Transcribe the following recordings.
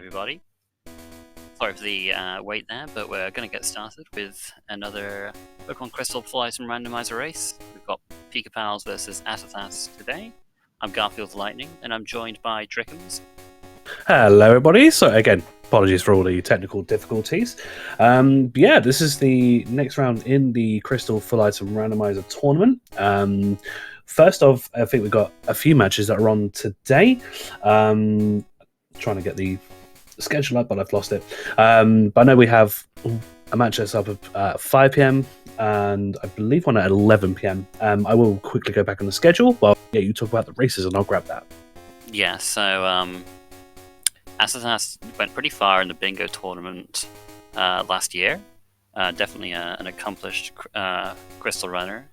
everybody. Sorry for the wait there, but we're going to get started with another Pokemon Crystal Full Item Randomizer race. We've got Pikapals versus asazas today. I'm Garfield Lightning, and I'm joined by Drickums. Hello, everybody. So again, apologies for all the technical difficulties. Yeah, this is the next round in the Crystal Full Item Randomizer tournament. First off, I think we've got a few matches that are on today. Trying to get the schedule up, but I've lost it. But I know we have a match that's up at 5 p.m. and I believe one at 11 p.m. I will quickly go back on the schedule while you talk about the races, and I'll grab that. Yeah, so asazas went pretty far in the bingo tournament last year. Definitely an accomplished crystal runner.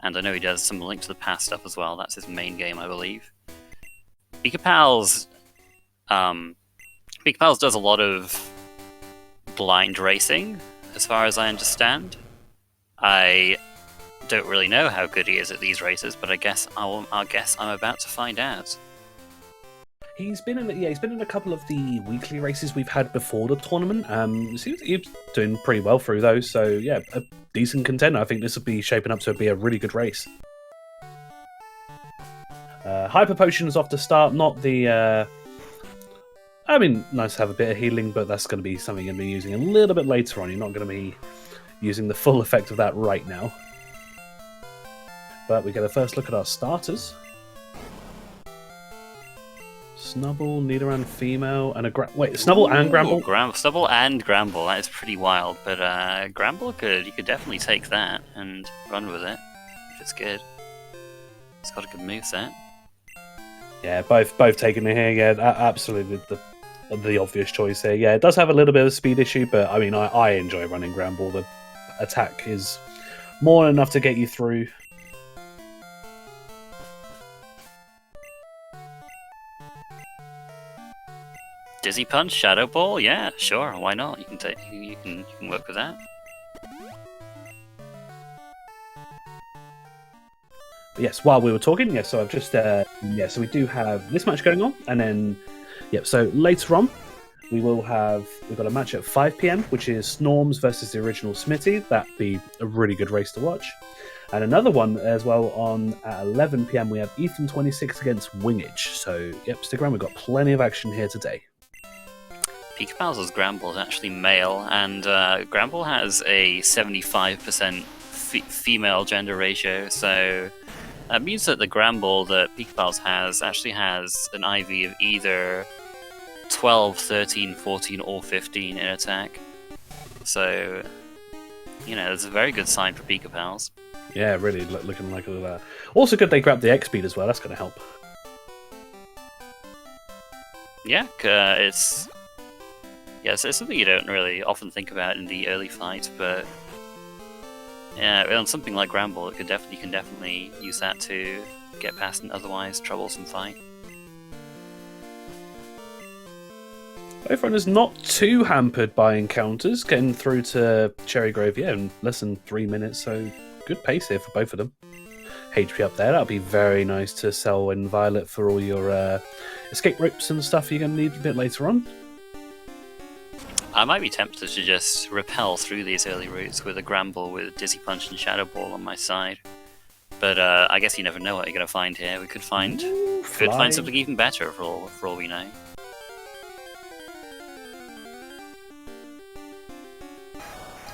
And I know he does some Link to the Past stuff as well. That's his main game, I believe. Pikapals does a lot of blind racing, as far as I understand. I don't really know how good he is at these races, but I guess I'm about to find out. He's been in a couple of the weekly races we've had before the tournament. Seems he's doing pretty well through those. So yeah, a decent contender. I think this will be shaping up to be a really good race. Hyper Potion's off the start, not the. I mean, nice to have a bit of healing, but that's going to be something you're going to be using a little bit later on. You're not going to be using the full effect of that right now. But we get a first look at our starters. Snubble, Nidoran female, and a Snubble and Gramble? Snubble and Gramble, that is pretty wild, but Gramble you could definitely take that and run with it, if it's good. It's got a good moveset. Yeah, both taking it here, yeah, absolutely the obvious choice here. Yeah, it does have a little bit of a speed issue, but I mean, I enjoy running Gramble. The attack is more than enough to get you through. Dizzy Punch, Shadow Ball, yeah, sure, why not? You can work with that. But yes, while we were talking, yes, so I've just so we do have this match going on, and then so later on we've got a match at 5 p.m, which is Snorms versus the original Smitty. That'd be a really good race to watch. And another one as well on at 11 p.m. we have Ethan 26 against Wingage. So stick around, we've got plenty of action here today. Pikapals' Gramble is actually male, and Gramble has a 75% female gender ratio, so that means that the Gramble that Pikapals has actually has an IV of either 12, 13, 14, or 15 in attack. So, it's a very good sign for Pikapals. Yeah, really looking like that. Also good they grabbed the X-Speed as well, that's going to help. Yeah, it's something you don't really often think about in the early fight, but yeah, on something like Gramble, you can definitely use that to get past an otherwise troublesome fight. Both runners not too hampered by encounters, getting through to Cherry Grove, in less than 3 minutes, so good pace here for both of them. HP up there, that'll be very nice to sell in Violet for all your escape ropes and stuff you're going to need a bit later on. I might be tempted to just repel through these early routes with a Gramble with Dizzy Punch and Shadow Ball on my side. But I guess you never know what you're going to find here. We could find something even better for all we know.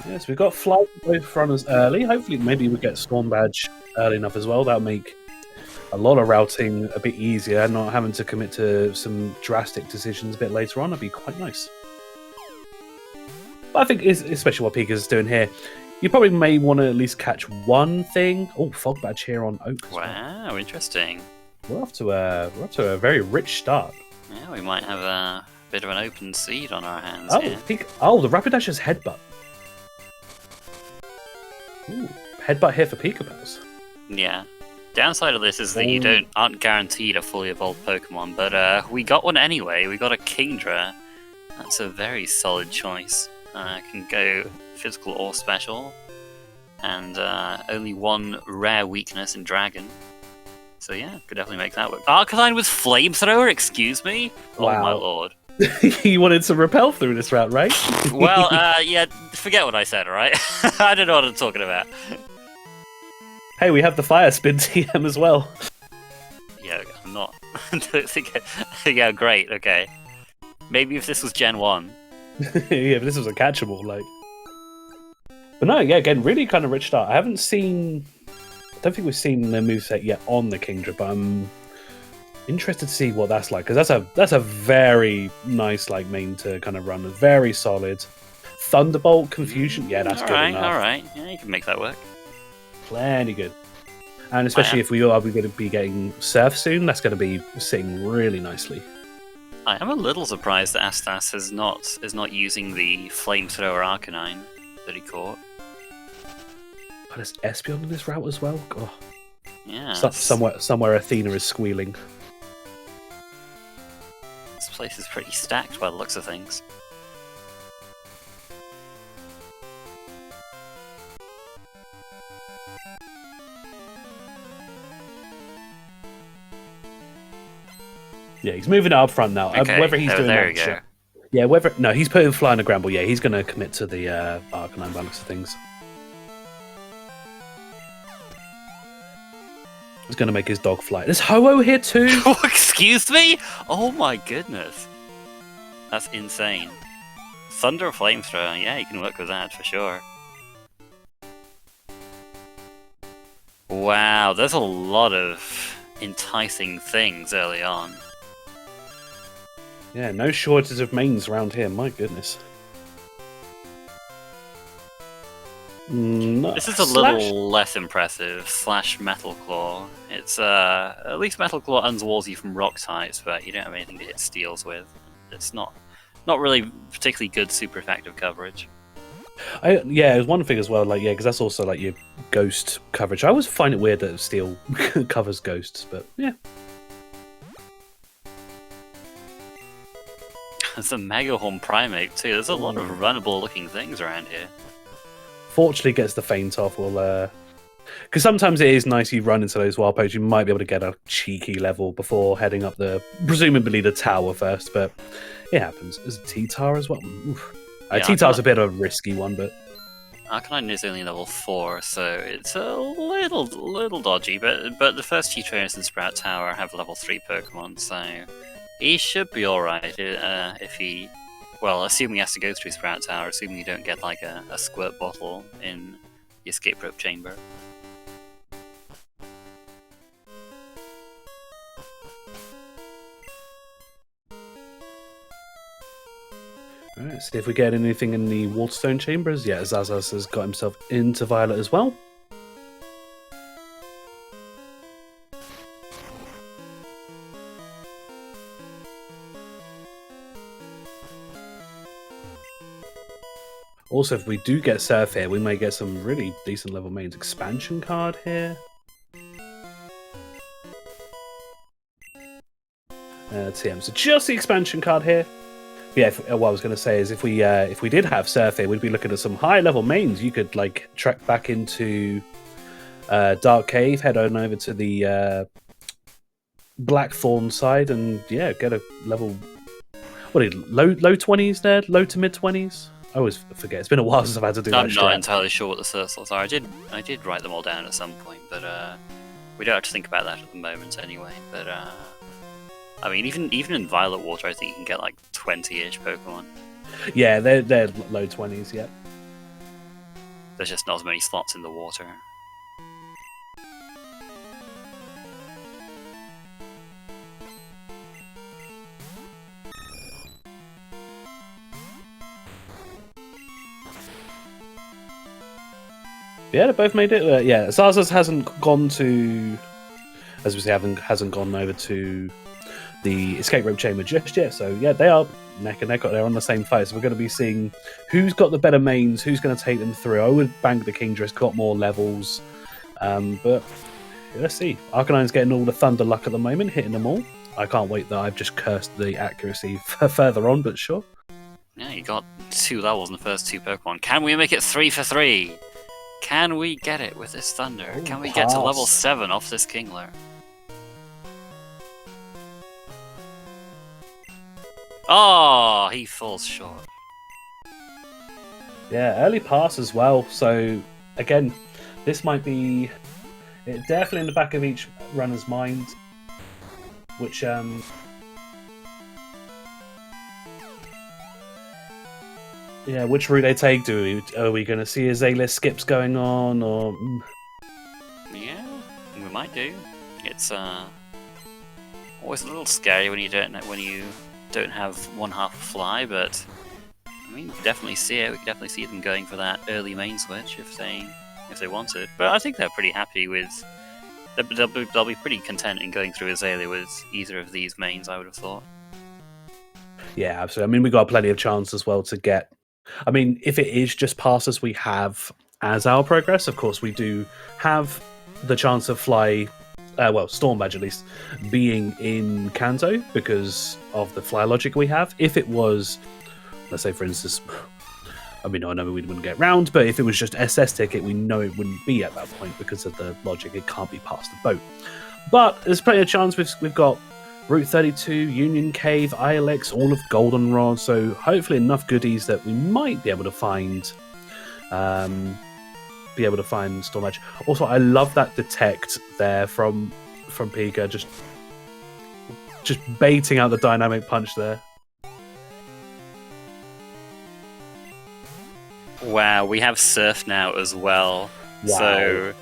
Yes, we've got Fly for both runners early. Hopefully maybe we get Storm Badge early enough as well. That'll make a lot of routing a bit easier, not having to commit to some drastic decisions a bit later on. That'd be quite nice. I think, especially what Pika's doing here, you probably may want to at least catch one thing. Oh, Fog Badge here on Oak. Wow, interesting. We're off to a very rich start. Yeah, we might have a bit of an open seed on our hands here. The Rapidash's Headbutt. Ooh, Headbutt here for Pikapals. Yeah. Downside of this is that you aren't guaranteed a fully evolved Pokemon, but we got one anyway. We got a Kingdra. That's a very solid choice. Can go physical or special, and only one rare weakness in Dragon. So yeah, could definitely make that work. Arcanine with Flamethrower, excuse me? Wow. Oh my lord. You wanted to repel through this route, right? Well, yeah, forget what I said, alright? I don't know what I'm talking about. Hey, we have the fire spin TM as well. Yeah, I'm not. Yeah, great, okay. Maybe if this was Gen 1. Yeah, but this was a catchable, like. But no, yeah, again, really kind of rich start. I don't think we've seen the moveset yet on the Kingdra, but I'm interested to see what that's like, because that's a very nice like main to kind of run. It's very solid. Thunderbolt Confusion, yeah, that's good enough. Alright, yeah, you can make that work. Plenty good. And especially if we are going to be getting Surf soon, that's going to be sitting really nicely. I am a little surprised that Astas is not using the Flamethrower Arcanine that he caught. But there's Espeon in this route as well. Oh. Yeah. Somewhere Athena is squealing. This place is pretty stacked by the looks of things. Yeah, he's moving up front now. Okay, Whether he's doing there that, we go. Yeah, no, he's putting flying a Gramble. Yeah, he's going to commit to the Arcanine by looks of things. He's going to make his dog fly. There's Ho-Oh here too. Excuse me? Oh my goodness, that's insane. Thunder Flamethrower, yeah, you can work with that for sure. Wow, there's a lot of enticing things early on. Yeah, no shortage of mains around here. My goodness. No. This is a little less impressive. Slash Metal Claw. It's at least Metal Claw unwalls you from rock types, but you don't have anything to hit steels with. It's not really particularly good super effective coverage. Yeah, there's one thing as well, like, yeah, because that's also like your ghost coverage. I always find it weird that steel covers ghosts, but yeah. There's a Megahorn Primate too. There's a lot of runnable looking things around here. Fortunately gets the feint off, because sometimes it is nice you run into those wild pokes, you might be able to get a cheeky level before heading up presumably the tower first, but it happens. There's a T-Tar as well. Yeah, T-Tar's a bit of a risky one, but Arcanine is only level 4, so it's a little dodgy, but the first two trainers in Sprout Tower have level 3 Pokemon, so he should be alright if he... Well, assuming he has to go through Sprout Tower, assuming you don't get like a squirt bottle in the escape rope chamber. Alright, see if we get anything in the Waterstone chambers. Yeah, Zazas has got himself into Violet as well. Also, if we do get Surf here, we may get some really decent level mains. Expansion card here. TM. So just the expansion card here. But yeah, what I was going to say is if we did have Surf here, we'd be looking at some high level mains. You could like trek back into Dark Cave, head on over to the Blackthorn side, and yeah, get a level. What are you, low 20s there? Low to mid 20s? I always forget. It's been a while since I've had to do that. I'm not entirely sure what the Surslets are. I did write them all down at some point, but we don't have to think about that at the moment anyway. But I mean, even in Violet Water, I think you can get like 20-ish Pokemon. Yeah, they're low 20s. Yeah. There's just not as many slots in the water. Yeah, they both made it. Yeah, Zazas hasn't gone to, as we say, hasn't gone over to the escape rope chamber just yet. So yeah, they are neck and neck. They're on the same fight. So we're going to be seeing who's got the better mains, who's going to take them through. I would bank the Kingdra. It's got more levels, but let's see. Arcanine's getting all the thunder luck at the moment, hitting them all. I can't wait that I've just cursed the accuracy further on, but sure. Yeah, you got 2 levels in the first 2 Pokemon. Can we make it 3 for 3? Can we get it with this Thunder? Ooh, can we get to level 7 off this Kingler? Oh, he falls short. Yeah, early pass as well. So again, this might be definitely in the back of each runner's mind, which yeah, which route they take. Are we going to see Azalea skips going on, or Yeah, we might do. It's always a little scary when you don't have one half a fly, but I mean, definitely see it. We can definitely see them going for that early main switch if they wanted. But I think they're pretty happy with. They'll be pretty content in going through Azalea with either of these mains, I would have thought. Yeah, absolutely. I mean, we got plenty of chance as well to get. I mean, if it is just passes we have as our progress, of course, we do have the chance of fly. Well, Storm Badge at least being in Kanto because of the fly logic we have. If it was, let's say, for instance, I mean, I know we wouldn't get round, but if it was just SS ticket, we know it wouldn't be at that point because of the logic. It can't be past the boat. But there's plenty of chance. We've got Route 32, Union Cave, ILX, all of Goldenrod. So hopefully enough goodies that we might be able to find. Storm Edge. Also, I love that detect there from Pika, just baiting out the dynamic punch there. Wow, we have Surf now as well. Wow. So,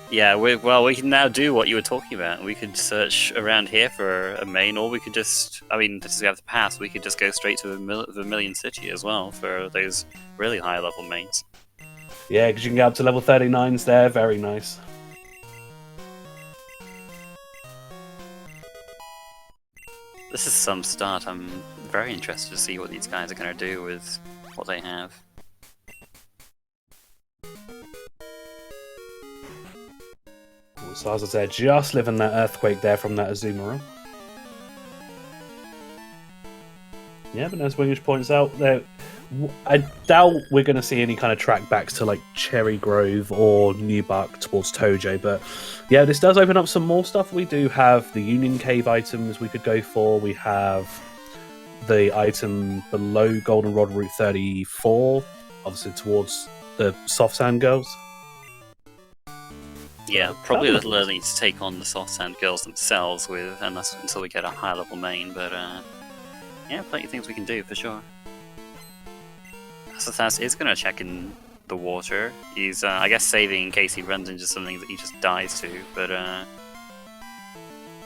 yeah, we can now do what you were talking about. We could search around here for a main, or we could just, I mean, since we have the pass, we could just go straight to Vermilion City as well for those really high level mains. Yeah, because you can get up to level 39s there. Very nice. This is some start. I'm very interested to see what these guys are going to do with what they have. So as I said, just living that earthquake there from that Azumarill. Yeah, but as Wingish points out, I doubt we're going to see any kind of track backs to like Cherry Grove or Newbuck towards Tojo. But yeah, this does open up some more stuff. We do have the Union Cave items we could go for. We have the item below Goldenrod Route 34, obviously towards the Soft Sand Girls. Yeah, probably a little early to take on the Soft Sand Girls themselves until we get a high level main, but yeah, plenty of things we can do for sure. Asazas is going to check in the water. He's, I guess, saving in case he runs into something that he just dies to, but we'll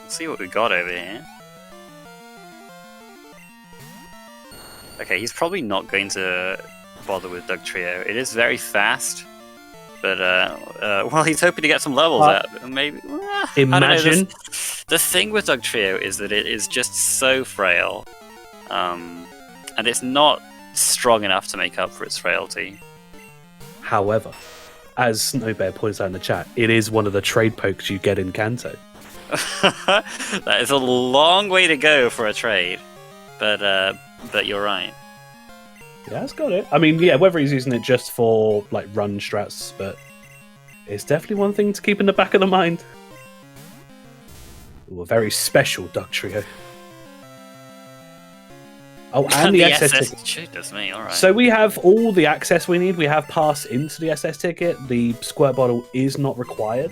see what we got over here. Okay, he's probably not going to bother with Dugtrio. It is very fast. But, well, he's hoping to get some levels out. Maybe. Imagine. The thing with Dugtrio is that it is just so frail. And it's not strong enough to make up for its frailty. However, as Snowbear points out in the chat, it is one of the trade pokes you get in Kanto. That is a long way to go for a trade. But you're right. Yeah, it's got it. I mean, yeah, whether he's using it just for like run strats, but it's definitely one thing to keep in the back of the mind. Ooh, a very special Dugtrio. Oh, and the SS ticket. That's me, alright. So we have all the access we need. We have pass into the SS ticket. The squirt bottle is not required.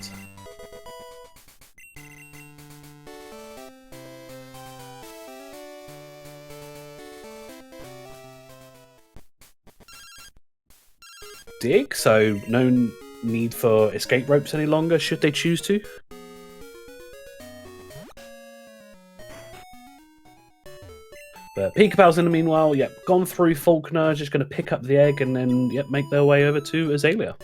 Dig, so no need for escape ropes any longer, should they choose to. But Pikapals in the meanwhile, yep, gone through Faulkner, just going to pick up the egg and then, yep, make their way over to Azalea.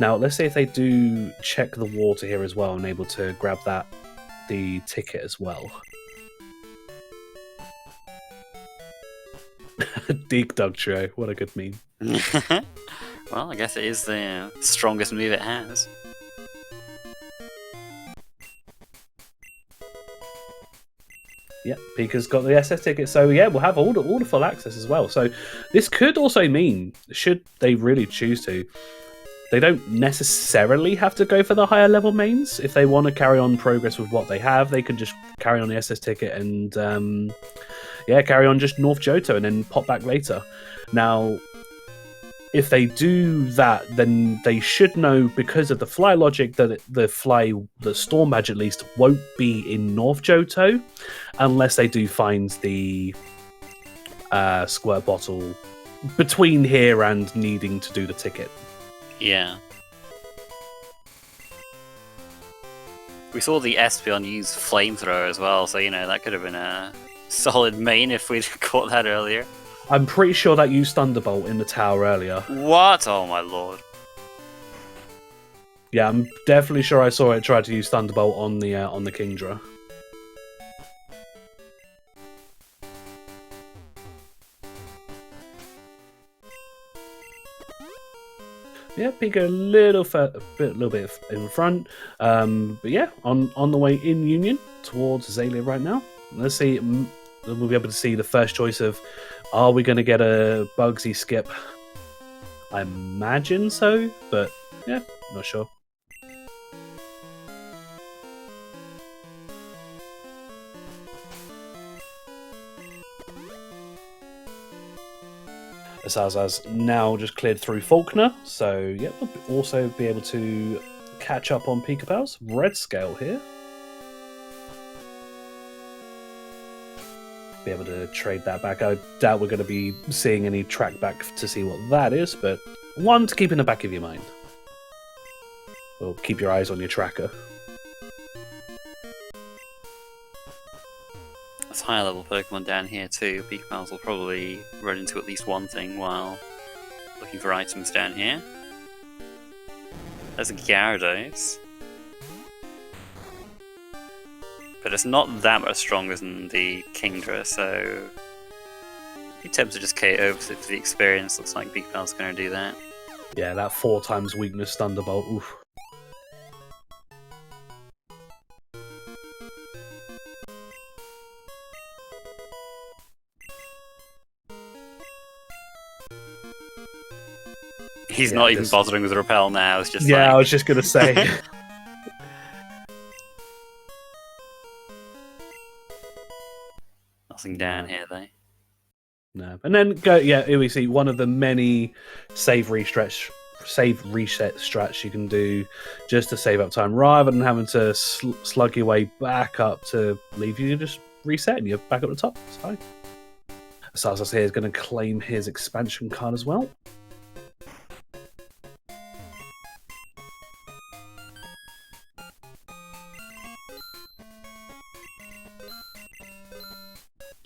Now, let's see if they do check the water here as well and able to grab the ticket as well. Dig Dugtrio, what a good meme. Well, I guess it is the strongest move it has. Yep, Pika's got the SS ticket, so yeah, we'll have all the full access as well. So this could also mean, should they really choose to, they don't necessarily have to go for the higher level mains. If they want to carry on progress with what they have, they can just carry on the SS ticket and carry on just North Johto and then pop back later. Now, if they do that, then they should know, because of the fly logic, that the Storm Badge at least won't be in North Johto unless they do find the Squirt Bottle between here and needing to do the ticket. Yeah. We saw the Espeon use Flamethrower as well, so, you know, that could have been a solid main if we'd caught that earlier. I'm pretty sure that used Thunderbolt in the tower earlier. What? Oh my lord. Yeah, I'm definitely sure I saw it try to use Thunderbolt on the Kingdra. Yeah, Pika a little bit in front, but yeah, on the way in Union towards Azalea right now. Let's see, we'll be able to see the first choice of, are we going to get a Bugsy skip? I imagine so, but yeah, not sure. Asazas now just cleared through Faulkner, so yeah, we'll also be able to catch up on Pikapals. Red scale here. Be able to trade that back. I doubt we're going to be seeing any track back to see what that is, but one to keep in the back of your mind. Or keep your eyes on your tracker. There's higher level Pokemon down here too. Pikapals will probably run into at least one thing while looking for items down here. There's a Gyarados. But it's not that much stronger than the Kingdra, so he attempts to just KO over for the experience. Looks like Pikapal's going to do that. Yeah, that 4 times weakness Thunderbolt. Oof. He's not even bothering with Repel now. It's just I was just going to say. Nothing down here, though. No. And then, here we see one of the many save reset strats you can do just to save up time. Rather than having to slug your way back up to leave, you just reset and you're back at the top. It's fine. Asazas here is going to claim his expansion card as well.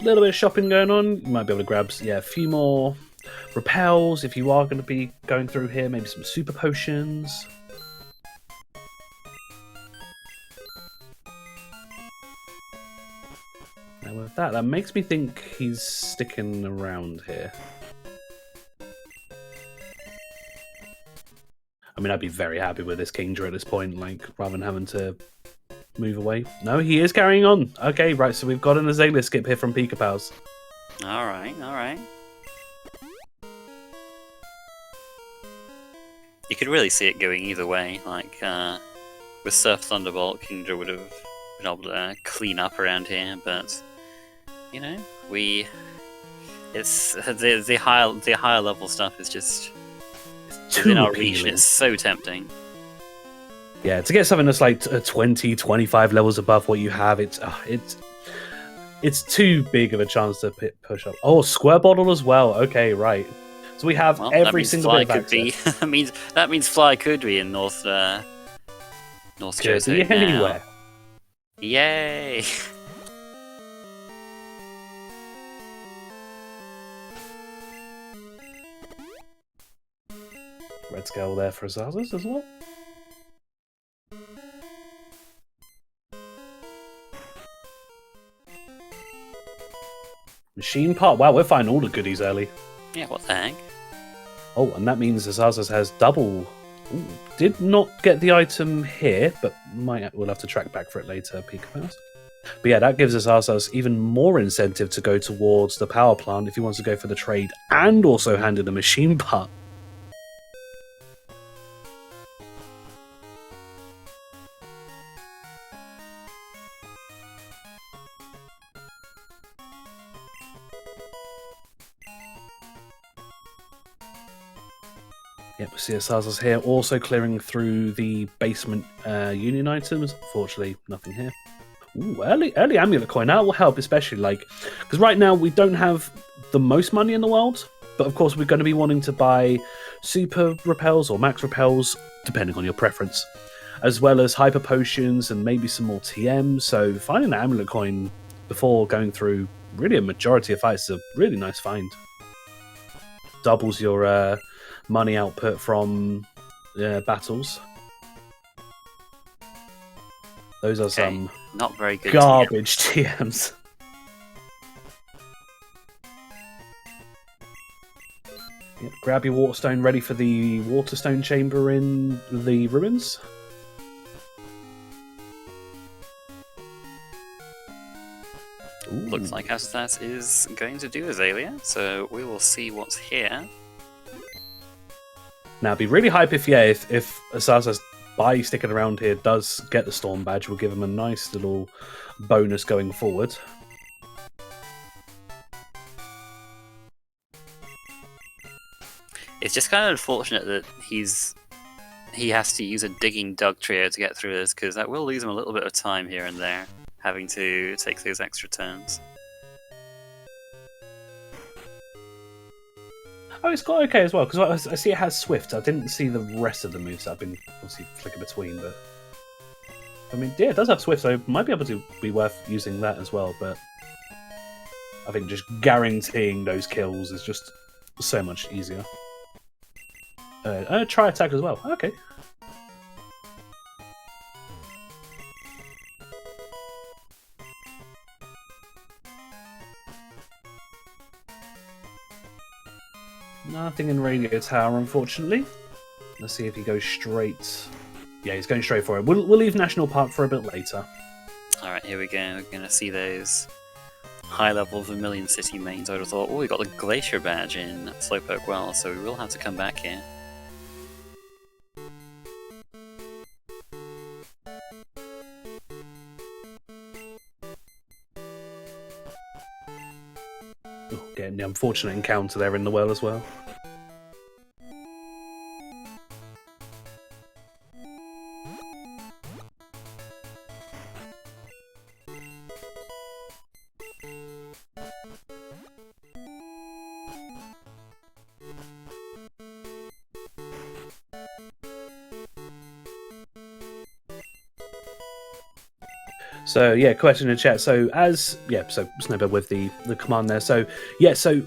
A little bit of shopping going on. You might be able to grab a few more repels if you are going to be going through here. Maybe some super potions. Now with that makes me think he's sticking around here. I mean, I'd be very happy with this Kingdra at this point, like, rather than having to move away. No, he is carrying on. Okay, right, so we've got an Azalea skip here from Pikapals. Alright. You could really see it going either way. Like, with Surf Thunderbolt, Kingdra would have been able to clean up around here, but, you know, it's the higher level stuff is just within our reach. It's so tempting. Yeah, to get something that's like 20, 25 levels above what you have, it's too big of a chance to push up. Oh, Square Bottle as well. Okay, right. So we have every single bit of access. that means Fly could be in North Johto now. Anywhere. Yay! Red scale there for Azazas as well. Machine part. Wow, we're finding all the goodies early. Yeah, what the heck? Oh, and that means Azazas has double. Ooh, did not get the item here, but we'll have to track back for it later, Pikapals. But yeah, that gives Azazas even more incentive to go towards the power plant if he wants to go for the trade and also hand in the machine part. Yep, we see asazas here, also clearing through the basement union items. Fortunately, nothing here. Ooh, early amulet coin. That will help, especially because right now we don't have the most money in the world, but of course we're going to be wanting to buy super repels or max repels, depending on your preference, as well as hyper potions and maybe some more TM. So finding an amulet coin before going through really a majority of fights is a really nice find. Doubles your money output from battles. Those are some not very good garbage TMs. Yep, grab your waterstone ready for the waterstone chamber in the ruins. Ooh. Looks like Astas is going to do Azalea, so we will see what's here. Now, it'd be really hype if Asazas, by sticking around here, does get the Storm Badge. We'll give him a nice little bonus going forward. It's just kind of unfortunate that he has to use a digging dug trio to get through this, because that will lose him a little bit of time here and there, having to take those extra turns. Oh, it's got okay as well, because I see it has Swift. I didn't see the rest of the moves that I've been obviously flicking between, but I mean, yeah, it does have Swift, so it might be able to be worth using that as well, but I think just guaranteeing those kills is just so much easier. Try attack as well. Okay. Nothing in Radio Tower, unfortunately. Let's see if he goes straight. Yeah, he's going straight for it. We'll leave National Park for a bit later. Alright, here we go. We're going to see those high-level Vermilion City mains. I would have thought, oh, we got the Glacier Badge in Slowpoke Well, so we will have to come back here. Oh, getting the unfortunate encounter there in the well as well. So yeah, question in the chat. So so Snowbird with the command there. So yeah, so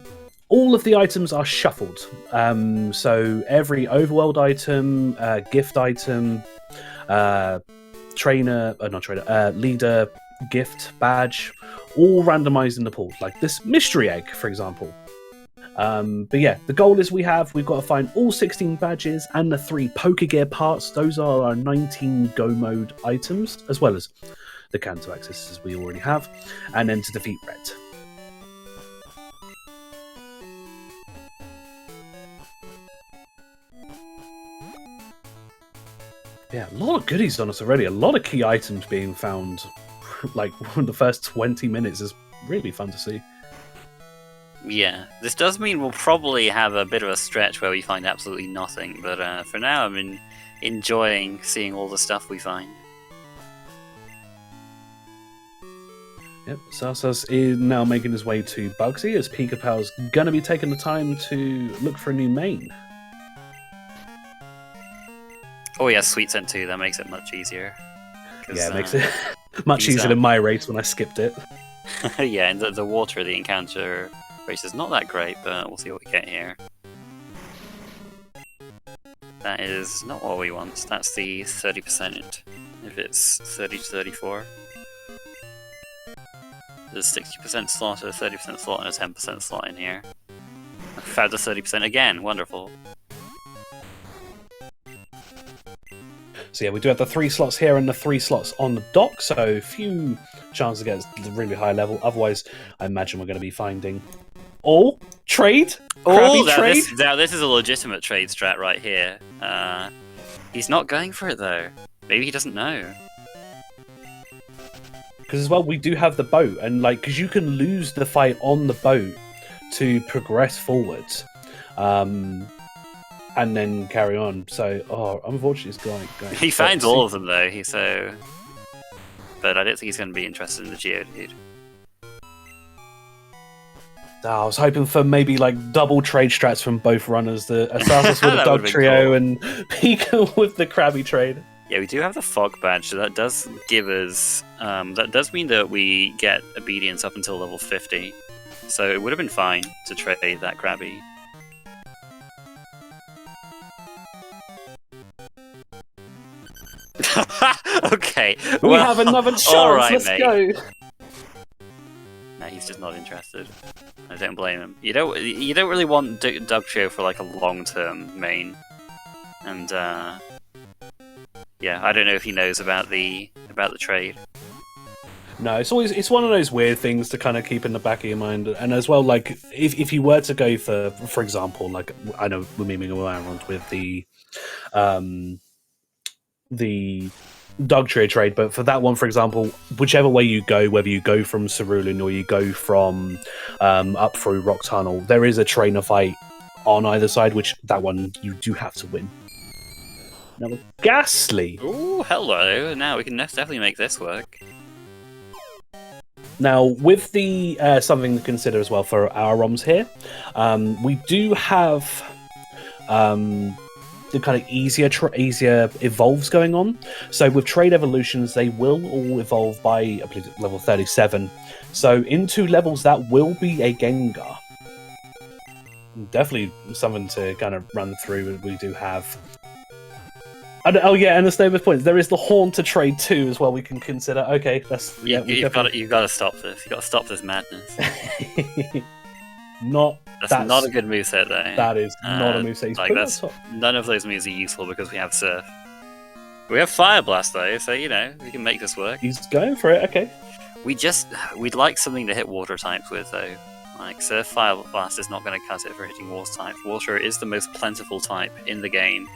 all of the items are shuffled. So every overworld item, gift item, leader, gift, badge, all randomized in the pool. Like this mystery egg, for example. But yeah, the goal is we've got to find all 16 badges and the 3 Pokegear parts. Those are our 19 Go mode items, as well as the Kanto accesses we already have, and then to defeat Red. Yeah, a lot of goodies on us already. A lot of key items being found. Like the first 20 minutes is really fun to see. Yeah, this does mean we'll probably have a bit of a stretch where we find absolutely nothing, but for now I'm enjoying seeing all the stuff we find. Yep, Sasas is now making his way to Bugsy, as Pikapals going to be taking the time to look for a new main. Oh yeah, Sweet Scent too, that makes it much easier. Yeah, it makes it much easier than my race when I skipped it. Yeah, and the water, the encounter race is not that great, but we'll see what we get here. That is not what we want, that's the 30%, if it's 30 to 34. There's 60% slot, a 30% slot, and a 10% slot in here. Found the 30% again, wonderful. So yeah, we do have the 3 slots here and the 3 slots on the dock, so few chances to get a really high level. Otherwise, I imagine we're going to be finding all trade. Oh, this is a legitimate trade strat right here. He's not going for it though. Maybe he doesn't know. Because as well, we do have the boat, and because you can lose the fight on the boat to progress forwards. and then carry on. So, unfortunately, it's going. He finds all of them though. But I don't think he's going to be interested in the Geodude. I was hoping for maybe like double trade strats from both runners. The asazas with the dog trio cool. And Pika with the Krabby trade. Yeah, we do have the fog badge, so that does give us. That does mean that we get obedience up until level 50. So it would have been fine to trade that Krabby. Okay, we have another chance. Right, let's mate. Go. No, he's just not interested. I don't blame him. You don't really want Dugtrio for like a long-term main, and yeah, I don't know if he knows about the trade. No, it's one of those weird things to kind of keep in the back of your mind, and as well, like if you were to go for example, like I know we're memeing around with the Dugtrio trade, but for that one, for example, whichever way you go, whether you go from Cerulean or you go from up through Rock Tunnel, there is a trainer fight on either side, which that one you do have to win. Now, Ghastly. Ooh, hello. Now we can definitely make this work. Now, with the something to consider as well for our ROMs here, we do have the kind of easier evolves going on. So with trade evolutions, they will all evolve by, I believe, level 37. So in 2 levels, that will be a Gengar. Definitely something to kind of run through. We do have. Oh yeah, and the Snowbird points. There is the Haunter trade too, as well. We can consider. Okay, that's you've got to stop this. You've got to stop this madness. That's not a good moveset, though. That is not a moveset. Like none of those moves are useful because we have Surf. We have Fire Blast though, so you know we can make this work. He's going for it. Okay. We'd like something to hit water types with though. Like Surf Fire Blast is not going to cut it for hitting water types. Water is the most plentiful type in the game,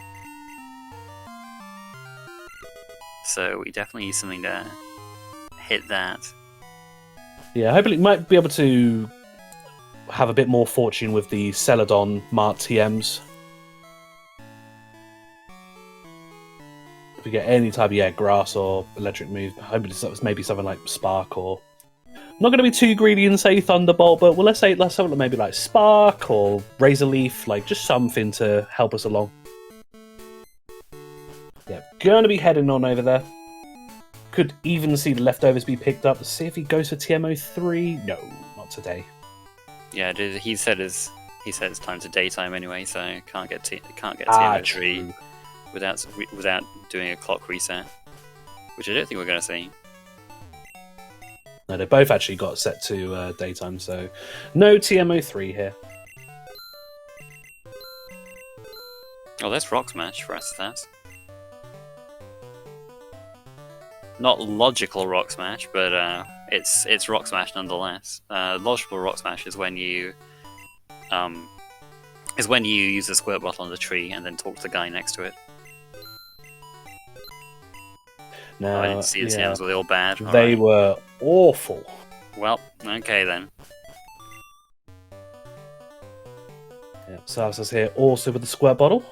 so we definitely need something to hit that. Yeah, hopefully, might be able to have a bit more fortune with the Celadon Mart TMs. If we get any type of grass or electric move, hopefully it's maybe something like Spark or. I'm not going to be too greedy and say Thunderbolt, but let's have maybe like Spark or Razor Leaf, like just something to help us along. Yeah, going to be heading on over there. Could even see the leftovers be picked up. See if he goes for TMO3. No, not today. Yeah, he said it's time to daytime anyway, so can't get TMO3 without doing a clock reset, which I don't think we're going to see. No, they both actually got set to daytime, so no TMO3 here. Oh, there's Rock Smash for us. That's not logical Rock Smash, but it's Rock Smash nonetheless. Logical Rock Smash is when you use the squirt bottle on the tree and then talk to the guy next to it. No, I didn't see the TMs, were they all bad? They were awful. Well, okay then. Yeah, Sarsa's here also with the squirt bottle.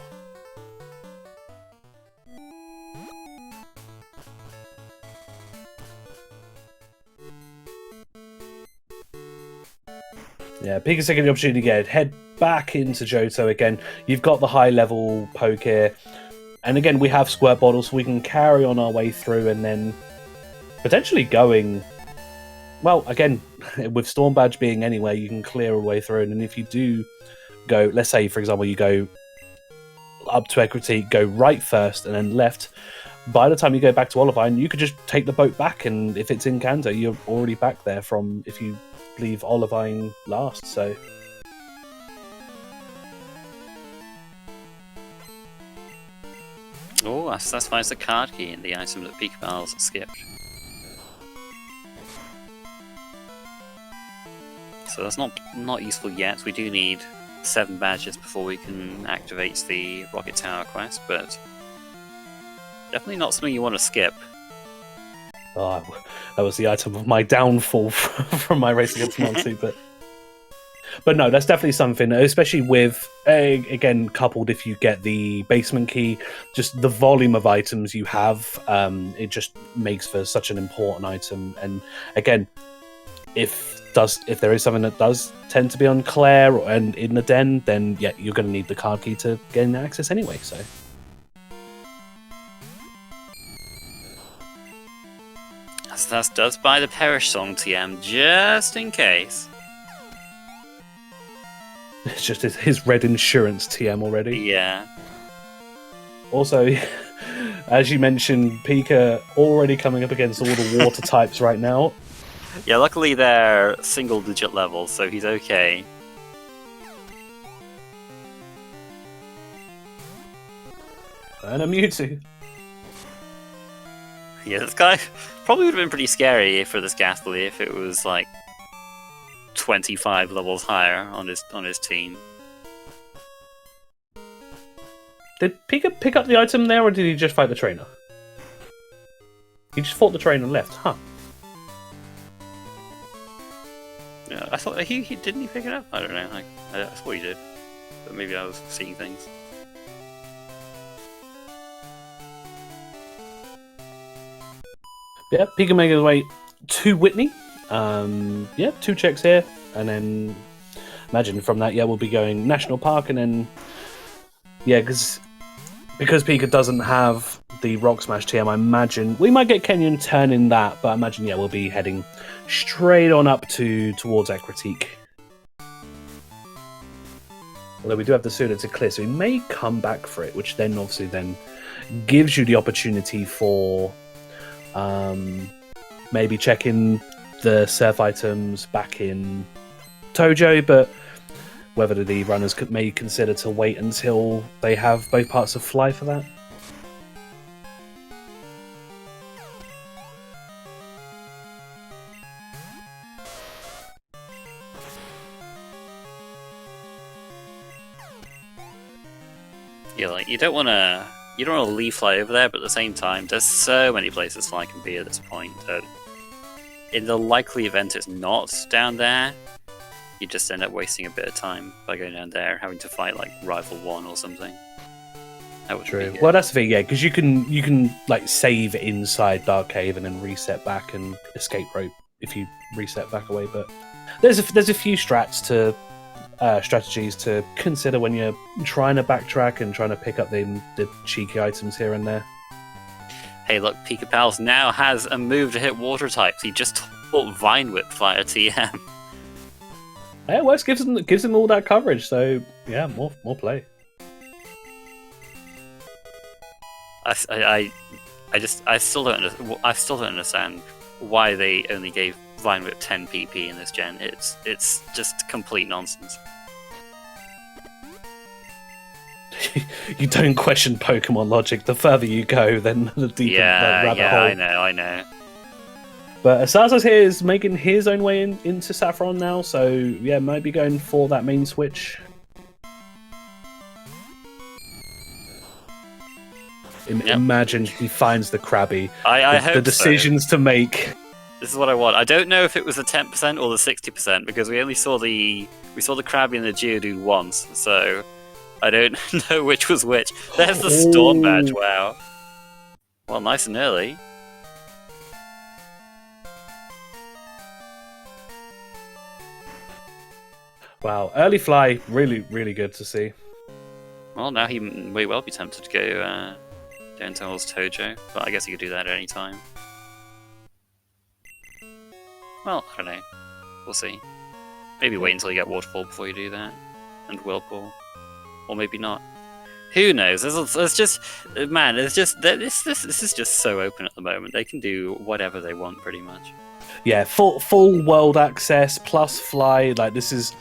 Yeah, Pika's taking the opportunity again. Head back into Johto again. You've got the high level poke here. And again, we have squirt bottles, so we can carry on our way through and then potentially going. Well, again, with Storm Badge being anywhere, you can clear a way through. And if you do go, let's say, for example, you go up to Equity, go right first and then left. By the time you go back to Olivine, you could just take the boat back. And if it's in Kanto, you're already back there from if you leave Olivine last. So. Oh, that's finds the card key in the item that Pikapals skipped. So that's not useful yet. We do need 7 badges before we can activate the Rocket Tower quest, but definitely not something you want to skip. Oh, that was the item of my downfall from my race against Monty, but But no, that's definitely something, especially with, again, coupled if you get the basement key, just the volume of items you have, it just makes for such an important item. And again, if there is something that does tend to be on Claire and in the den, then yeah, you're going to need the card key to gain access anyway. So Asazas does buy the Perish Song TM just in case. it's just his red insurance TM already. Yeah. Also, as you mentioned, Pika already coming up against all the water types right now. Yeah, luckily they're single-digit levels, so he's okay. And a Mewtwo. Yeah, this guy probably would have been pretty scary for this Ghastly if it was like 25 levels higher on his team. Did Pika pick up the item there, or did he just fight the trainer? He just fought the trainer and left, huh? Yeah, I thought he didn't he pick it up? I don't know. I thought he did, but maybe I was seeing things. Yeah, Pika making his way to Whitney. Yeah, 2 checks here, and then imagine from that, yeah, we'll be going National Park, and then yeah, because Pika doesn't have the Rock Smash TM, I imagine we might get Kenyon turning that, but I imagine yeah, we'll be heading straight on up towards Aquatique. Although we do have the Suda to clear, so we may come back for it, which then obviously then gives you the opportunity for maybe checking the surf items back in Tojo, but whether the runners may consider to wait until they have both parts of Fly for that. Yeah, like you don't want to leaf fly over there, but at the same time, there's so many places Fly can be at this point that in the likely event it's not down there, you just end up wasting a bit of time by going down there, having to fight like Rival 1 or something. That would True. be Well, that's the thing, yeah, because you can like save inside Dark Cave and then reset back and escape rope if you reset back away. But there's a few strategies to consider when you're trying to backtrack and trying to pick up the cheeky items here and there. Hey, look, Pikapals now has a move to hit water types. He just taught Vine Whip via TM. Yeah, it works. Gives them all that coverage. So yeah, more play. I still don't understand why they only gave Vine Whip 10 PP in this gen. It's just complete nonsense. You don't question Pokemon logic. The further you go, then the deeper the rabbit hole. I know. But Asazas here is making his own way into Saffron now, so yeah, might be going for that main switch. Imagine he finds the Krabby. I hope the decisions to make. This is what I want. I don't know if it was the 10% or the 60% because we only saw the Krabby and the Geodude once, so I don't know which was which. There's the Storm badge. Wow. Well, nice and early. Wow, early Fly, really, really good to see. Well, now he may well be tempted to go down towards Tojo, but I guess he could do that at any time. Well, I don't know. We'll see. Maybe wait until you get Waterfall before you do that, and Whirlpool, or maybe not. Who knows? There's just, man. This is just so open at the moment. They can do whatever they want, pretty much. Yeah, full world access plus Fly. Like this is,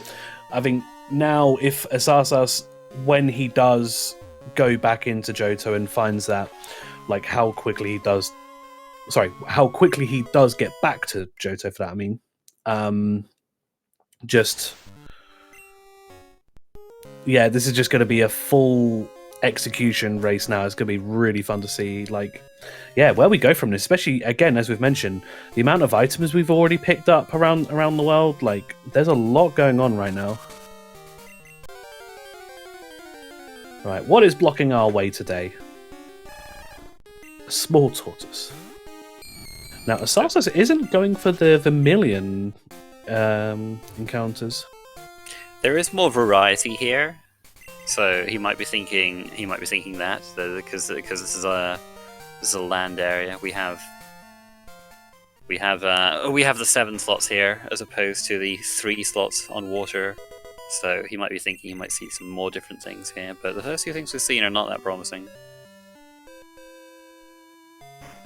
I think now if Asazas, when he does go back into Johto and finds that, like how quickly he does get back to Johto for that. I mean, just yeah, this is just going to be a full execution race now is going to be really fun to see. Like, yeah, where we go from this, especially again as we've mentioned, the amount of items we've already picked up around the world. Like, there's a lot going on right now. Right, what is blocking our way today? A small tortoise. Now, asazas isn't going for the vermilion encounters. There is more variety here, so he might be thinking that because this is a land area. We have the 7 slots here as opposed to the 3 slots on water. So he might be thinking he might see some more different things here, but the first 2 things we've seen are not that promising.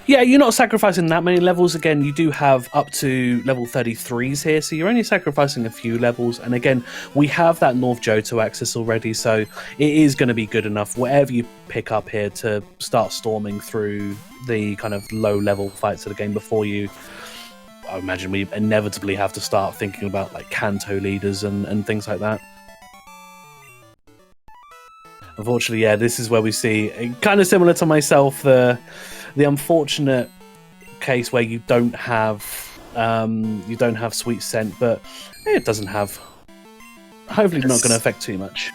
Yeah, you're not sacrificing that many levels. Again, you do have up to level 33s here, so you're only sacrificing a few levels. And again, we have that North Johto access already, so it is going to be good enough, whatever you pick up here, to start storming through the kind of low-level fights of the game before you... I imagine we inevitably have to start thinking about like Kanto leaders and things like that. Unfortunately, yeah, this is where we see, kind of similar to myself, the unfortunate case where you don't have sweet scent, but it doesn't have. Hopefully, not going to affect too much.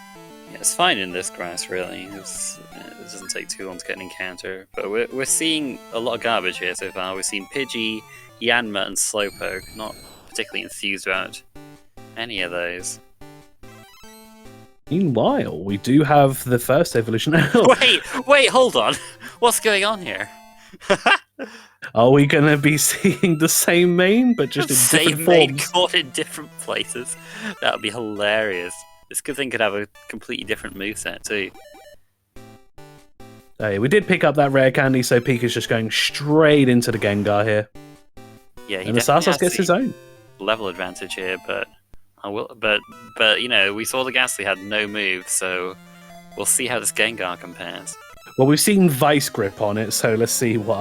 Yeah, it's fine in this grass, really. It doesn't take too long to get an encounter, but we're seeing a lot of garbage here so far. We've seen Pidgey, Yanma, and Slowpoke. Not particularly enthused about any of those. Meanwhile, we do have the first evolution. Wait, hold on. What's going on here? Are we going to be seeing the same main, but just in different main forms? caught in different places? That would be hilarious. This good thing could have a completely different moveset too. Oh, yeah, we did pick up that rare candy, so Pika's just going straight into the Gengar here. Yeah, and asazas gets his own level advantage here, but you know, we saw the Ghastly had no move, so we'll see how this Gengar compares. Well, we've seen Vice Grip on it, so let's see what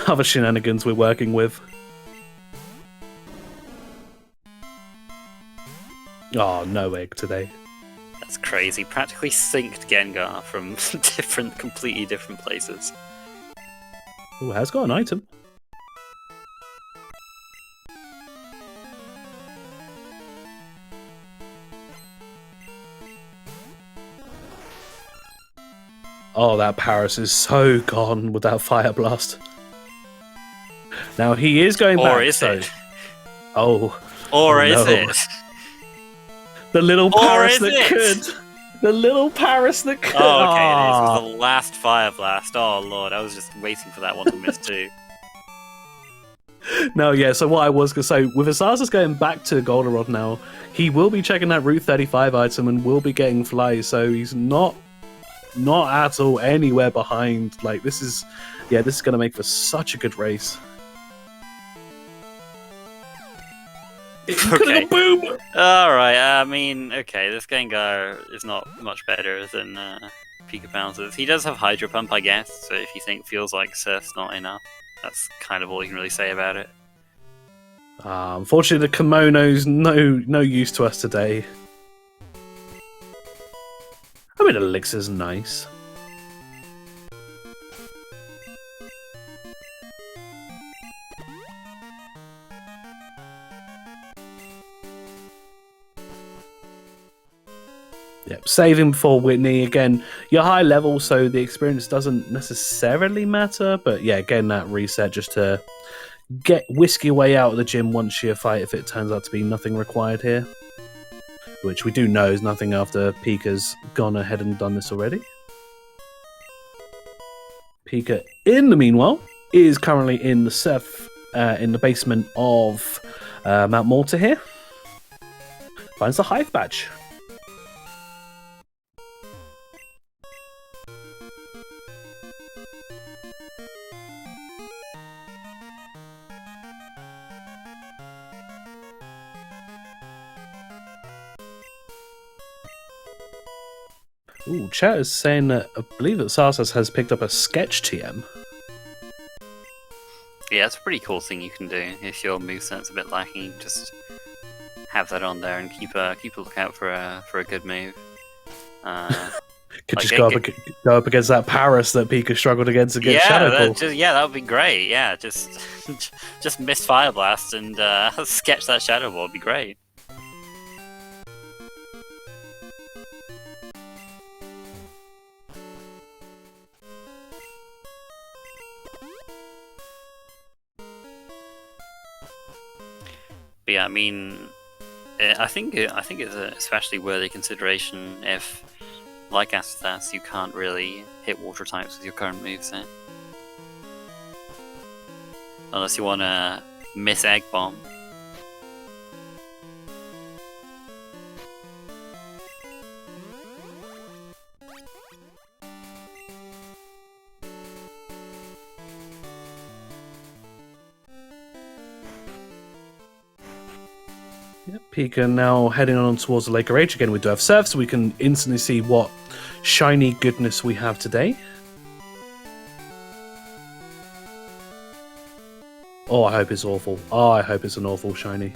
other shenanigans we're working with. Oh, no egg today. That's crazy. Practically synced Gengar from completely different places. Oh, has got an item. Oh, that Paris is so gone with that Fire Blast. Now, he is going back. Or is it? Oh. Or no. is it? The little Paris that could. The little Paris that could. Oh, okay, it is. It was the last Fire Blast. Oh, Lord, I was just waiting for that one to miss too. No, yeah, so what I was going to say, with asazas going back to Goldenrod now, he will be checking that Route 35 item and will be getting Fly, so he's not at all anywhere behind. Like, this is going to make for such a good race. Okay. Boom! Alright, I mean, okay, this Gengar is not much better than Pikapals. He does have Hydro Pump, I guess, so if you think feels like Surf's not enough, that's kind of all you can really say about it. Unfortunately, the kimono's no use to us today. I mean, Elixir's nice. Yep, saving before Whitney. Again, you're high level, so the experience doesn't necessarily matter. But yeah, again, that reset just to whisk your way out of the gym once you fight if it turns out to be nothing required here. Which we do know is nothing after Pika's gone ahead and done this already. Pika, in the meanwhile, is currently in the surf, in the basement of Mount Malta here. Finds the Hive Badge. Ooh, chat is saying that I believe that Sarsas has picked up a sketch TM. Yeah, it's a pretty cool thing you can do if your moveset's a bit lacking. Just have that on there and keep a lookout for a good move. Could Like, just go up against that Paris that Pika struggled against and get Shadow Ball. that would be great. Yeah, just just miss Fire Blast and sketch that Shadow Ball would be great. But yeah, I mean, I think it's an especially worthy consideration if, like asazas, you can't really hit water types with your current moveset. Unless you want to miss Egg Bomb. Yep, Pika now heading on towards the Lake of Rage. Again, we do have Surf, so we can instantly see what shiny goodness we have today. Oh, I hope it's awful. Oh, I hope it's an awful shiny.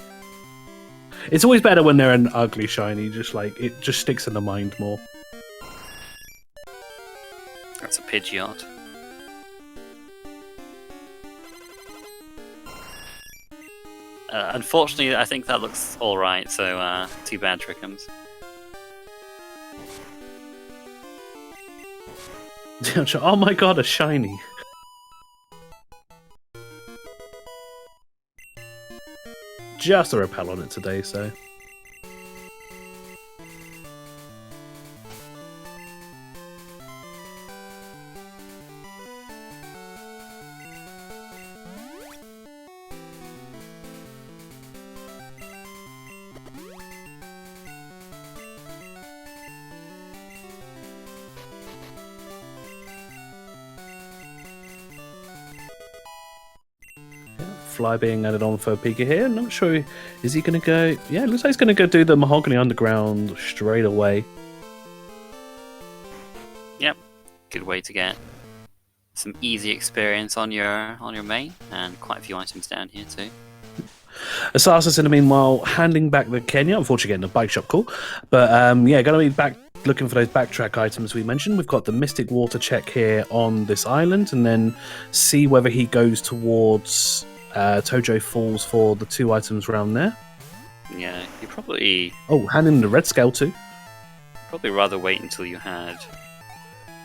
It's always better when they're an ugly shiny, just like, it just sticks in the mind more. That's a Pidgeot. Unfortunately, I think that looks alright, so too bad, Trickums. Oh my god, a shiny. Just a repel on it today, so... Fly being added on for Pika here. Not sure, is he going to go... Yeah, it looks like he's going to go do the Mahogany Underground straight away. Yep, good way to get some easy experience on your main, and quite a few items down here too. Asazas, in the meanwhile, handing back the Kenya. Unfortunately, getting a bike shop call. But yeah, going to be back looking for those backtrack items we mentioned. We've got the Mystic Water check here on this island, and then see whether he goes towards Tojo Falls for the 2 items around there. Yeah, you probably... Oh, handing the red scale too. Probably rather wait until you had...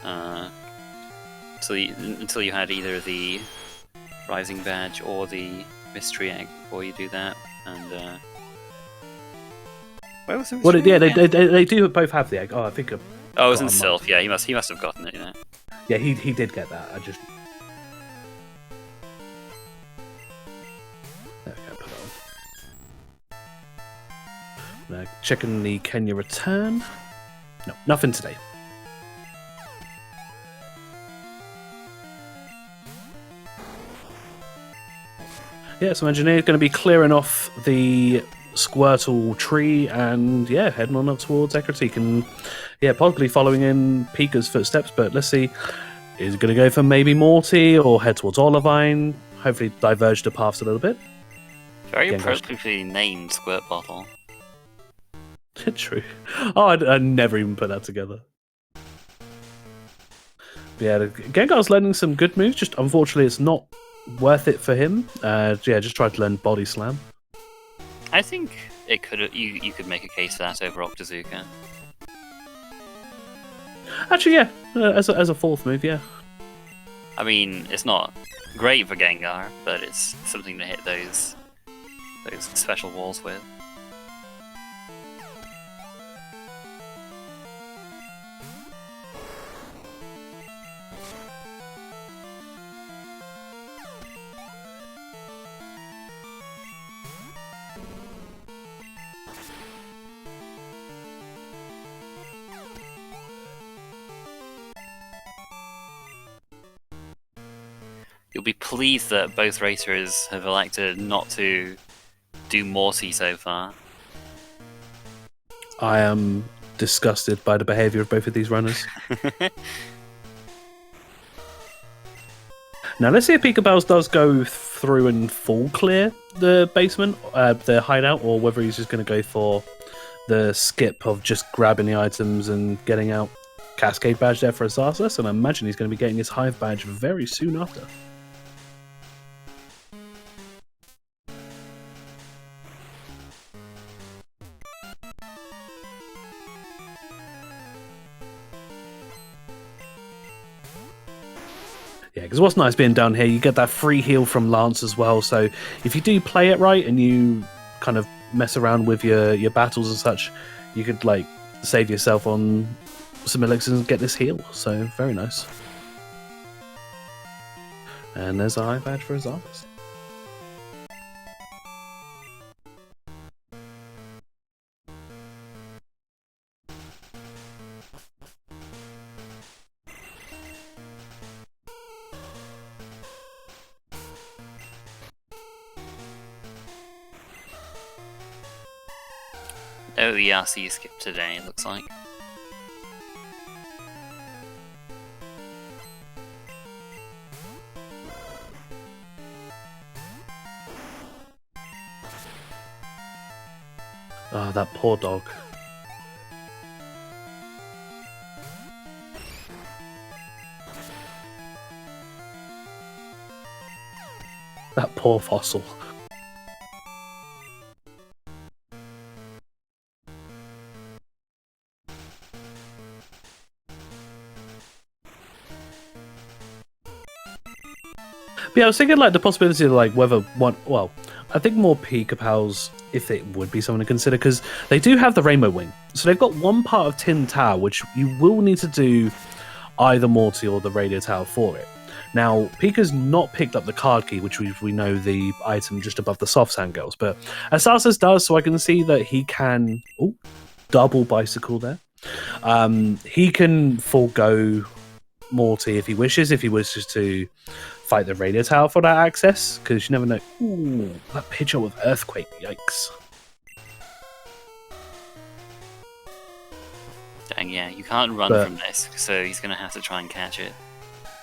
until you had either the Rising Badge or the Mystery Egg before you do that, and... Where was the Well, yeah, they do both have the egg. Oh, I think... Oh, it was in Sylph, yeah, he must have gotten it, you know. Yeah, he did get that, I just... Checking the Kenya return. No, nothing today. Yeah, so Engineer's going to be clearing off the Squirtle tree and, yeah, heading on up towards Ecruteak and, yeah, possibly following in Pika's footsteps, but let's see. Is he going to go for maybe Morty or head towards Olivine? Hopefully diverge the paths a little bit. Very appropriately named Squirt Bottle. True. Oh, I never even put that together. But yeah, Gengar's learning some good moves. Just unfortunately, it's not worth it for him. Yeah, just try to learn Body Slam. I think it could. You could make a case for that over Octazooka. Actually, yeah, as a 4th move, yeah. I mean, it's not great for Gengar, but it's something to hit those special walls with. You'll be pleased that both racers have elected not to do Morty so far. I am disgusted by the behaviour of both of these runners. Now, let's see if Pikapals does go through and full clear the basement, the hideout, or whether he's just going to go for the skip of just grabbing the items and getting out. Cascade badge there for Asazas, and I imagine he's going to be getting his Hive badge very soon after. Yeah, because what's nice being down here, you get that free heal from Lance as well, so if you do play it right and you kind of mess around with your battles and such, you could like save yourself on some elixirs and get this heal, so very nice. And there's a high badge for his office. No ERC skip today, it looks like. Oh, that poor dog. That poor fossil. But yeah, I was thinking like the possibility of like whether one. Well, I think more Pikapals, if it would be something to consider, because they do have the Rainbow Wing. So they've got one part of Tin Tower, which you will need to do either Morty or the Radio Tower for it. Now, Pika's not picked up the card key, which we know the item just above the Soft Sand Girls, but Asazas does, so I can see that he can... Oh, double bicycle there. He can forego Morty if he wishes to fight the Radio Tower for that access, because you never know. Ooh, that picture with Earthquake, yikes. Dang, yeah, you can't run from this, so he's going to have to try and catch it.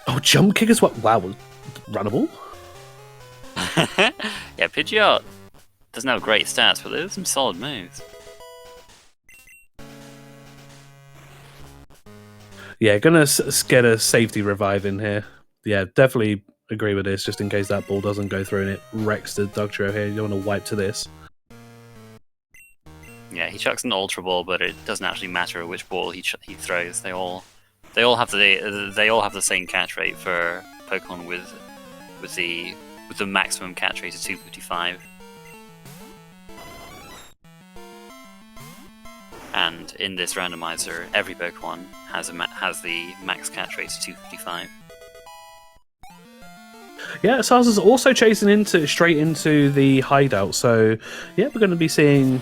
Oh, jump kick as well. Wow, runnable. Yeah, Pidgeot doesn't have great stats, but there's some solid moves. Yeah, gonna get a safety revive in here. Yeah, definitely agree with this, just in case that ball doesn't go through and it wrecks the Dugtrio here. You don't want to wipe to this. Yeah, he chucks an Ultra Ball, but it doesn't actually matter which ball he throws. They all have the same catch rate for Pokemon with the maximum catch rate of 255. And in this randomizer, every Pokemon has the max catch rate of 255. Yeah, Sars is also chasing straight into the hideout. So yeah, we're going to be seeing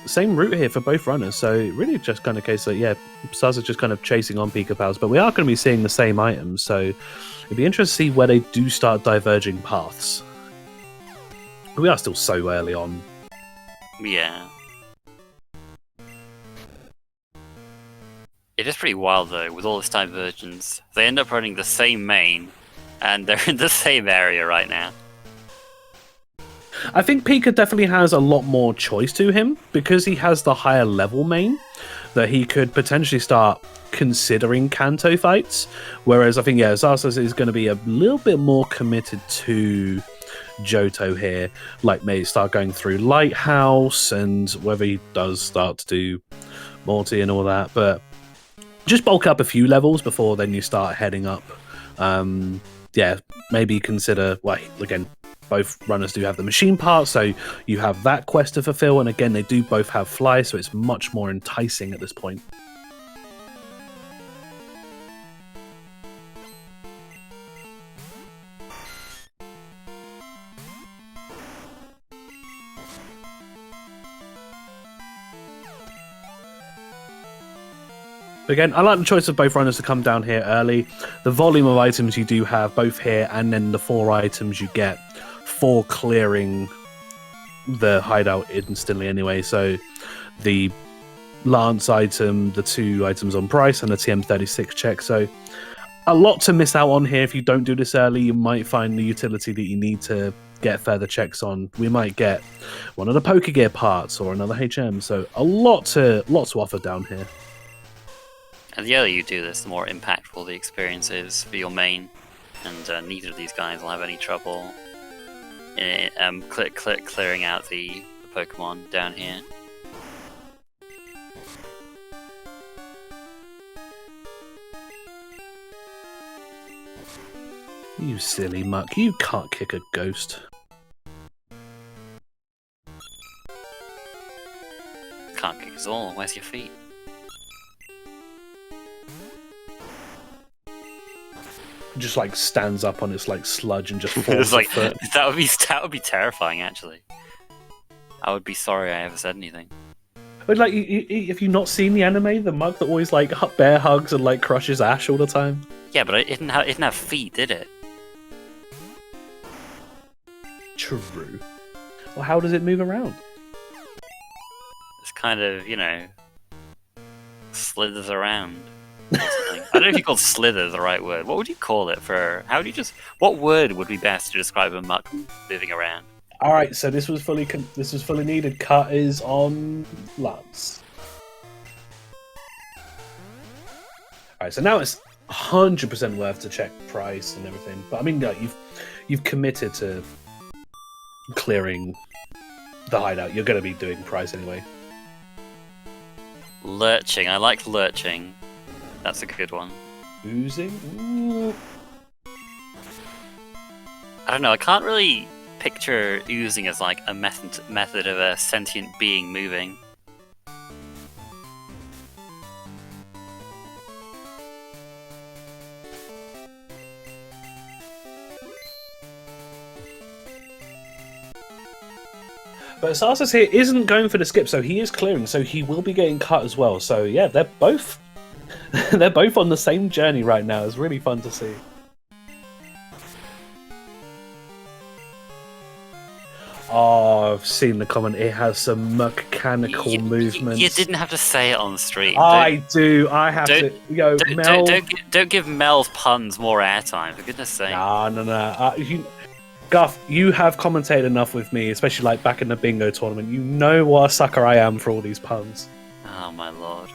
same route here for both runners. So really just kind of case that Sars is just kind of chasing on Pikapals, but we are going to be seeing the same items. So it'd be interesting to see where they do start diverging paths. But we are still so early on. Yeah. It is pretty wild though, with all this divergence. They end up running the same main, and they're in the same area right now. I think Pika definitely has a lot more choice to him, because he has the higher level main, that he could potentially start considering Kanto fights, whereas I think, Zarsos is going to be a little bit more committed to Johto here, like maybe start going through Lighthouse, and whether he does start to do Morty and all that, but just bulk up a few levels before then you start heading up. Maybe consider, well, again, both runners do have the machine part, so you have that quest to fulfill, and again, they do both have fly, so it's much more enticing at this point. Again, I like the choice of both runners to come down here early. The volume of items you do have both here, and then the 4 items you get for clearing the hideout instantly anyway. So the Lance item, the 2 items on price, and the TM36 check. So a lot to miss out on here. If you don't do this early, you might find the utility that you need to get further checks on. We might get one of the Pokegear parts or another HM. So a lot to offer down here. And the earlier you do this, the more impactful the experience is for your main. And neither of these guys will have any trouble clearing out the Pokemon down here. You silly muck, you can't kick a ghost. Can't kick us all, where's your feet? Just like stands up on its like sludge and just falls It's like, foot. that would be terrifying actually. I would be sorry I ever said anything. But like, have you not seen the anime? The mug that always like bear hugs and like crushes Ash all the time. Yeah, but it didn't have feet, did it? True. Well, how does it move around? It's kind of, you know, slithers around. I don't know if you call slither the right word. What would you call it for? What word would be best to describe a muck moving around? All right, so this was fully needed. Cut is on Lance. All right, so now it's 100% worth to check price and everything. But I mean, like, you've committed to clearing the hideout. You're going to be doing price anyway. Lurching. I like lurching. That's a good one. Oozing? Ooh. I don't know. I can't really picture oozing as like a method of a sentient being moving. But asazas here isn't going for the skip, so he is clearing, so he will be getting cut as well. So yeah, they're both they're both on the same journey right now. It's really fun to see. Oh, I've seen the comment. It has some mechanical movements. You didn't have to say it on the stream. I do. I have to. Yo, Mel. Don't give Mel's puns more airtime, for goodness sake. No. Guff, you have commentated enough with me, especially like back in the bingo tournament. You know what a sucker I am for all these puns. Oh my lord.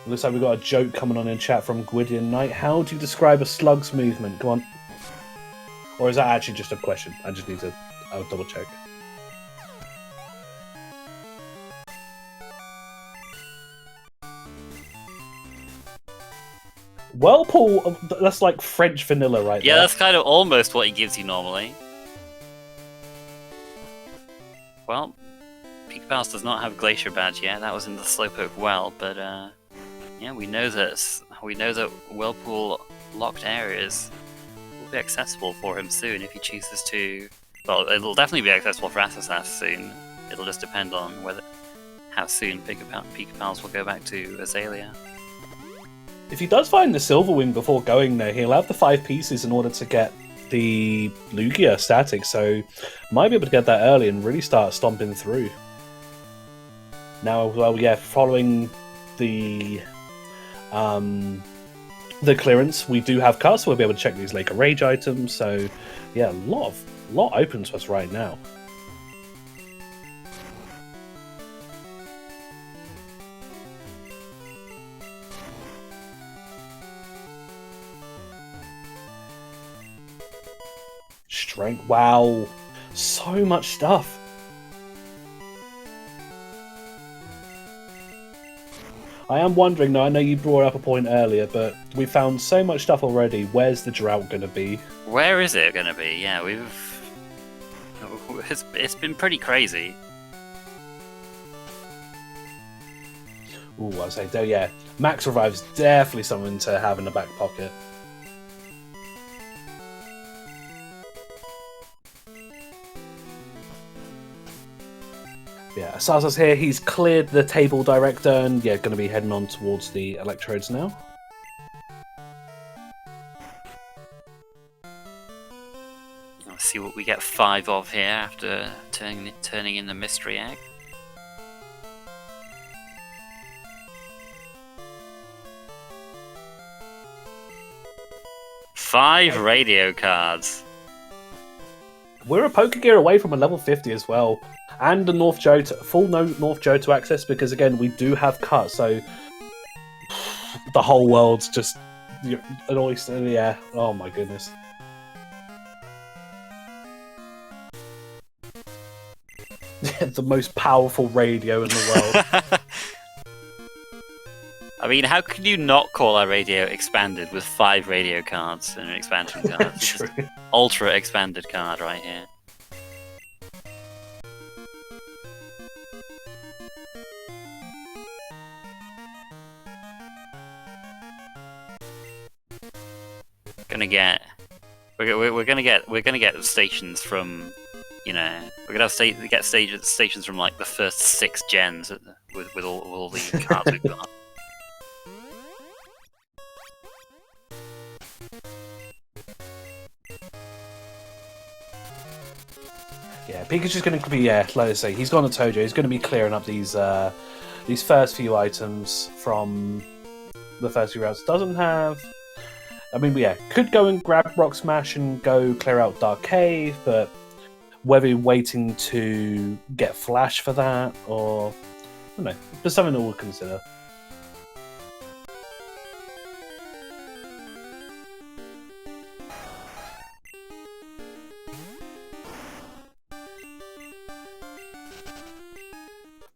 Looks like we've got a joke coming on in chat from Gwydion Knight. How do you describe a slug's movement? Come on. Or is that actually just a question? I just need to... I'll double check. Whirlpool, that's like French vanilla right there. Yeah, that's kind of almost what he gives you normally. Well, Pikapals does not have Glacier Badge yet. That was in the Slowpoke well, but yeah, we know that Whirlpool locked areas will be accessible for him soon if he chooses to. Well, it'll definitely be accessible for asazas soon. It'll just depend on how soon Pikapals will go back to Azalea. If he does find the Silverwing before going there, he'll have the 5 pieces in order to get the Lugia static, so might be able to get that early and really start stomping through. Now, well, yeah, following the clearance, we do have cuts, so we'll be able to check these Lake of Rage items, so yeah, a lot open to us right now. Strength, wow, so much stuff. I am wondering, though, I know you brought up a point earlier, but we found so much stuff already. Where's the drought going to be? Where is it going to be? Yeah, it's been pretty crazy. Ooh, I'd say, though, yeah, Max Revive's definitely something to have in the back pocket. Yeah, Asazas here, he's cleared the table director and yeah, going to be heading on towards the electrodes now. Let's see what we get 5 of here after turning in the mystery egg. Five radio cards. we're a Poké Gear away from a level 50 as well. And the full North Johto access, because again, we do have cut, so the whole world's just an oyster. Yeah, oh my goodness. The most powerful radio in the world. I mean, how could you not call our radio expanded with 5 radio cards and an expansion card? It's just ultra expanded card right here. We're gonna get stations from, you know, we're gonna have get stations from like the first 6 gens with all the cards we've got. Yeah, Pikachu's going to be, like I say, he's gone to Tojo. He's going to be clearing up these first few items from the first few routes. Doesn't have... I mean, yeah, could go and grab Rock Smash and go clear out Dark Cave, but whether you're waiting to get Flash for that, or... I don't know. Just something that we'll consider.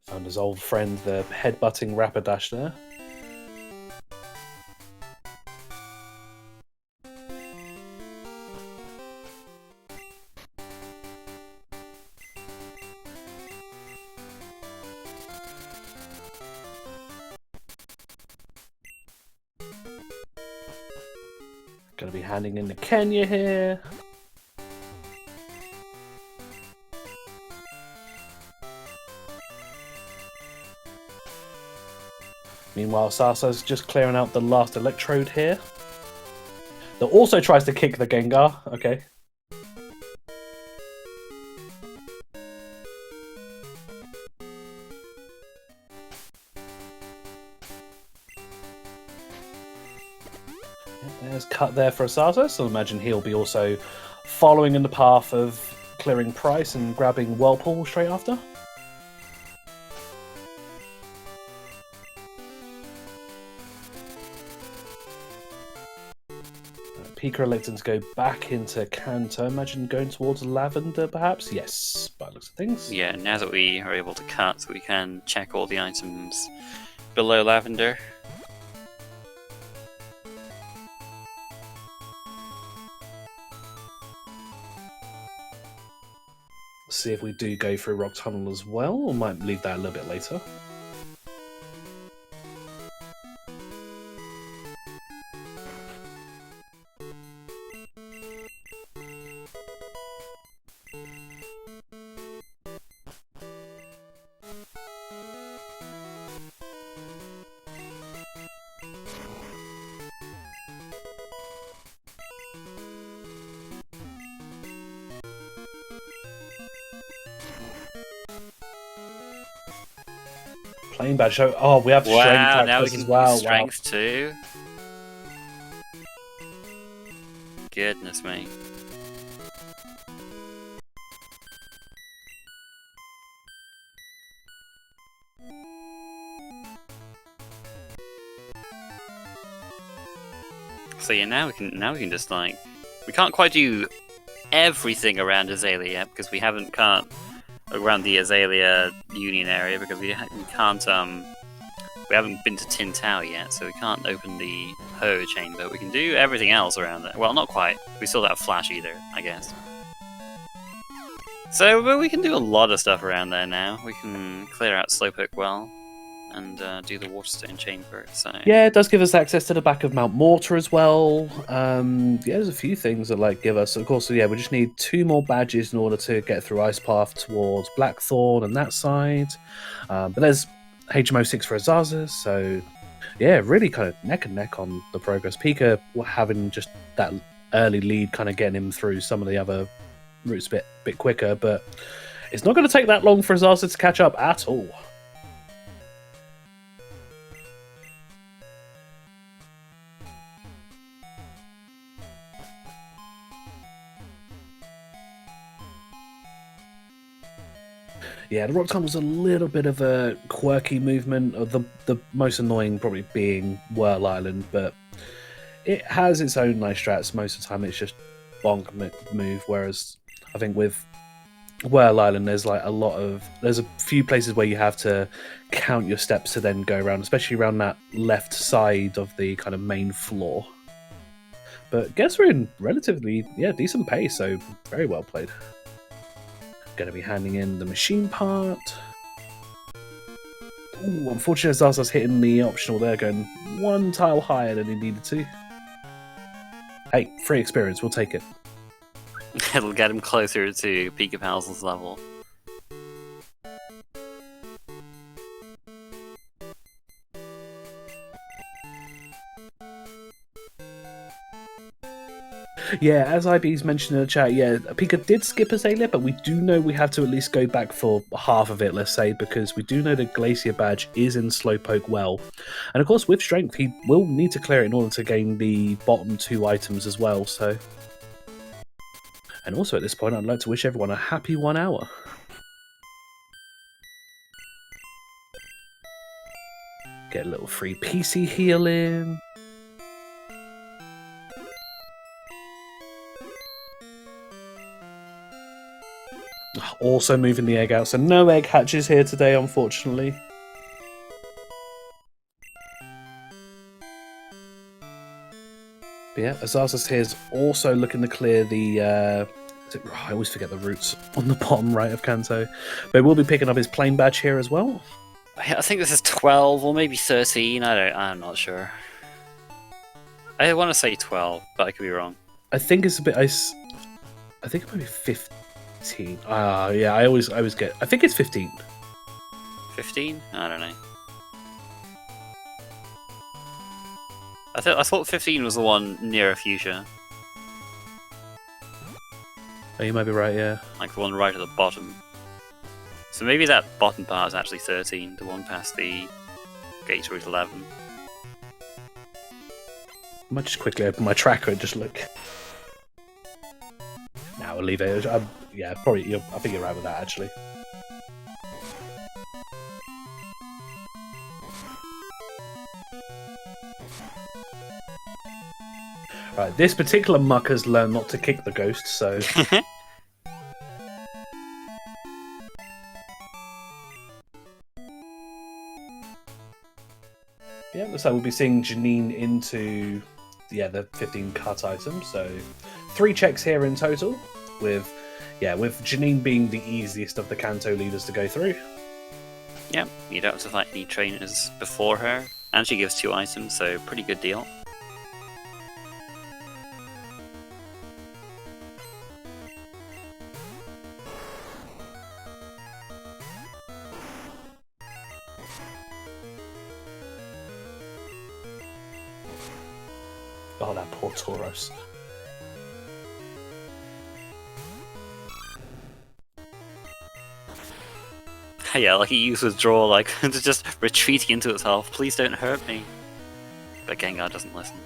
Found his old friend, the headbutting Rapidash there. Gonna be handing in to Kenya here. Meanwhile, Sasa's just clearing out the last Electrode here. That also tries to kick the Gengar. Okay. There's cut there for Asazas, so I imagine he'll be also following in the path of clearing Price and grabbing Whirlpool straight after. Pika electing to go back into Kanto. Imagine going towards Lavender, perhaps? Yes, by the looks of things. Yeah, now that we are able to cut, we can check all the items below Lavender. See if we do go through Rock Tunnel as well, or might leave that a little bit later. Playing bad show. Oh, we have strength. Wow, now we can as well. use strength too. Goodness me. So yeah, now we can just like, we can't quite do everything around Azalea yet because we haven't around the Azalea Union area because we haven't been to Tin Tower yet, so we can't open the Ho chamber. We can do everything else around there. Well, not quite. We still don't have Flash either, I guess. So, but we can do a lot of stuff around there now. We can clear out Slowpoke well and do the Waterstone chamber. So yeah, it does give us access to the back of Mount Mortar as well. Yeah, there's a few things that like give us. Of course, so yeah, we just need 2 more badges in order to get through Ice Path towards Blackthorn and that side. But there's HMO 6 for Azazas, so yeah, really kind of neck and neck on the progress. Pika having just that early lead, kind of getting him through some of the other routes a bit quicker, but it's not going to take that long for Azazas to catch up at all. Yeah, the rock time was a little bit of a quirky movement. The most annoying probably being Whirl Island, but it has its own nice strats. Most of the time, it's just bonk move. Whereas I think with Whirl Island, there's a few places where you have to count your steps to then go around, especially around that left side of the kind of main floor. But guess we're in relatively decent pace, so very well played. Going to be handing in the machine part. Ooh, unfortunately, Zaza's hitting the optional there, going one tile higher than he needed to. Hey, free experience, we'll take it. It'll get him closer to Pikapals' level. Yeah, as IB's mentioned in the chat, yeah, Pika did skip a Azalea, but we do know we have to at least go back for half of it, let's say, because we do know the Glacier badge is in Slowpoke Well. And of course, with Strength, he will need to clear it in order to gain the bottom 2 items as well, so... And also at this point, I'd like to wish everyone a happy 1 hour. Get a little free PC heal in. Also moving the egg out, so no egg hatches here today, unfortunately. But yeah, Azazas here is also looking to clear the... I always forget the routes on the bottom right of Kanto. But we'll be picking up his plain badge here as well. I think this is 12 or maybe 13. I'm not sure. I want to say 12, but I could be wrong. I think it's a bit... I think it might be 15. Yeah, I always get... I think it's 15. 15? I don't know. I thought 15 was the one near Fuchsia. Oh, you might be right, yeah. Like the one right at the bottom. So maybe that bottom part is actually 13, the one past the gate route 11. I might just quickly open my tracker and just look. Now we'll leave it. Yeah, probably. I think you're right with that, actually. Right, this particular muck has learned not to kick the ghost, so... Yeah, looks like we'll be seeing Janine into the 15 cut items. So 3 checks here in total, with Janine being the easiest of the Kanto leaders to go through. Yeah, you don't have to fight any trainers before her, and she gives 2 items, so pretty good deal. Oh, that poor Tauros. Yeah, like he used withdrawal, like just retreating into itself. Please don't hurt me. But Gengar doesn't listen.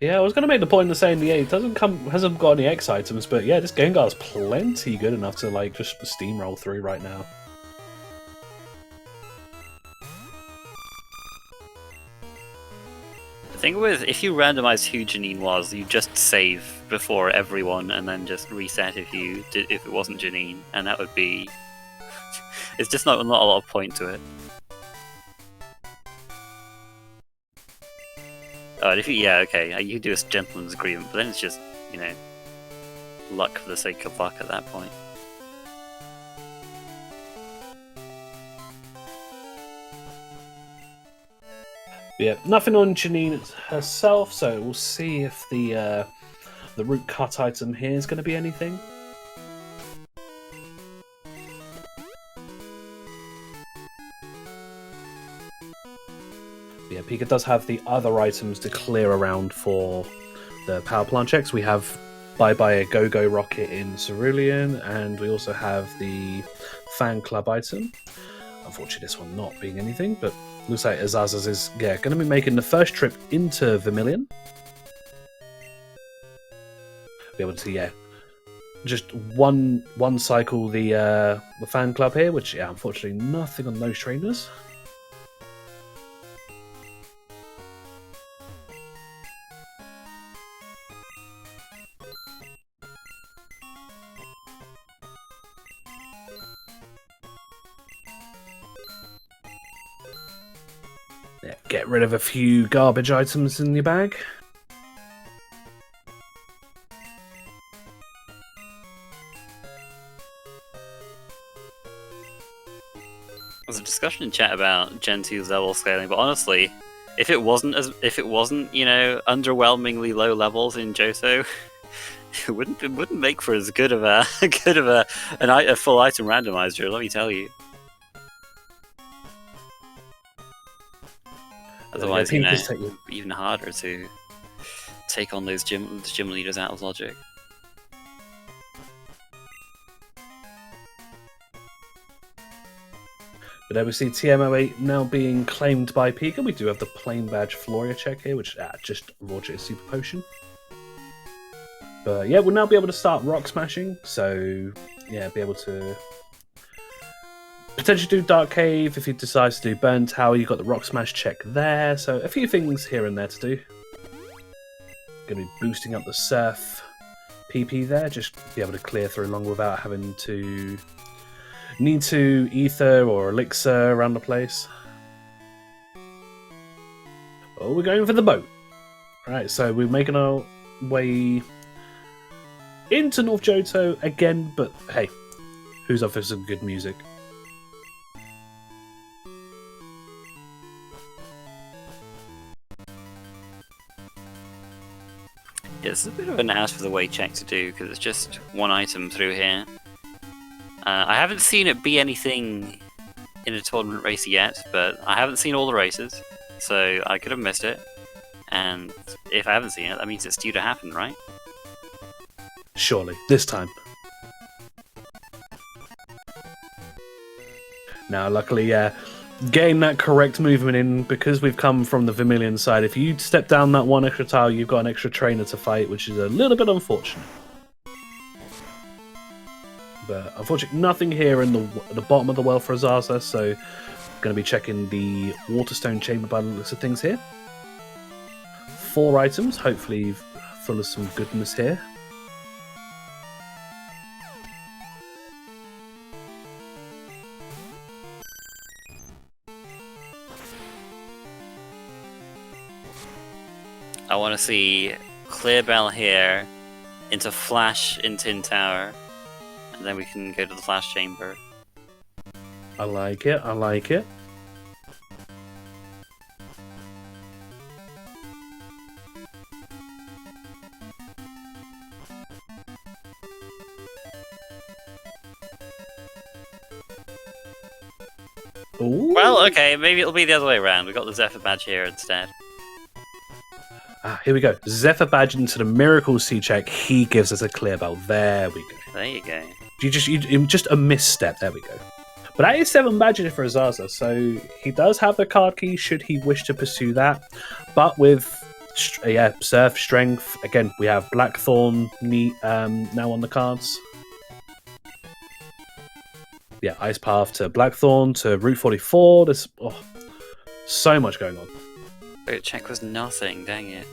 Yeah, I was going to make the point of saying it hasn't got any X items, but yeah, this Gengar's plenty good enough to like just steamroll through right now. The thing with, if you randomize who Janine was, you just save before everyone and then just reset if it wasn't Janine, and that would be... It's just not a lot of point to it. Oh, and if you can do a gentleman's agreement, but then it's just, luck for the sake of luck at that point. Yeah, nothing on Janine herself, so we'll see if the root cut item here is going to be anything. Yeah, Pika does have the other items to clear around for the power plant checks. We have Bye Bye a Go-Go Rocket in Cerulean, and we also have the Fan Club item. unfortunately this one not being anything, but looks like Asazas is going to be making the first trip into Vermilion. Be able to just one cycle the fan club here, which unfortunately nothing on those trainers. Yeah, get rid of a few garbage items in your bag. There's a discussion in chat about Gen 2's level scaling, but honestly, if it wasn't underwhelmingly low levels in Johto, it wouldn't make for as good of a full item randomizer. Let me tell you. Otherwise, even harder to take on those gym leaders out of logic. But there we see TM08 now being claimed by Pika. We do have the plain badge Floria check here, which just Roger Super Potion. But yeah, we'll now be able to start rock smashing. So yeah, be able to potentially do Dark Cave if he decides to do Burn Tower. You've got the rock smash check there. So a few things here and there to do. Going to be boosting up the Surf PP there. Just be able to clear through long without having to need to ether or elixir around the place. Oh, we're going for the boat. Alright, so we're making our way into North Johto again, but hey, who's up for some good music? Yeah, it's a bit of an ask for the way check to do, because it's just one item through here. I haven't seen it be anything in a tournament race yet, but I haven't seen all the races, so I could have missed it. And if I haven't seen it, that means it's due to happen, right? Surely, this time. Now, luckily, getting that correct movement in, because we've come from the Vermilion side, if you step down that one extra tile, you've got an extra trainer to fight, which is a little bit unfortunate. But unfortunately, nothing here in the bottom of the well for Azaza, so going to be checking the Waterstone Chamber by the looks of things here. 4 items, hopefully full of some goodness here. I want to see Clear Bell here, into Flash in Tin Tower, and then we can go to the Flash Chamber. I like it, I like it. Ooh. Well, okay, maybe it'll be the other way around. We got the Zephyr badge here instead. Here we go. Zephyr badge into the Miracle C check. He gives us a clear bell. There we go. There you go. Just a misstep. There we go. But that is 7 badges for Azaza, so he does have the card key should he wish to pursue that. But with Surf, Strength, again, we have Blackthorn now on the cards. Yeah, Ice Path to Blackthorn to Route 44. There's so much going on. But check was nothing, dang it.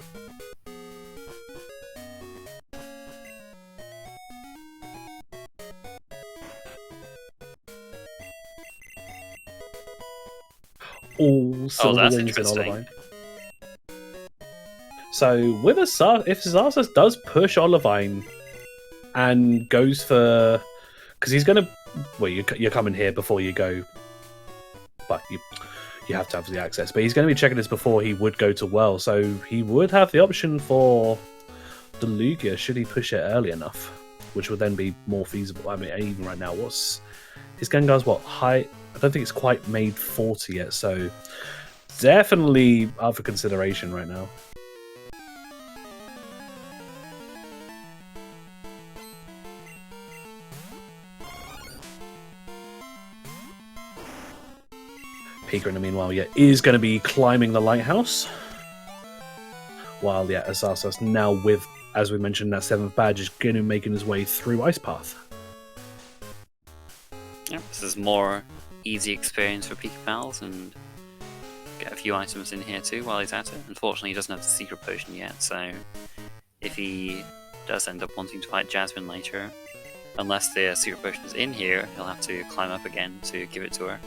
All silver that's wings in interesting. Olivine. So with Asazas, if Asazas does push Olivine and goes for, because he's gonna, well, you're coming here before you go, but you have to have the access. But he's going to be checking this before he would go to well, so he would have the option for the Lugia should he push it early enough, which would then be more feasible. I mean, even right now, what's his Gengar's what height? I don't think it's quite made 40 yet, so definitely up for consideration right now. Pika, in the meanwhile, is going to be climbing the lighthouse. While, asazas now with, as we mentioned, that 7th badge is going to be making his way through Ice Path. Yeah, this is more easy experience for Pikapals, and get a few items in here too while he's at it. Unfortunately, he doesn't have the secret potion yet, so if he does end up wanting to fight Jasmine later, unless the secret potion is in here, he'll have to climb up again to give it to her.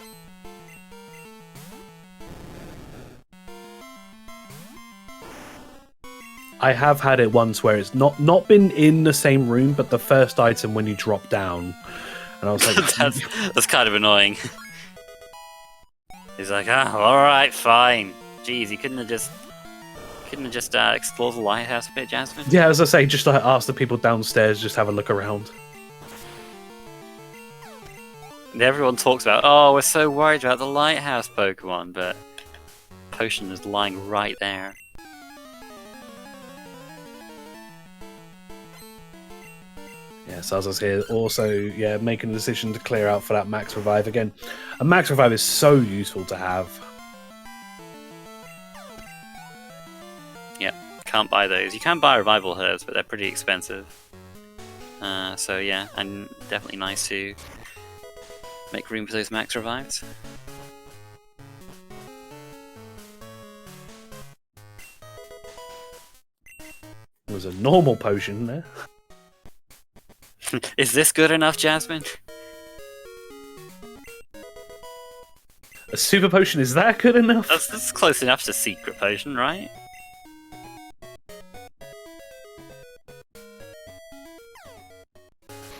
I have had it once where it's not been in the same room, but the first item when you drop down, and I was like, that's kind of annoying. He's like, alright, fine. Jeez, you couldn't have just explored the lighthouse a bit, Jasmine? Yeah, as I say, just like ask the people downstairs, just have a look around. And everyone talks about, oh, we're so worried about the lighthouse Pokemon, but potion is lying right there. Yeah, Saza's here also, making a decision to clear out for that max revive again. A max revive is so useful to have. Yep, can't buy those. You can buy revival herbs, but they're pretty expensive. So yeah, and definitely nice to make room for those max revives. There's a normal potion there. Is this good enough, Jasmine? A super potion, is that good enough? That's close enough to secret potion, right?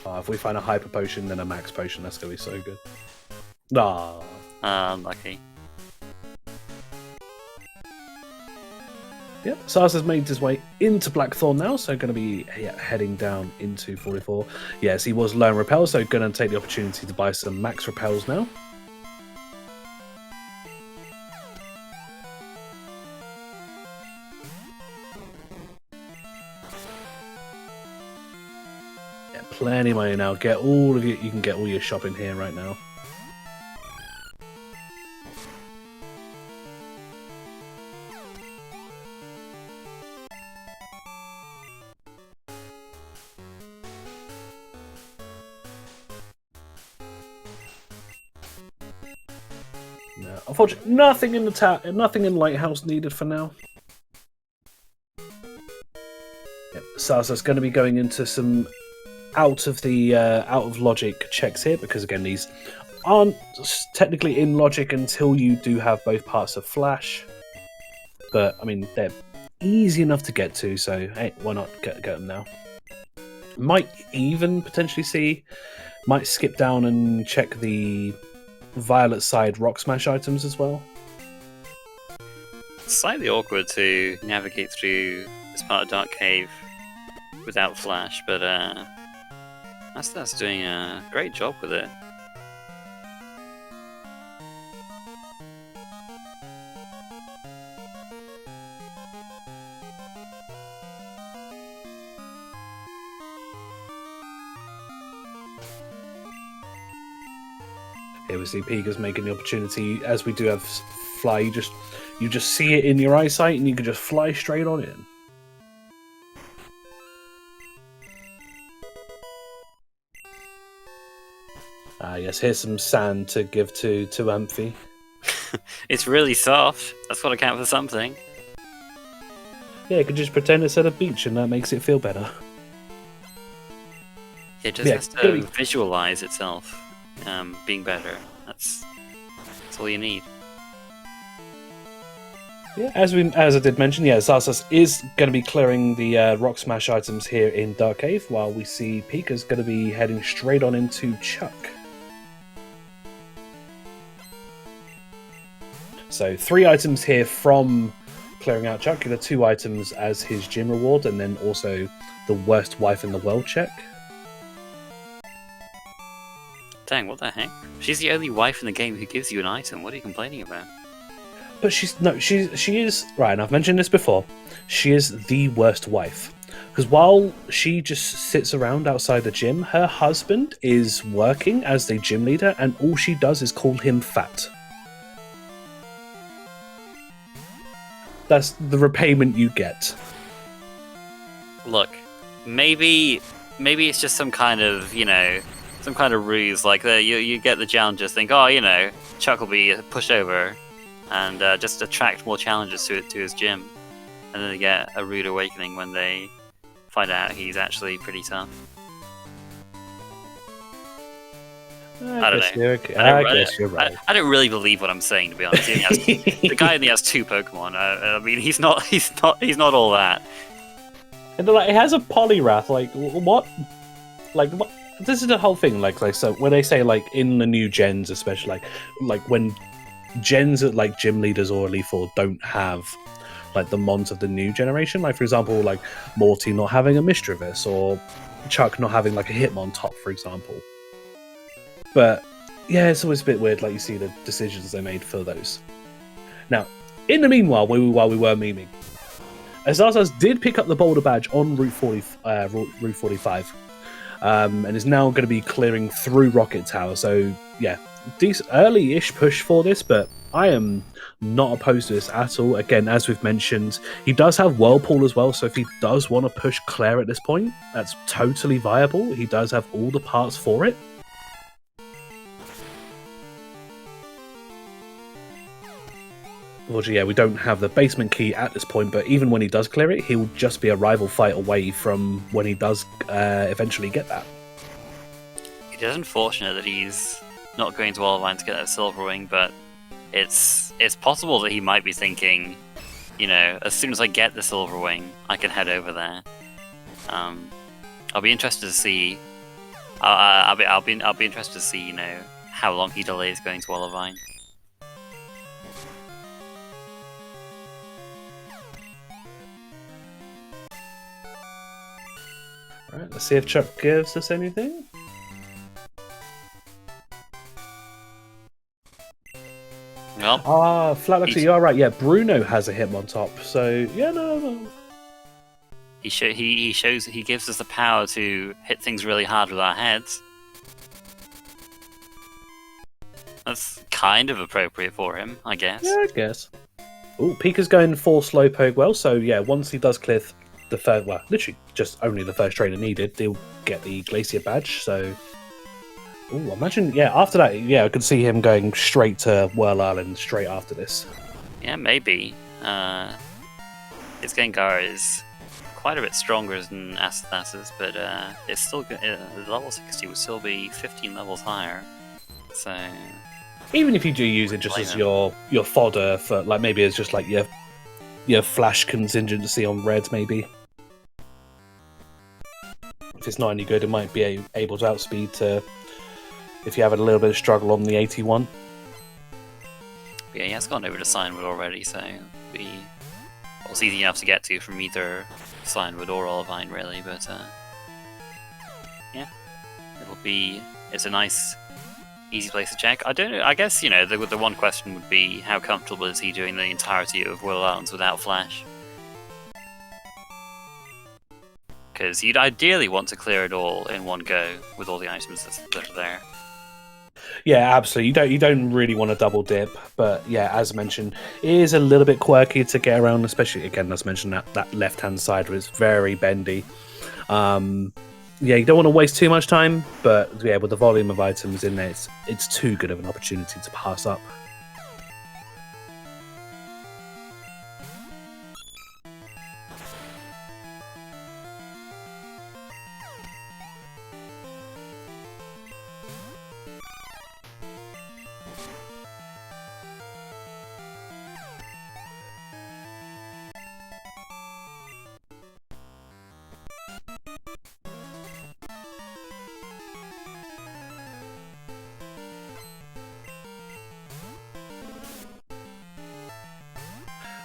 If we find a hyper potion, then a max potion, that's going to be so good. Nah. Unlucky. Yep, Sars has made his way into Blackthorn now, so going to be heading down into 44. Yes, he was low on repel, so going to take the opportunity to buy some max repels now. Yeah, plenty of money now. Get all of you can get all your shopping here right now. No, unfortunately, nothing in the nothing in Lighthouse needed for now. Yep, Sasa's going to be going into some out of logic checks here, because again these aren't technically in logic until you do have both parts of Flash. But I mean, they're easy enough to get to, so hey, why not get them now? Might even potentially might skip down and check the Violet side Rock Smash items as well. It's slightly awkward to navigate through this part of Dark Cave without Flash, but that's doing a great job with it. Here we see Pika's making the opportunity, as we do have fly. You just see it in your eyesight, and you can just fly straight on in. Yes, here's some sand to give to Amphi. It's really soft. That's got to count for something. Yeah, you can just pretend it's at a beach, and that makes it feel better. It just has to visualize itself being better. That's all you need. Yeah, as I did mention, Zarsus is going to be clearing the Rock Smash items here in Dark Cave, while we see Pika's going to be heading straight on into Chuck. So 3 items here from clearing out Chuck. The 2 items as his gym reward, and then also the worst wife in the world check. Dang, what the heck? She's the only wife in the game who gives you an item. What are you complaining about? But she is right, and I've mentioned this before. She is the worst wife, because while she just sits around outside the gym, her husband is working as the gym leader, and all she does is call him fat. that's the repayment you get. Look, maybe it's just some kind of ruse. Like you get the challengers think, oh, Chuck will be a pushover, and just attract more challengers to his gym, and then they get a rude awakening when they find out he's actually pretty tough. I don't know. I guess you're right. I don't really believe what I'm saying, to be honest. The guy only has 2 Pokemon. I mean, he's not all that. And it has a Poliwrath. Like what? Like what? This is the whole thing. Like so when they say like in the new gens, especially like when gens that like gym leaders or Elite Four don't have like the mons of the new generation. Like for example, like Morty not having a Mischievous or Chuck not having like a Hitmontop, for example. But yeah, it's always a bit weird. Like you see the decisions they made for those. Now, in the meanwhile, while we were memeing, Asazas did pick up the Boulder Badge on Route 45, and is now going to be clearing through Rocket Tower. So yeah, decent early-ish push for this, but I am not opposed to this at all. Again, as we've mentioned, he does have Whirlpool as well, so if he does want to push Claire at this point, that's totally viable. He does have all the parts for it. Unfortunately, yeah, we don't have the basement key at this point, but even when he does clear it, he'll just be a rival fight away from when he does eventually get that. It is unfortunate that he's not going to Olivine to get that Silver Wing, but it's possible that he might be thinking, as soon as I get the Silver Wing, I can head over there. I'll be interested to see. I'll be interested to see, how long he delays going to Olivine. Alright, let's see if Chuck gives us anything. Well, Flatback, you are right. Yeah, Bruno has a Hitmontop, so yeah, no. He gives us the power to hit things really hard with our heads. That's kind of appropriate for him, I guess. Yeah, I guess. Oh, Pika's going for Slowpoke well, so yeah, once he does clear the first, well, literally just only the first trainer needed, they'll get the Glacier Badge, so... Oh, imagine, yeah, after that, yeah, I could see him going straight to Whirl Island straight after this. Yeah, maybe. His Gengar is quite a bit stronger than Asazas, but it's still level 60 would still be 15 levels higher, so... Even if you do use it just as your fodder for, like, maybe it's just like your flash contingency on red, maybe. If it's not any good, it might be able to outspeed to, if you have a little bit of struggle on the 81. Yeah, he has gone over to Signwood already, so it's easy enough to get to from either Signwood or Olivine, really, but yeah, it's a nice, easy place to check. I don't know, I guess, the one question would be, how comfortable is he doing the entirety of Whirl Islands without Flash? Because you'd ideally want to clear it all in one go with all the items that are there. Yeah, absolutely. You don't really want to double dip, but yeah, as mentioned, it is a little bit quirky to get around, especially again, as mentioned, that left-hand side was very bendy. Yeah, you don't want to waste too much time, but yeah, with the volume of items in there, it's too good of an opportunity to pass up.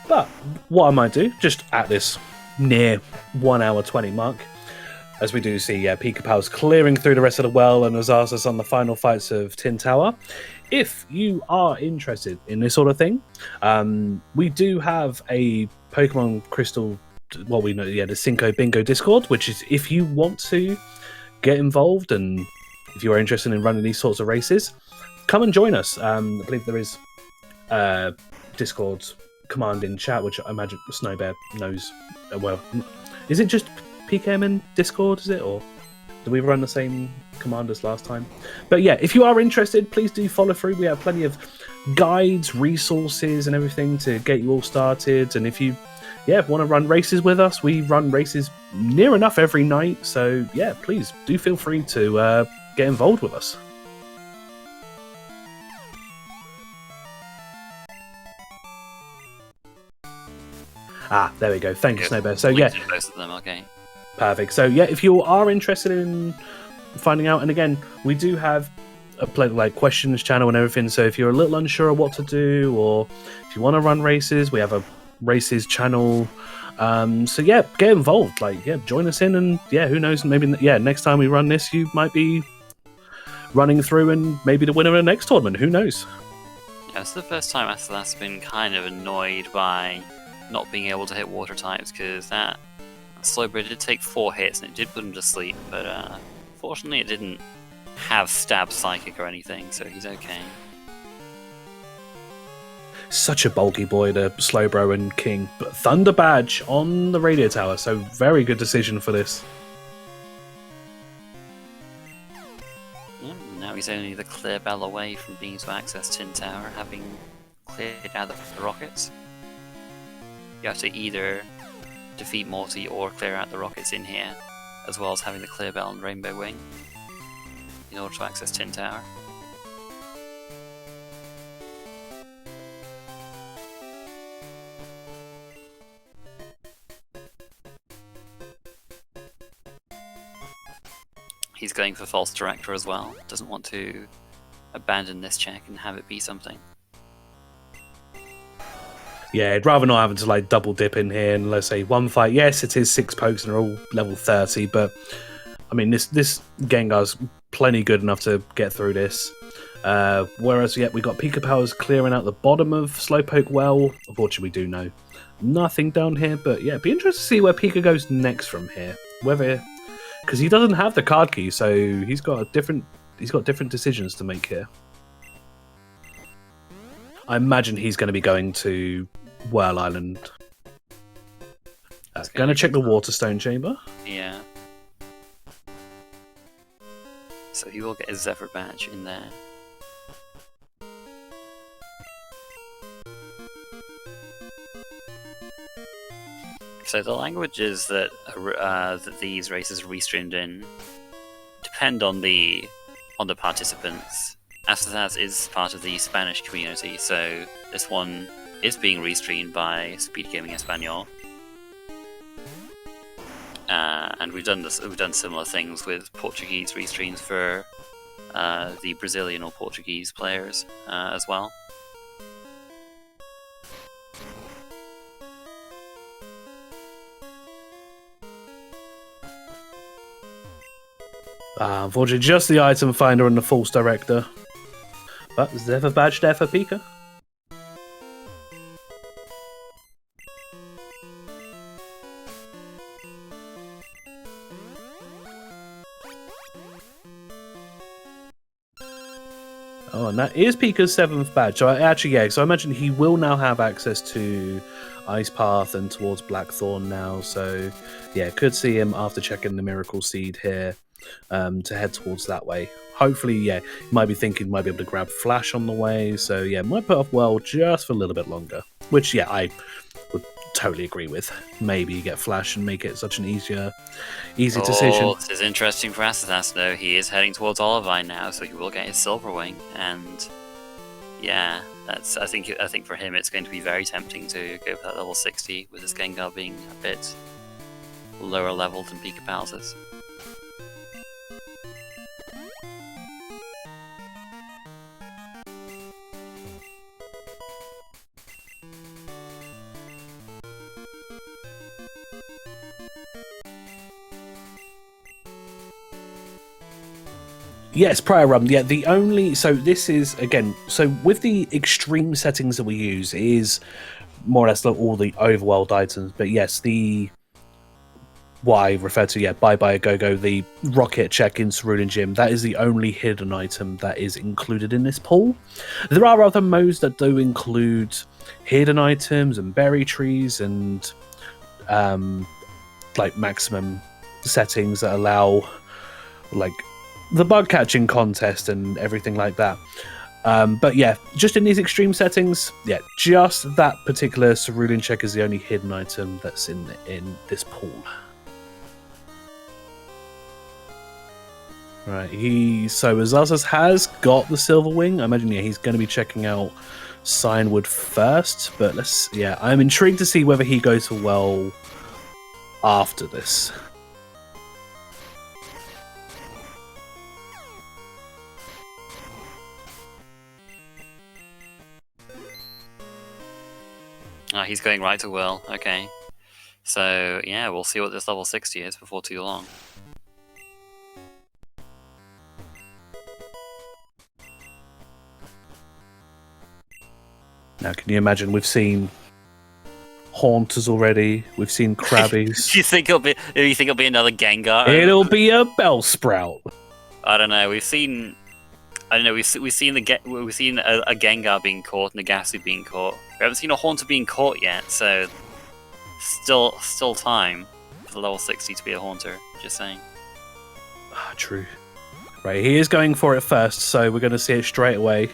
But what I might do, just at this near 1 hour 20 mark, as we do see Pikapals clearing through the rest of the well and Asazas on the final fights of Tin Tower. If you are interested in this sort of thing, we do have a Pokemon Crystal, what we know, the Cinco Bingo Discord, which is if you want to get involved and if you are interested in running these sorts of races, come and join us. I believe there is Discord command in chat, which I imagine Snowbear knows well. Is it just PKMN Discord, is it? Or do we run the same command as last time? But yeah, if you are interested, please do follow through. We have plenty of guides, resources, and everything to get you all started. And if you want to run races with us, we run races near enough every night. So yeah, please do feel free to get involved with us. There we go. Thank you, Snowbear. So yeah, both of them. Okay. Perfect. So yeah, if you are interested in finding out, and again, we do have a like questions channel and everything. So if you're a little unsure of what to do, or if you want to run races, we have a races channel. So yeah, get involved. Like join us in, and who knows? Maybe next time we run this, you might be running through and maybe the winner of the next tournament. Who knows? Yeah, it's the first time Asazas been kind of annoyed by not being able to hit water types, because that Slowbro did take 4 hits and it did put him to sleep, but fortunately it didn't have stab psychic or anything, so he's okay. Such a bulky boy, the Slowbro and King, but Thunder Badge on the radio tower, so very good decision for this. Yeah, now he's only the clear bell away from being able to access Tin Tower, having cleared out the rockets. You have to either defeat Morty or clear out the rockets in here, as well as having the clear bell and Rainbow Wing in order to access Tin Tower. He's going for False Director as well, doesn't want to abandon this check and have it be something. Yeah, I'd rather not having to like double dip in here and let's say one fight. Yes, it is 6 pokes and they're all level 30, but I mean this Gengar's plenty good enough to get through this. Whereas we got Pikapals clearing out the bottom of Slowpoke well. Unfortunately, we do know nothing down here, but yeah, it'd be interesting to see where Pika goes next from here. Whether because he doesn't have the card key, so he's got different decisions to make here. I imagine he's going to be going to Whirl Island. Going to check the Waterstone Chamber. Yeah. So he will get his Zephyr Badge in there. So the languages that that these races are restreamed in depend on the participants. Asazas is part of the Spanish community, so this one is being restreamed by SpeedGaming Espanol. And we've done similar things with Portuguese restreams for the Brazilian or Portuguese players as well. Unfortunately, just the item finder and the False Director. But Zephyr Badge there for Pika. Oh, and that is Pika's 7th badge. So so I imagine he will now have access to Ice Path and towards Blackthorn now. So yeah, could see him after checking the Miracle Seed here to head towards that way. Hopefully, yeah, you might be thinking might be able to grab Flash on the way. So yeah, might put off well just for a little bit longer. Which yeah, I would totally agree with. Maybe get Flash and make it such an easy decision. This is interesting for Asazas though. He is heading towards Olivine now, so he will get his Silver Wing, and yeah, that's I think for him it's going to be very tempting to go for that level 60 with his Gengar being a bit lower level than Pikapals. Yes, prior run. Yeah, this is again. So with the extreme settings that we use, it is more or less like all the overworld items. But yes, the what I refer to, Bye Bye Go-Go, the rocket check in Cerulean Gym. That is the only hidden item that is included in this pool. There are other modes that do include hidden items and berry trees and like maximum settings that allow like the bug catching contest and everything like that. But yeah, just in these extreme settings, just that particular Cerulean check is the only hidden item that's in this pool. Right, so Asazas has got the Silver Wing. I imagine he's going to be checking out Cianwood first, but I'm intrigued to see whether he goes for well after this. He's going right to Will. Okay. So, yeah, we'll see what this level 60 is before too long. Now, can you imagine? We've seen Haunters already. We've seen Krabbies. You think it'll be another Gengar? It'll be a Bellsprout. I don't know. We've seen a Gengar being caught and a Gasu being caught. We haven't seen a Haunter being caught yet, so still time for the level 60 to be a Haunter. Just saying. Ah, true. Right, he is going for it first, so we're going to see it straight away.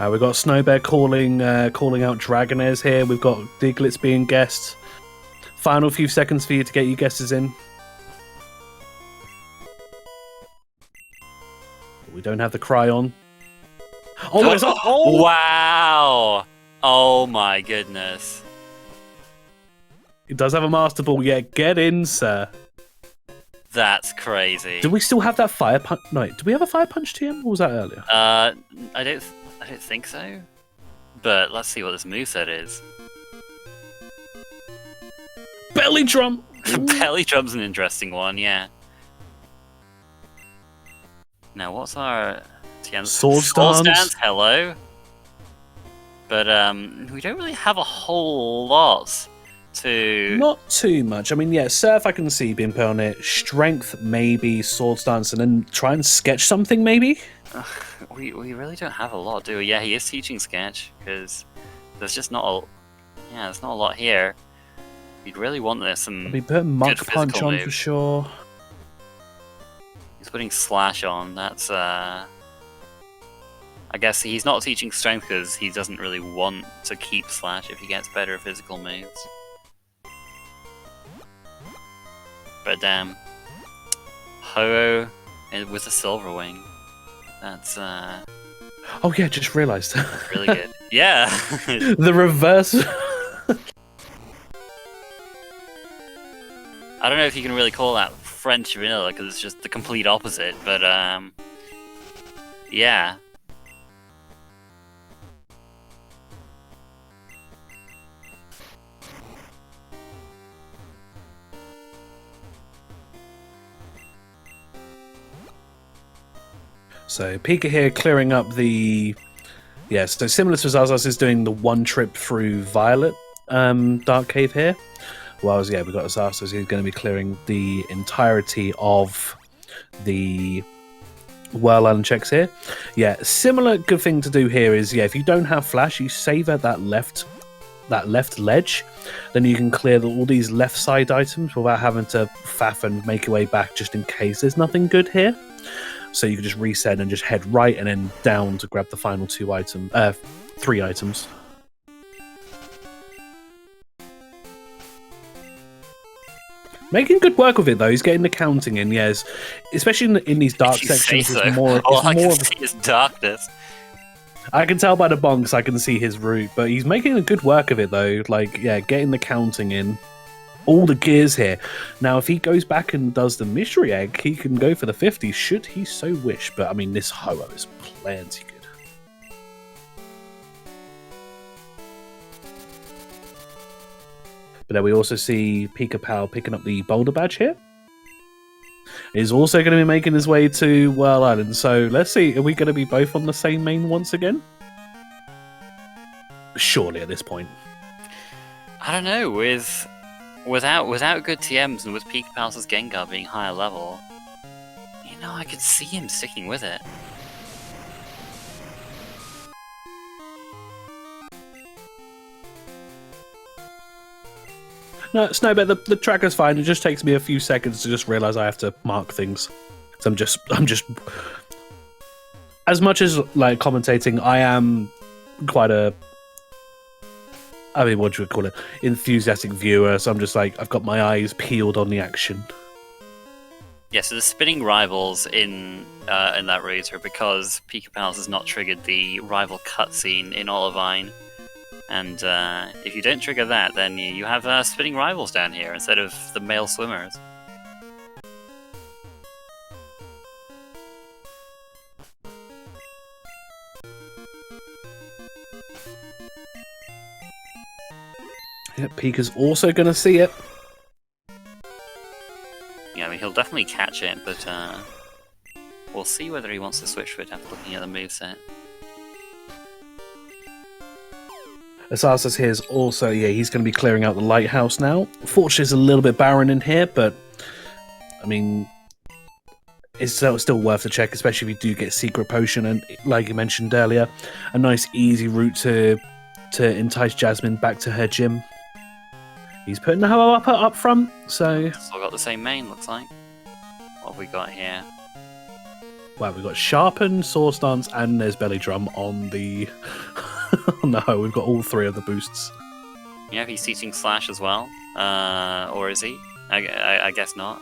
We've got Snowbear calling out Dragonairs here. We've got Diglets being guessed. Final few seconds for you to get your guesses in. We don't have the cry on. Oh, it's up! Oh! Wow! Oh my goodness. He does have a Master Ball. Yeah, get in, sir. That's crazy. Do we still have that Fire Punch? No, do we have a Fire Punch TM? Or was that earlier? I don't think so. But let's see what this moveset is. Belly Drum! Belly Drum's an interesting one, yeah. Now, what's our TM? Sword Stance? Hello. But we don't really have a whole lot to... Not too much. I mean, yeah, Surf I can see being put on it. Strength, maybe. Sword Stance, and then try and sketch something, maybe? We really don't have a lot, do we? Yeah, he is teaching sketch, because there's just not there's not a lot here. We'd really want this some We put Muck good Punch physical on moves. for sure. He's putting Slash on, that's I guess he's not teaching strength because he doesn't really want to keep Slash if he gets better physical moves. But damn. Ho-Oh with a Silver Wing. That's Oh yeah, just realised. really good. Yeah. The reverse. I don't know if you can really call that French vanilla because it's just the complete opposite, but yeah. So Pika here clearing up the... Yeah, so similar to Zazas is doing the one trip through Violet Dark Cave here. Whereas, yeah, we've got Zazas, he's going to be clearing the entirety of the Whirl Island checks here. Yeah, similar good thing to do here is, yeah, if you don't have Flash, you save at that left ledge, then you can clear all these left side items without having to faff and make your way back just in case there's nothing good here. So you can just reset and just head right and then down to grab the final three items. Making good work with it though. He's getting the counting in, yes. Especially in these dark sections, so. it's more. All it's I more can see is darkness. I can tell by the bonks, I can see his route, but he's making a good work of it though. Like, yeah, getting the counting in. All the gears here. Now, if he goes back and does the mystery egg, he can go for the 50, should he so wish. But I mean, this Ho-Oh is plenty good. But then we also see Pikapal picking up the Boulder Badge here. is also going to be making his way to Whirl Island. So let's see, are we going to be both on the same main once again? Surely at this point. I don't know, without good TMs and with Pikapals' Gengar being higher level, you know, I could see him sticking with it. No, Snowbear, the tracker's fine. It just takes me a few seconds to just realise I have to mark things. So I'm just as much as like commentating, I am quite a, I mean, what do you call it? Enthusiastic viewer. So I'm just like, I've got my eyes peeled on the action. Yeah, so the spinning rivals in that route are because Pikapals has not triggered the rival cutscene in Olivine. And if you don't trigger that, then you have spinning rivals down here instead of the male swimmers. Yeah, Pika's also going to see it. Yeah, I mean, he'll definitely catch it, but we'll see whether he wants to switch to it after looking at the moveset. Asazas here is also, yeah, he's going to be clearing out the lighthouse now. Fortunately, it's a little bit barren in here, but I mean, it's still worth a check, especially if you do get Secret Potion and, like you mentioned earlier, a nice easy route to entice Jasmine back to her gym. He's putting the hoe up front, so... Still got the same main, looks like. What have we got here? Well, we've got Sharpen, Swords Dance, and there's Belly Drum on the... on the hoe. We've got all three of the boosts. Yeah, he's teaching Slash as well. Or is he? I guess not.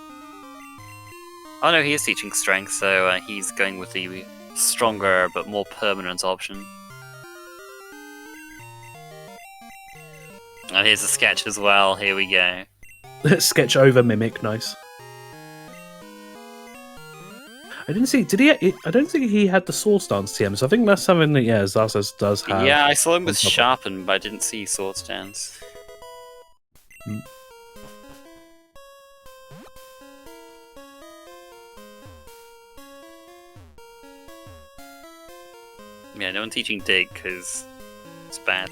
Oh no, he is teaching Strength, so he's going with the stronger but more permanent option. Oh, here's a sketch as well. Here we go. Sketch over Mimic, nice. I didn't see. Did he? I don't think he had the Sword Stance TM. So I think that's something that Asazas does have. Yeah, I saw him with Sharpen, but I didn't see Sword Stance. Yeah, no one teaching Dig because it's bad.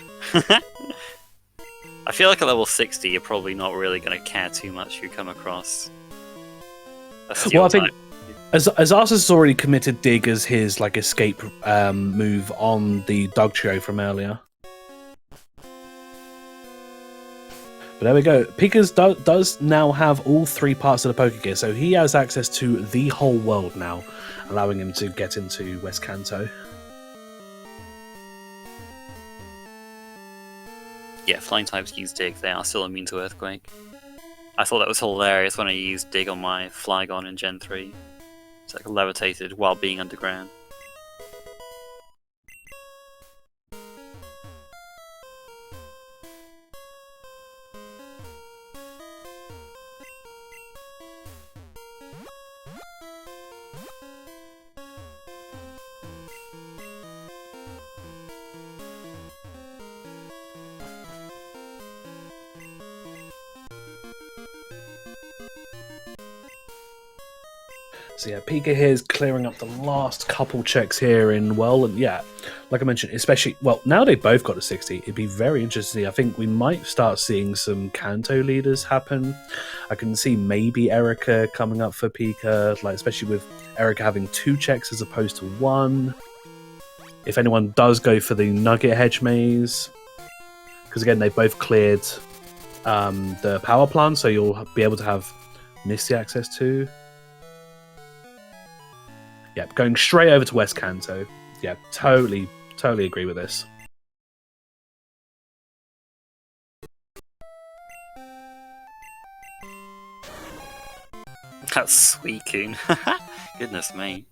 I feel like at level 60, you're probably not really going to care too much if you come across a steel Well, I think type. Asazas has already committed Dig as his like escape move on the Dugtrio from earlier. But there we go. Pika's does now have all three parts of the Pokegear, so he has access to the whole world now, allowing him to get into West Kanto. Yeah, flying types use Dig. They are still immune to Earthquake. I thought that was hilarious when I used Dig on my Flygon in Gen 3. It's like levitated while being underground. So yeah, Pika here is clearing up the last couple checks here in Well, and yeah, like I mentioned, especially, well, now they both got a 60, it'd be very interesting. I think we might start seeing some Kanto leaders happen. I can see maybe Erica coming up for Pika, like especially with Erica having 2 checks as opposed to 1. If anyone does go for the Nugget Hedge Maze, because again, they both cleared the power plant, so you'll be able to have Misty access to. Yeah, going straight over to West Kanto. Yeah, totally agree with this. That's Suicune. Goodness me.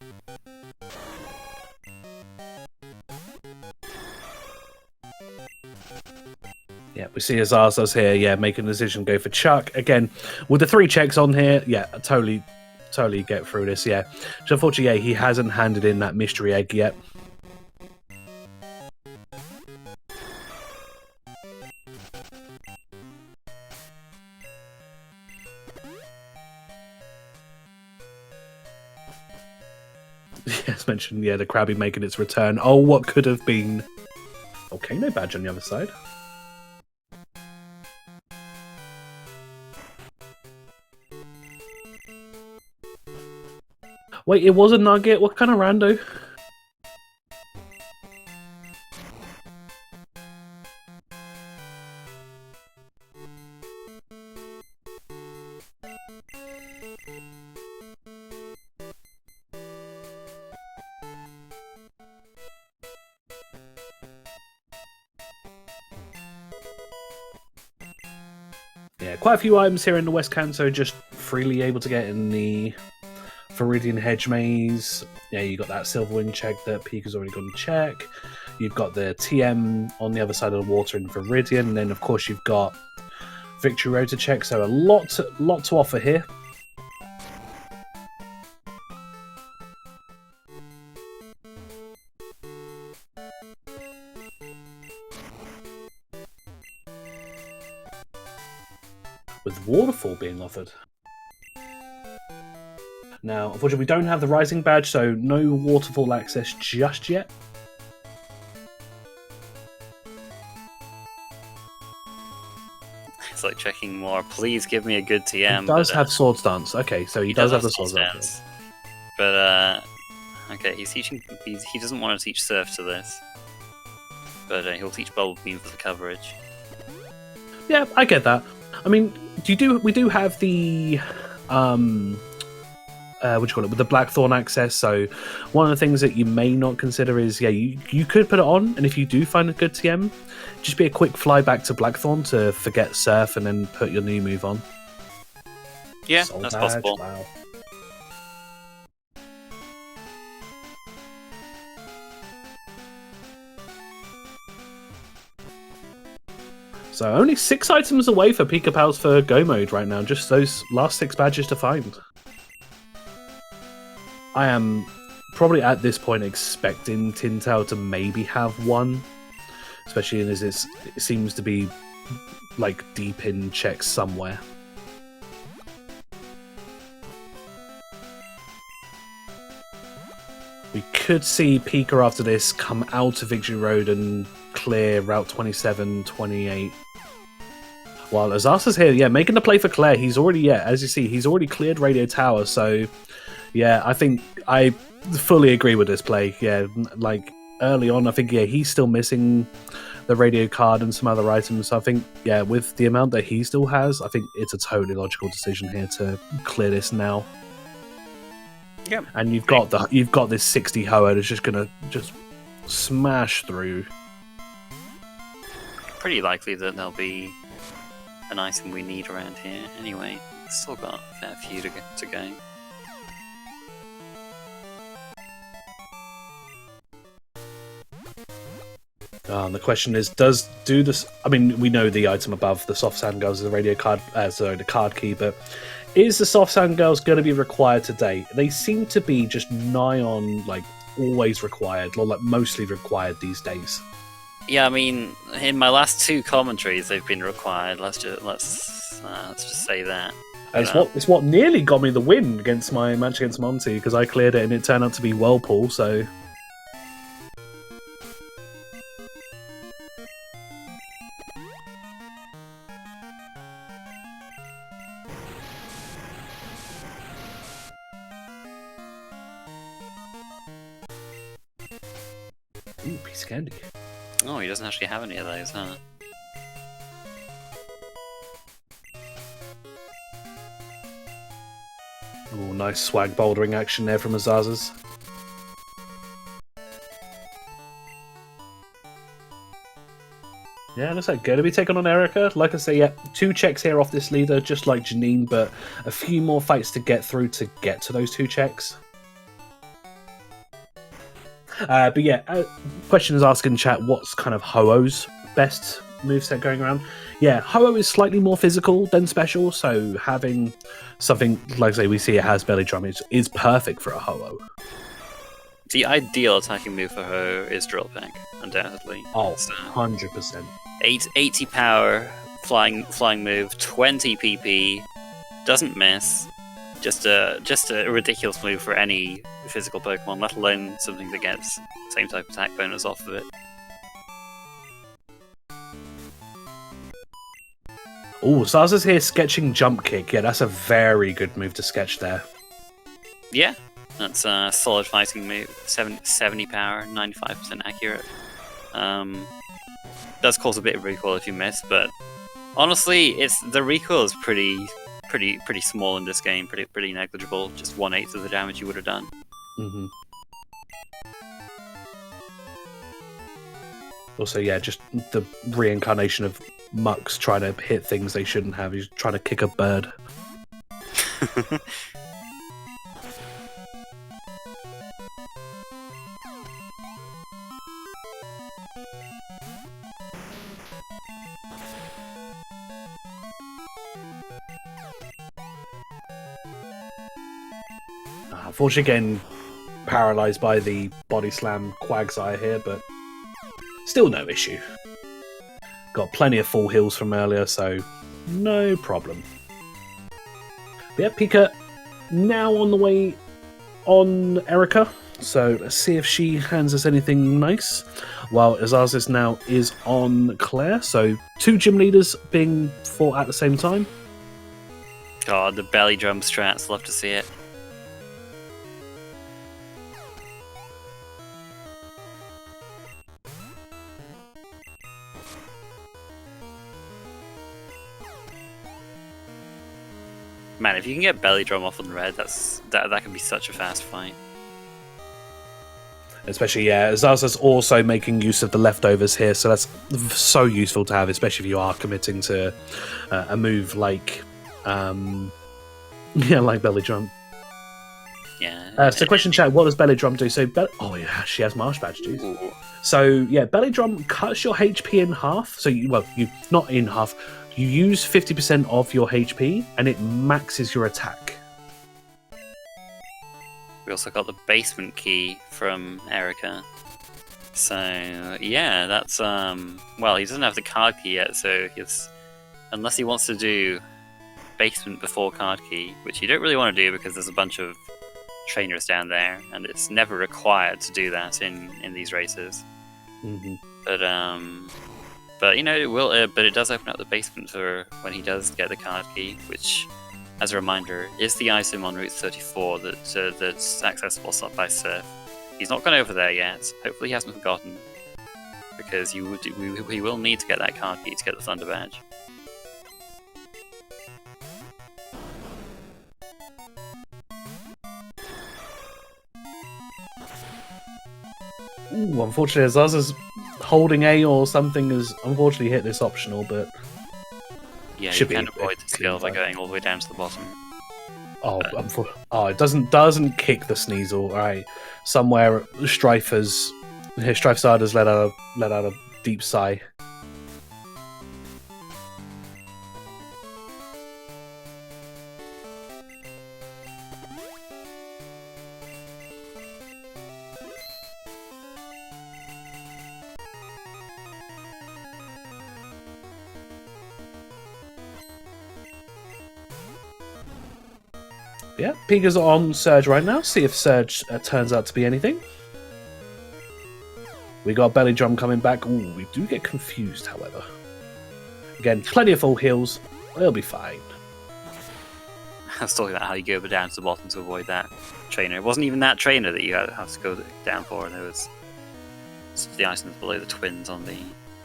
Yeah, we see Asazas here, yeah, making the decision to go for Chuck. Again, with the 3 checks on here, yeah, totally get through this, yeah. So unfortunately, yeah, he hasn't handed in that mystery egg yet. Yes, mentioned, the Krabby making its return. Oh, what could have been Volcano Badge on the other side. Wait, it was a nugget? What kind of rando? Yeah, quite a few items here in the West Canto just freely able to get in the Viridian Hedge Maze. Yeah, you got that Silverwing check that Pika's already gone to check. You've got the TM on the other side of the water in Viridian, and then of course you've got Victory Road to check. So a lot to offer here. With Waterfall being offered. Now, unfortunately, we don't have the Rising Badge, so no Waterfall access just yet. It's like checking more. Please give me a good TM. He does have Swords Dance. Okay, so he does have the Swords Dance. But, okay, he's teaching... He doesn't want to teach Surf to this. But he'll teach Bulb Beam for the coverage. Yeah, I get that. I mean, we do have the what do you call it, with the Blackthorn access. So one of the things that you may not consider is, you could put it on, and if you do find a good TM, just be a quick fly back to Blackthorn to forget Surf and then put your new move on. Yeah, that's possible. Wow. So only 6 items away for Pikapals for Go Mode right now. Just those last 6 badges to find. I am probably at this point expecting Tintail to maybe have one. Especially as it seems to be like deep in checks somewhere. We could see Pika after this come out of Victory Road and clear Route 27, 28. While Azasa's here, making the play for Claire. He's already, as you see, he's already cleared Radio Tower. So, I think I fully agree with this play. Yeah, like early on, I think, he's still missing the radio card and some other items. So I think, with the amount that he still has, I think it's a totally logical decision here to clear this now. Yep. And you've got this 60 Ho-Oh that's just gonna smash through. Pretty likely that there'll be an item we need around here. Anyway, still got a fair few to go. The question is, do this? I mean, we know the item above the Soft Sand Girls is the radio card, the card key, but is the Soft Sand Girls going to be required today? They seem to be just nigh on, like, always required, or like mostly required these days. Yeah, I mean, in my last 2 commentaries, they've been required. Let's just say that. It's what nearly got me the win against my match against Monty, because I cleared it and it turned out to be Whirlpool. So. Ooh, piece of candy. Oh, he doesn't actually have any of those, huh? Oh, nice swag bouldering action there from Azazas. Yeah, looks like going to be taking on Erica. Like I say, 2 checks here off this leader, just like Janine, but a few more fights to get through to get to those 2 checks. Question is asking in chat, what's kind of Ho-Oh's best moveset going around? Yeah, Ho-Oh is slightly more physical than special, so having something, like I say, we see it has belly drum, is perfect for a Ho-Oh. The ideal attacking move for her is Drill Peck, undoubtedly. Oh, 100%. 80 power, flying move, 20 PP, doesn't miss. just a ridiculous move for any physical Pokemon, let alone something that gets same type attack bonus off of it. Oh, Zaza's here sketching Jump Kick. Yeah, that's a very good move to sketch there. Yeah, that's a solid fighting move. 70 power, 95% accurate. Does cause a bit of recoil if you miss, but honestly, the recoil is pretty small in this game. Pretty negligible. Just 1/8 of the damage you would have done. Mm-hmm. Also, yeah, just the reincarnation of Mucks trying to hit things they shouldn't have. He's trying to kick a bird. Unfortunately, getting paralyzed by the body slam Quagsire here, but still no issue. Got plenty of full heals from earlier, so no problem. But yeah, Pika now on the way on Erica, so let's see if she hands us anything nice. While Azazis now is on Claire, so 2 gym leaders being fought at the same time. God, the belly drum strats, love to see it. Man, if you can get belly drum off on red, that can be such a fast fight. Especially, yeah, Zaza's also making use of the leftovers here, so that's so useful to have, especially if you are committing to a move like, like belly drum. Yeah. So, question chat: what does belly drum do? So, oh yeah, she has marsh badge, dude. So, yeah, belly drum cuts your HP in half. So, you not in half. You use 50% of your HP, and it maxes your attack. We also got the basement key from Erica. So, yeah, that's, well, he doesn't have the card key yet, so unless he wants to do basement before card key, which you don't really want to do because there's a bunch of trainers down there, and it's never required to do that in these races. Mm-hmm. But you know, it will. But it does open up the basement for when he does get the card key, which, as a reminder, is the item on Route 34 that's accessible by Surf. He's not gone over there yet. Hopefully, he hasn't forgotten, because we will need to get that card key to get the Thunder Badge. Ooh, unfortunately, Zaza's holding A or something has unfortunately hit this optional, but yeah, you can avoid the skill by going all the way down to the bottom. Oh, it doesn't kick the Sneasel. All right, somewhere Strife Sard has let out a deep sigh. Yeah, Pika's on Surge right now. See if Surge turns out to be anything. We got Belly Drum coming back. Ooh, we do get confused, however. Again, plenty of full heals. They'll be fine. I was talking about how you go down to the bottom to avoid that trainer. It wasn't even that trainer that you have to go down for. There was the items below the twins on the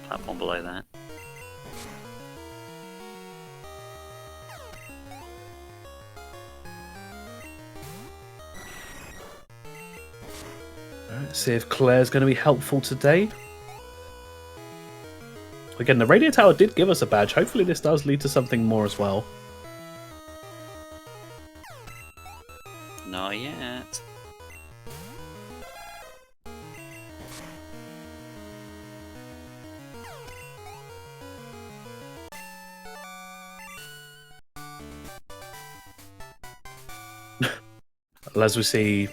platform below that. Alright, see if Claire's going to be helpful today. Again, the radio tower did give us a badge. Hopefully this does lead to something more as well. Not yet. As we see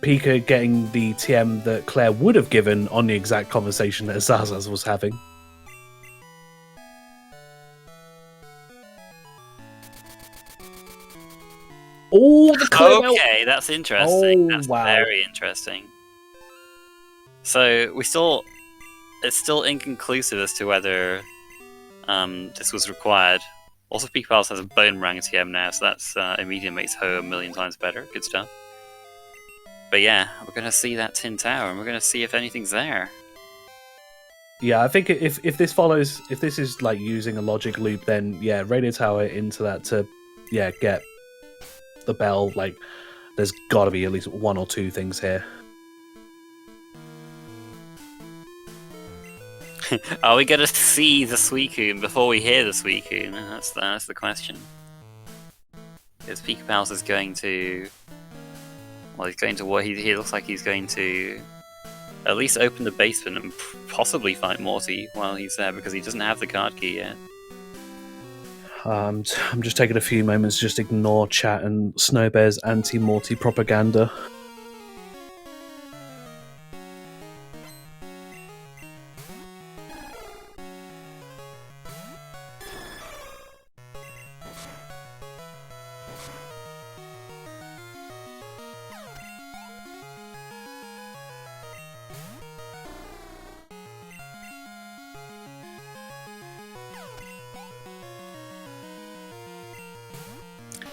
Pika getting the TM that Claire would have given on the exact conversation that Azazas was having. Oh, the clear belt. Okay, that's interesting. Oh, That's wow. very interesting. So it's still inconclusive as to whether this was required. Also, Pikapals has a Boomerang TM now, so that's immediately makes her a million times better. Good stuff. But yeah, we're gonna see that Tin Tower, and we're gonna see if anything's there. Yeah, I think if this follows, if this is like using a logic loop, then yeah, radio tower into that to get the bell. Like, there's got to be at least one or two things here. Are we gonna see the Suicune before we hear the Suicune? That's the question. Because Pikapals is going to... Well, he's going to what? He looks like he's going to at least open the basement and possibly fight Morty while he's there, because he doesn't have the card key yet. I'm just taking a few moments, just ignore chat and Snowbear's anti-Morty propaganda.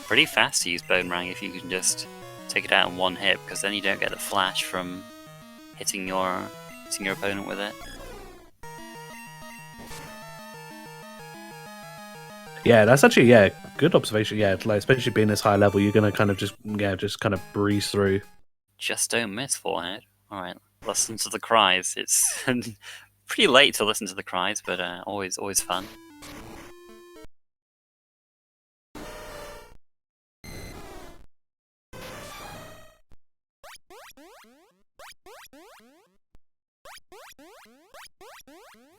Pretty fast to use Boomerang if you can just take it out in one hit, because then you don't get the flash from hitting your opponent with it. Yeah, that's actually good observation. Yeah, like, especially being this high level, you're gonna kind of just kind of breeze through. Just don't miss, Forehead. Alright, listen to the cries. It's pretty late to listen to the cries, but always fun.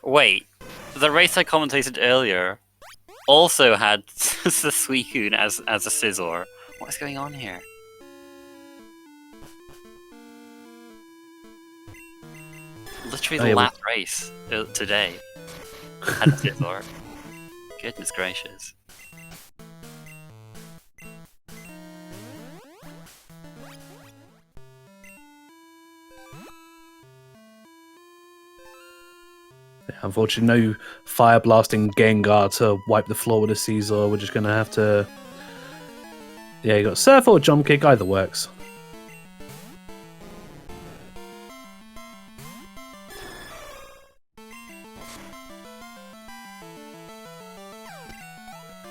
Wait, the race I commentated earlier also had the Suicune as a Scizor. What is going on here? Literally the last race today had Scizor. Goodness gracious. Unfortunately, no fire blasting Gengar to wipe the floor with a Caesar. We're just gonna have to. Yeah, you got Surf or Jump Kick, either works.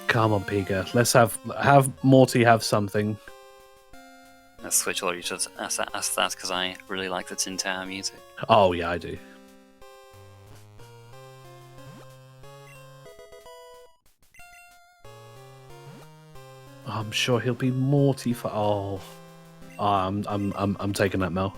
Come on, Pika. Let's have Morty have something. Let's switch all you to asazas because I really like the Tin Tower music. Oh yeah, I do. I'm sure he'll be Morty for. Oh, I'm taking that, Mel.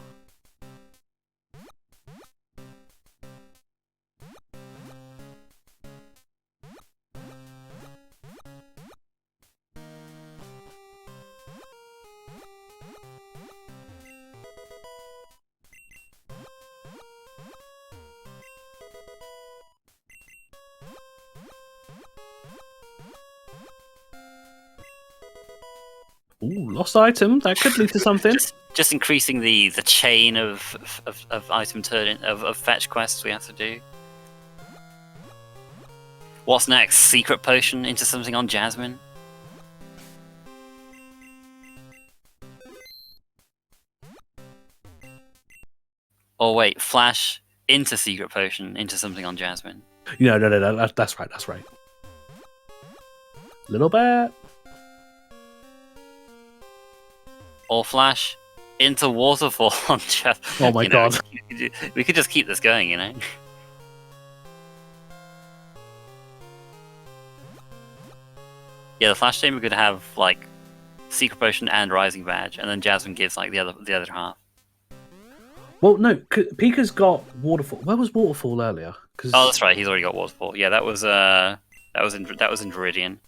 Ooh, lost item. That could lead to something. Just increasing the chain of item turn of fetch quests we have to do. What's next? Secret potion into something on Jasmine? Or wait, flash into secret potion into something on Jasmine? No, that's right. That's right. Little bit. Or flash into waterfall on Jasmine. Oh my god. We could just keep this going, you know? Yeah, the flash chamber could have like secret potion and rising badge, and then Jasmine gives like the other half. Well, no, Pika's got waterfall. Where was waterfall earlier? Oh, that's right. He's already got waterfall. Yeah, that was in Viridian.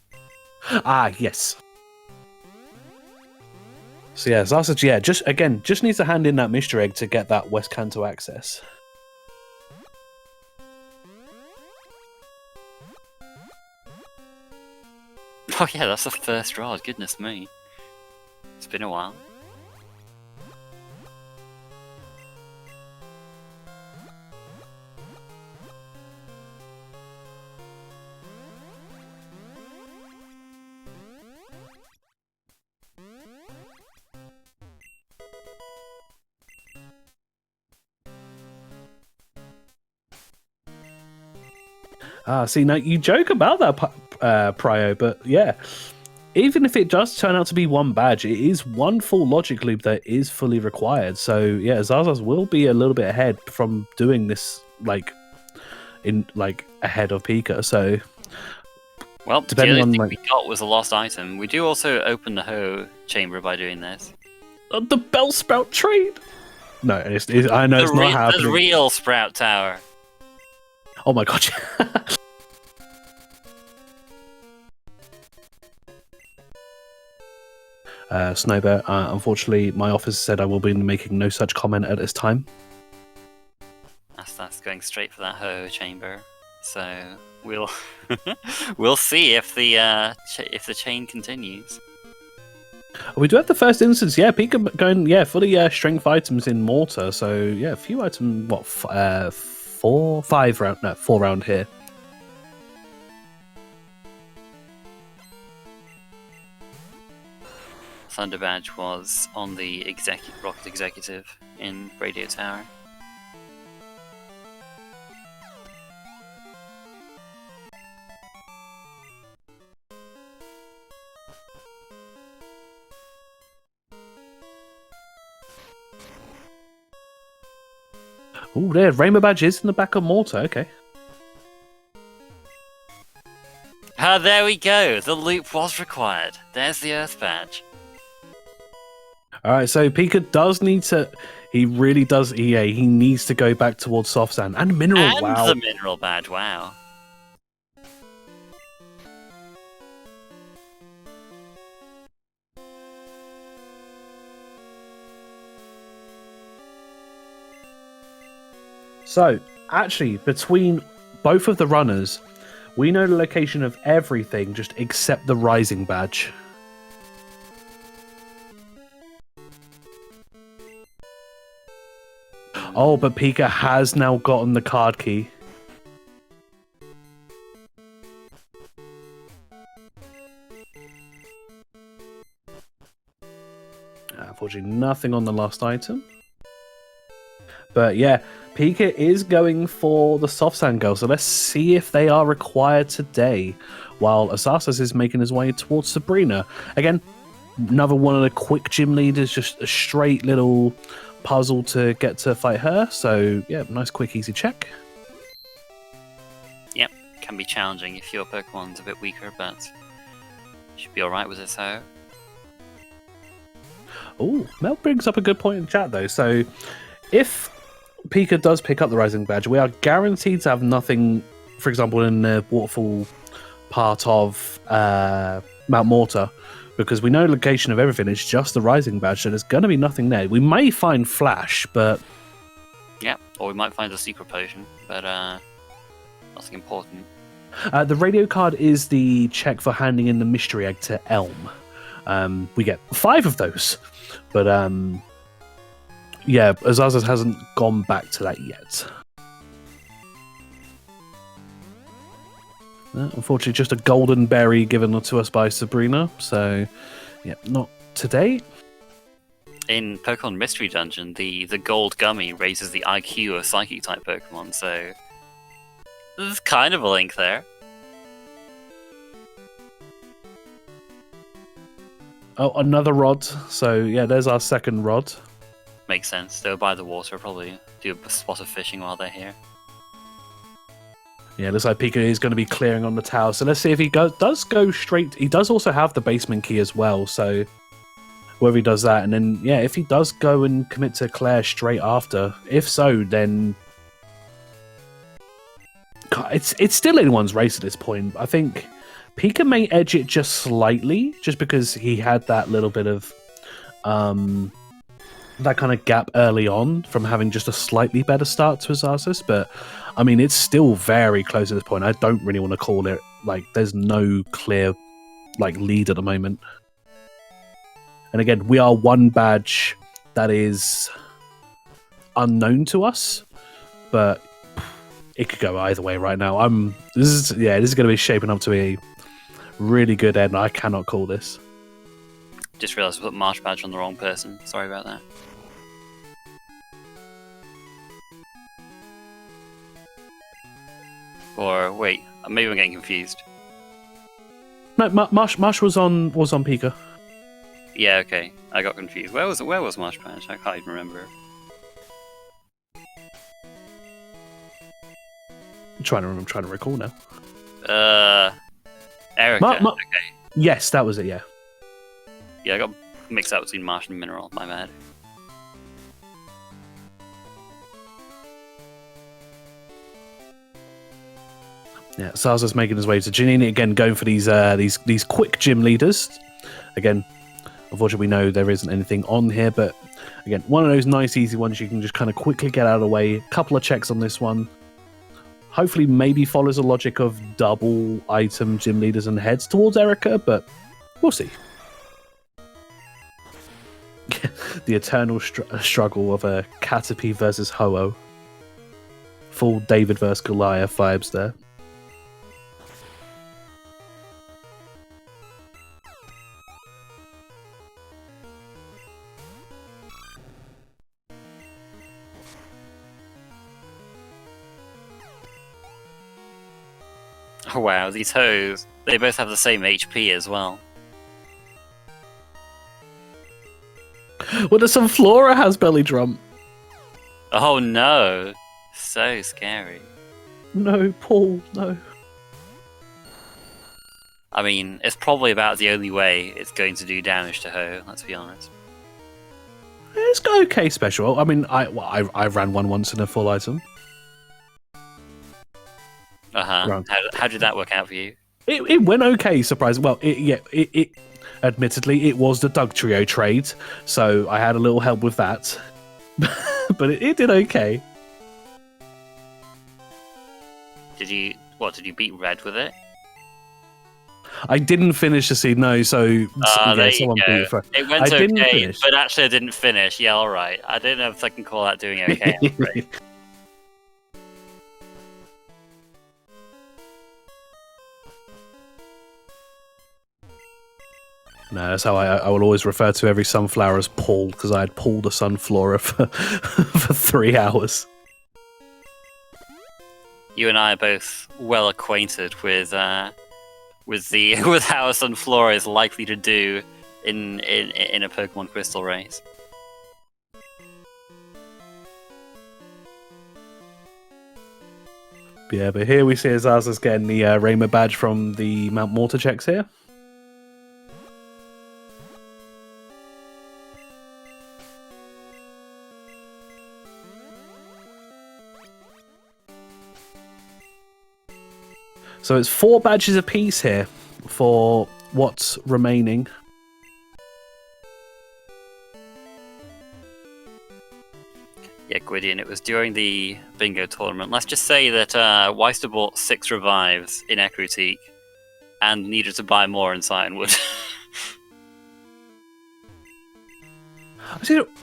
Ah, yes. So yeah, Zasa, just needs to hand in that Mr. Egg to get that West Kanto access. Oh yeah, that's the first rod. Goodness me. been a while. See, now you joke about that, Prio, but yeah, even if it does turn out to be one badge, it is one full logic loop that is fully required. So yeah, Asazas will be a little bit ahead from doing this, ahead of Pika. So, well, depending the on only thing we got was a lost item. We do also open the Ho chamber by doing this. The Bell Sprout trade. No, I know it's not happening. The real Sprout Tower. Oh my god. Snowbear, unfortunately, my office said I will be making no such comment at this time. That's going straight for that Ho chamber. So we'll we'll see if the chain continues. We do have the first instance, yeah. Pika going, yeah, fully strength items in mortar. So yeah, a few items. What, 4 round here. Thunder Badge was on the Rocket Executive in Radio Tower. Oh, there, Rainbow Badge is in the back of mortar. Okay. Ah, there we go. The loop was required. There's the Earth Badge. All right, so Pika does need to. He really does. Yeah, he needs to go back towards soft sand and mineral. And wow. the mineral badge. Wow. So, actually, between both of the runners, we know the location of everything just except the Rising Badge. Oh, but Pika has now gotten the card key. Unfortunately, nothing on the last item. But yeah, Pika is going for the soft sand girl, so let's see if they are required today. While Asazas is making his way towards Sabrina. Again, another one of the quick gym leaders, just a straight little puzzle to get to fight her. So yeah, nice, quick, easy check. Yep, can be challenging if your Pokemon's a bit weaker, but should be alright with this Ho. Oh, Mel brings up a good point in chat though. So if Pika does pick up the Rising Badge, we are guaranteed to have nothing, for example, in the waterfall part of Mount Mortar, because we know the location of everything is just the Rising Badge, so there's going to be nothing there. We may find Flash, but... Yeah, or we might find a secret potion, but nothing important. The radio card is the check for handing in the mystery egg to Elm. We get 5 of those, but yeah, Asazas hasn't gone back to that yet. Unfortunately, just a golden berry given to us by Sabrina, so yeah, not today. In Pokemon Mystery Dungeon, the gold gummy raises the IQ of Psychic-type Pokemon, so there's kind of a link there. Oh, another rod. So yeah, there's our second rod. Makes sense. They'll by the water, probably do a spot of fishing while they're here. Yeah, looks like Pika is going to be clearing on the tower. So let's see if he does go straight. He does also have the basement key as well. So whether he does that, and then yeah, if he does go and commit to Claire straight after, if so, then it's still anyone's race at this point. I think Pika may edge it just slightly, just because he had that little bit of that kind of gap early on from having just a slightly better start to Asazas, but I mean, it's still very close at this point. I don't really want to call it, like, there's no clear, like, lead at the moment. And again, we are one badge that is unknown to us, but it could go either way right now. This is going to be shaping up to be a really good end. I cannot call this. Just realised I put Marsh badge on the wrong person. Sorry about that. Or wait, maybe I'm getting confused. No, Marsh was on Pika. Yeah, okay. I got confused. Where was Marsh badge? I can't even remember. I'm trying to recall now. Erica. Okay. Yes, that was it. Yeah. Yeah, I got mixed up between Marsh and Mineral. My bad. Yeah, Saza's making his way to Janine again, going for these quick gym leaders. Again, unfortunately, we know there isn't anything on here, but again, one of those nice, easy ones you can just kind of quickly get out of the way. A couple of checks on this one. Hopefully, maybe follows the logic of double item gym leaders and heads towards Erica, but we'll see. The eternal struggle of a Caterpie versus Ho-Oh. Full David versus Goliath vibes there. Oh wow, these hoes, they both have the same HP as well. Well, the Sunflora has belly drum. Oh no! So scary. No, Paul, no. I mean, it's probably about the only way it's going to do damage to Ho, let's be honest. It's got okay special. I mean, I ran one once in a full item. Uh-huh. How did that work out for you? It went okay, surprising. Well, it admittedly, it was the Doug Trio trade, so I had a little help with that. But it did okay. Did you beat Red with it? I didn't finish the seed, no, so there someone you go. beat for It went okay, but actually I didn't finish. Yeah, alright. I don't know if I can call that doing okay, I'm afraid. No, that's how I will always refer to every sunflower as Paul, because I had pulled a sunflower for 3 hours. You and I are both well acquainted with how a sunflower is likely to do in a Pokemon Crystal race. Yeah, but here we see Azaza's getting the Rainbow badge from the Mount Mortar checks here. So it's 4 badges apiece here for what's remaining. Yeah, Gwydion, it was during the bingo tournament. Let's just say that Weister bought 6 revives in Ekrutique and needed to buy more in Cianwood.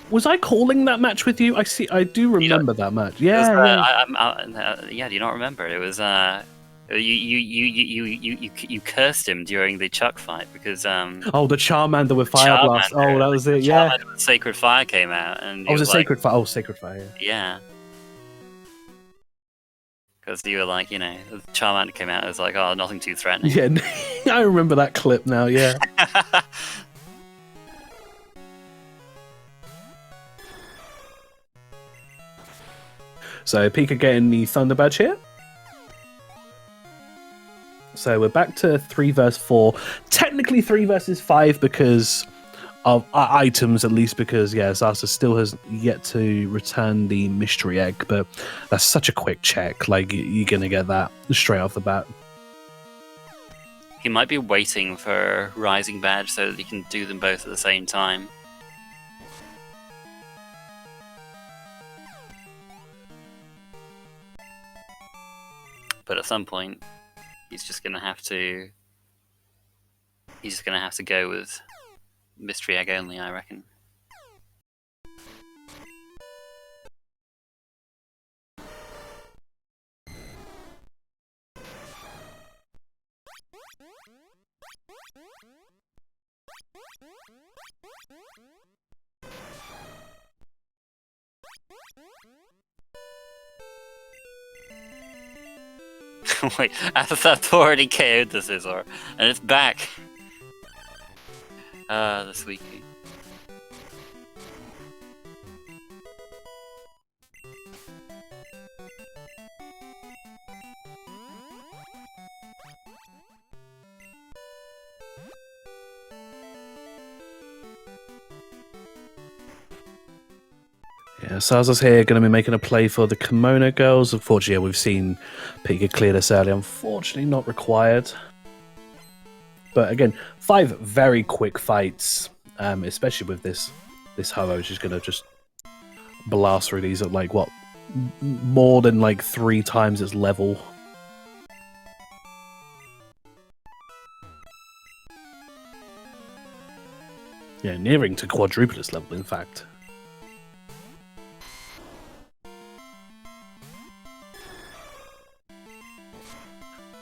Was I calling that match with you? I do remember that match. Yeah, yeah. Do you not remember? It was you cursed him during the Chuck fight because the Charmander with Fire Blast. Oh, that was it. Yeah. Charmander with Sacred Fire came out, and it was a Sacred Fire. Oh, Sacred Fire. Yeah. Because you were like, the Charmander came out. It was like, oh, nothing too threatening. Yeah, I remember that clip now. Yeah. So Pika getting the Thunder Badge here. So we're back to 3 versus 4. Technically 3 versus 5 because of items, at least because, Zaza still has yet to return the mystery egg, but that's such a quick check. Like, you're going to get that straight off the bat. He might be waiting for Rising Badge so that he can do them both at the same time. But at some point, he's just gonna have to go with mystery egg only, I reckon. Wait, I've already KO'd the Scizor, and it's back! The Suicune. Yeah, Saza's here, going to be making a play for the Kimono Girls. Unfortunately, yeah, we've seen Pika clear this early. Unfortunately, not required. But again, 5 very quick fights, especially with this Ho-Oh, which is going to just blast through these at like, what, more than like 3 times its level. Yeah, nearing to quadruple its level, in fact.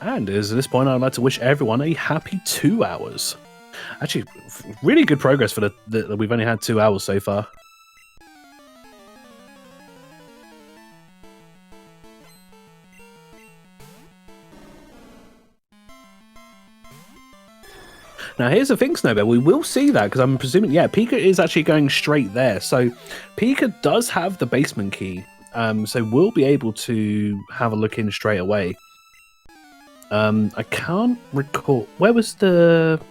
And at this point, I'd like to wish everyone a happy 2 hours. Actually, really good progress for we've only had 2 hours so far. Now, here's the thing, Snowbear. We will see that, because I'm presuming, yeah, Pika is actually going straight there. So, Pika does have the basement key. So, we'll be able to have a look in straight away. I can't recall. Where was the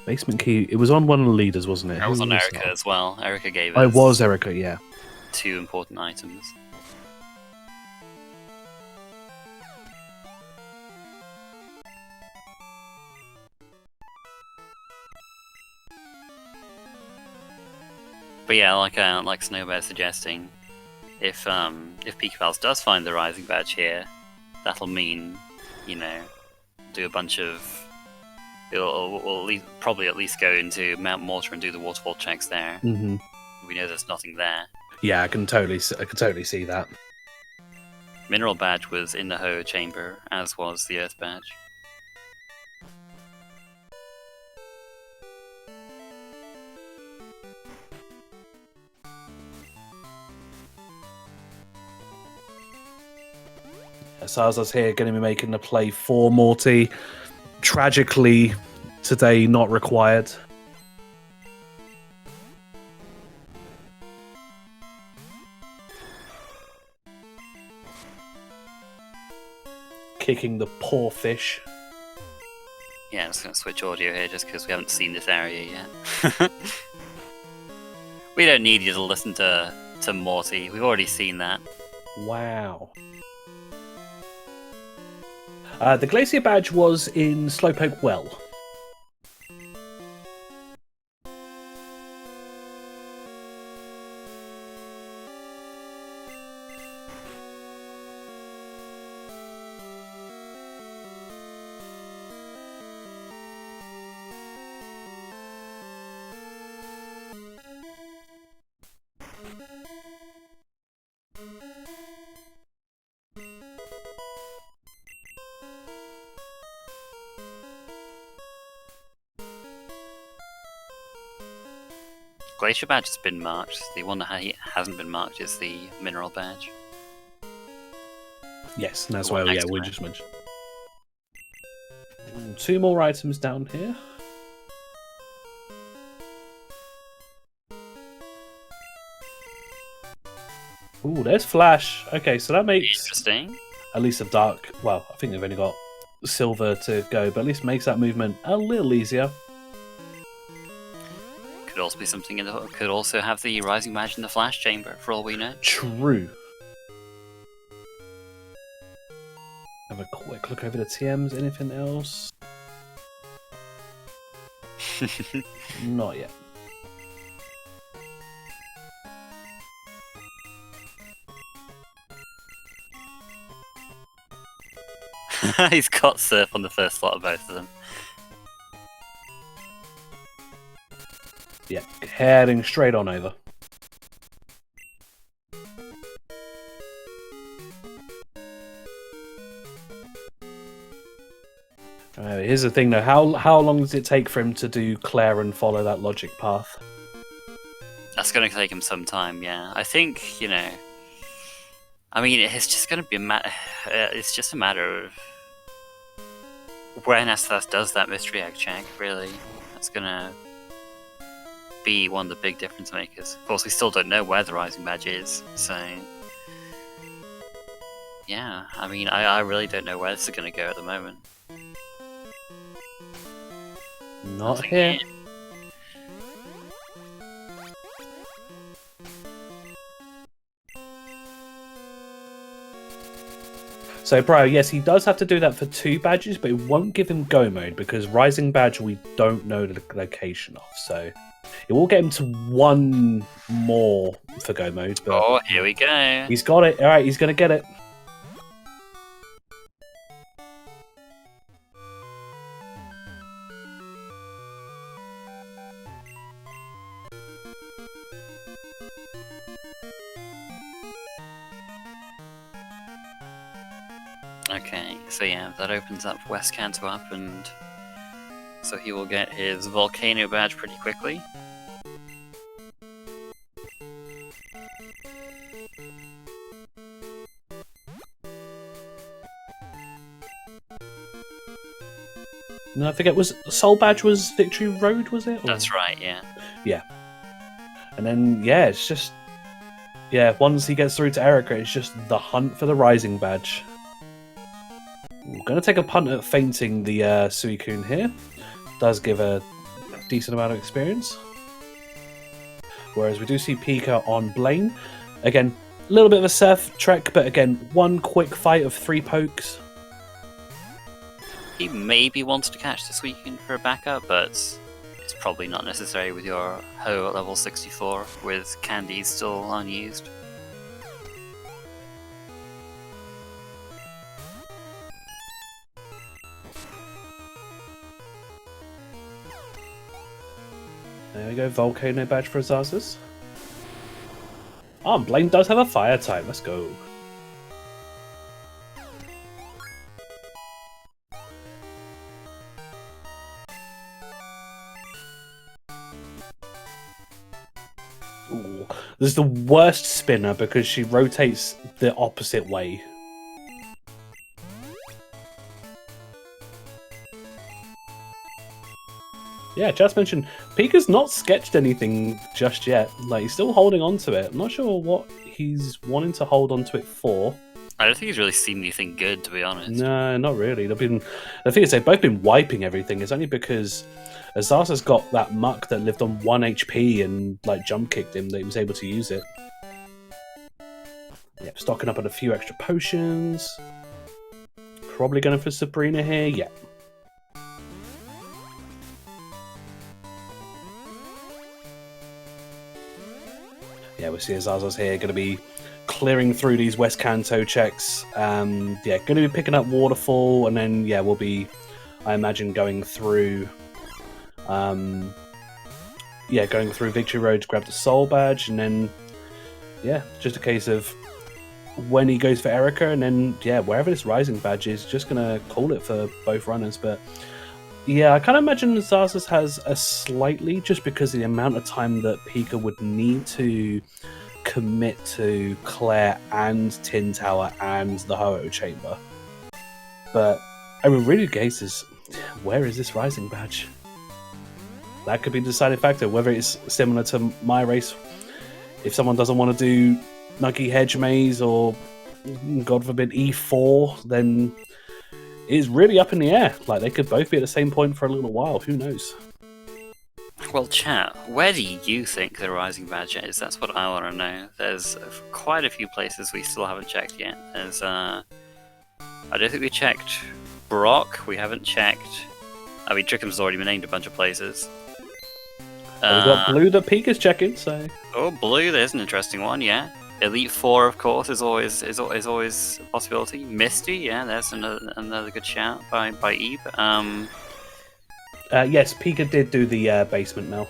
basement key? It was on one of the leaders, wasn't it? That was on Erica as well. Erica gave us... It was Erica, yeah. 2 important items. But yeah, like Snowbear suggesting, if Pikapals does find the Rising Badge here, that'll mean, you know, do a bunch of... We'll probably at least go into Mount Mortar and do the waterfall checks there. Mm-hmm. We know there's nothing there. Yeah, I can totally see that. Mineral Badge was in the Ho chamber, as was the Earth Badge. Saza's here, going to be making the play for Morty. Tragically, today not required. Kicking the poor fish. Yeah, I'm just going to switch audio here just because we haven't seen this area yet. We don't need you to listen to Morty. We've already seen that. Wow. The Glacier Badge was in Slowpoke Well. Glacier Badge has been marked. The one that hasn't been marked is the Mineral Badge. Yes, that's why we just mentioned. 2 more items down here. Ooh, there's Flash. Okay, so that makes interesting. At least a dark. Well, I think they've only got silver to go, but at least makes that movement a little easier. Could also be something in the. Could also have the Rising Badge in the Flash chamber, for all we know. True. Have a quick look over the TMs. Anything else? Not yet. He's got Surf on the first slot of both of them. Yeah, heading straight on over. Here's the thing though, how long does it take for him to do Claire and follow that logic path? That's going to take him some time, yeah. I think, you know... I mean, it's just going to be it's just a matter of when Asazas does that mystery egg check, really. That's going to be one of the big difference makers. Of course, we still don't know where the Rising Badge is, so... Yeah, I mean, I really don't know where this is going to go at the moment. Not here. So, Bro, yes, he does have to do that for 2 badges, but it won't give him go mode because Rising Badge we don't know the location of. So, it will get him to 1 more for go mode. But oh, here we go. He's got it. All right, he's going to get it. Okay, so yeah, that opens up West Kanto up, and so he will get his Volcano badge pretty quickly. No, I forget, was Soul Badge was Victory Road, was it? Or... That's right, yeah. Yeah. And then, yeah, it's just... Yeah, once he gets through to Erica, it's just the hunt for the Rising Badge. I'm going to take a punt at fainting the Suicune here. Does give a decent amount of experience. Whereas we do see Pika on Blaine. Again, a little bit of a surf trek, but again, 1 quick fight of 3 pokes. He maybe wants to catch the Suicune for a backup, but it's probably not necessary with your Ho at level 64, with candies still unused. There we go, Volcano badge for Asazas. Oh, Blaine does have a fire type, let's go. Ooh, this is the worst spinner because she rotates the opposite way. Yeah, just mentioned, Pika's not sketched anything just yet. Like, he's still holding on to it. I'm not sure what he's wanting to hold on to it for. I don't think he's really seen anything good, to be honest. No, not really. The thing is, they've both been wiping everything. It's only because Azasa's got that muck that lived on 1 HP and, like, jump kicked him that he was able to use it. Yep, stocking up on a few extra potions. Probably going for Sabrina here. Yeah. Yeah, we see Azaza's here, going to be clearing through these West Kanto checks. Yeah, going to be picking up Waterfall, and then, yeah, we'll be, I imagine, going through... yeah, going through Victory Road to grab the Soul Badge, and then, yeah, just a case of when he goes for Erica, and then, yeah, wherever this Rising Badge is, just going to call it for both runners, but... Yeah, I kind of imagine Asazas has a slightly, just because of the amount of time that Pika would need to commit to Claire and Tin Tower and the Ho-Oh Chamber. But, I mean, really the case is, where is this Rising Badge? That could be the deciding factor, whether it's similar to my race. If someone doesn't want to do Nuggy Hedge Maze or, God forbid, E4, then... It's really up in the air. Like, they could both be at the same point for a little while. Who knows? Well, chat, where do you think the Rising Badge is? That's what I want to know. There's quite a few places we still haven't checked yet. There's, I don't think we checked Brock. We haven't checked... I mean, Trickham's already been named a bunch of places. We've got Blue that Pika's checking, so... Oh, Blue, there's an interesting one, yeah. Elite Four, of course, is always a possibility. Misty, yeah, that's another good shout by Eve. Yes, Pika did do the basement now.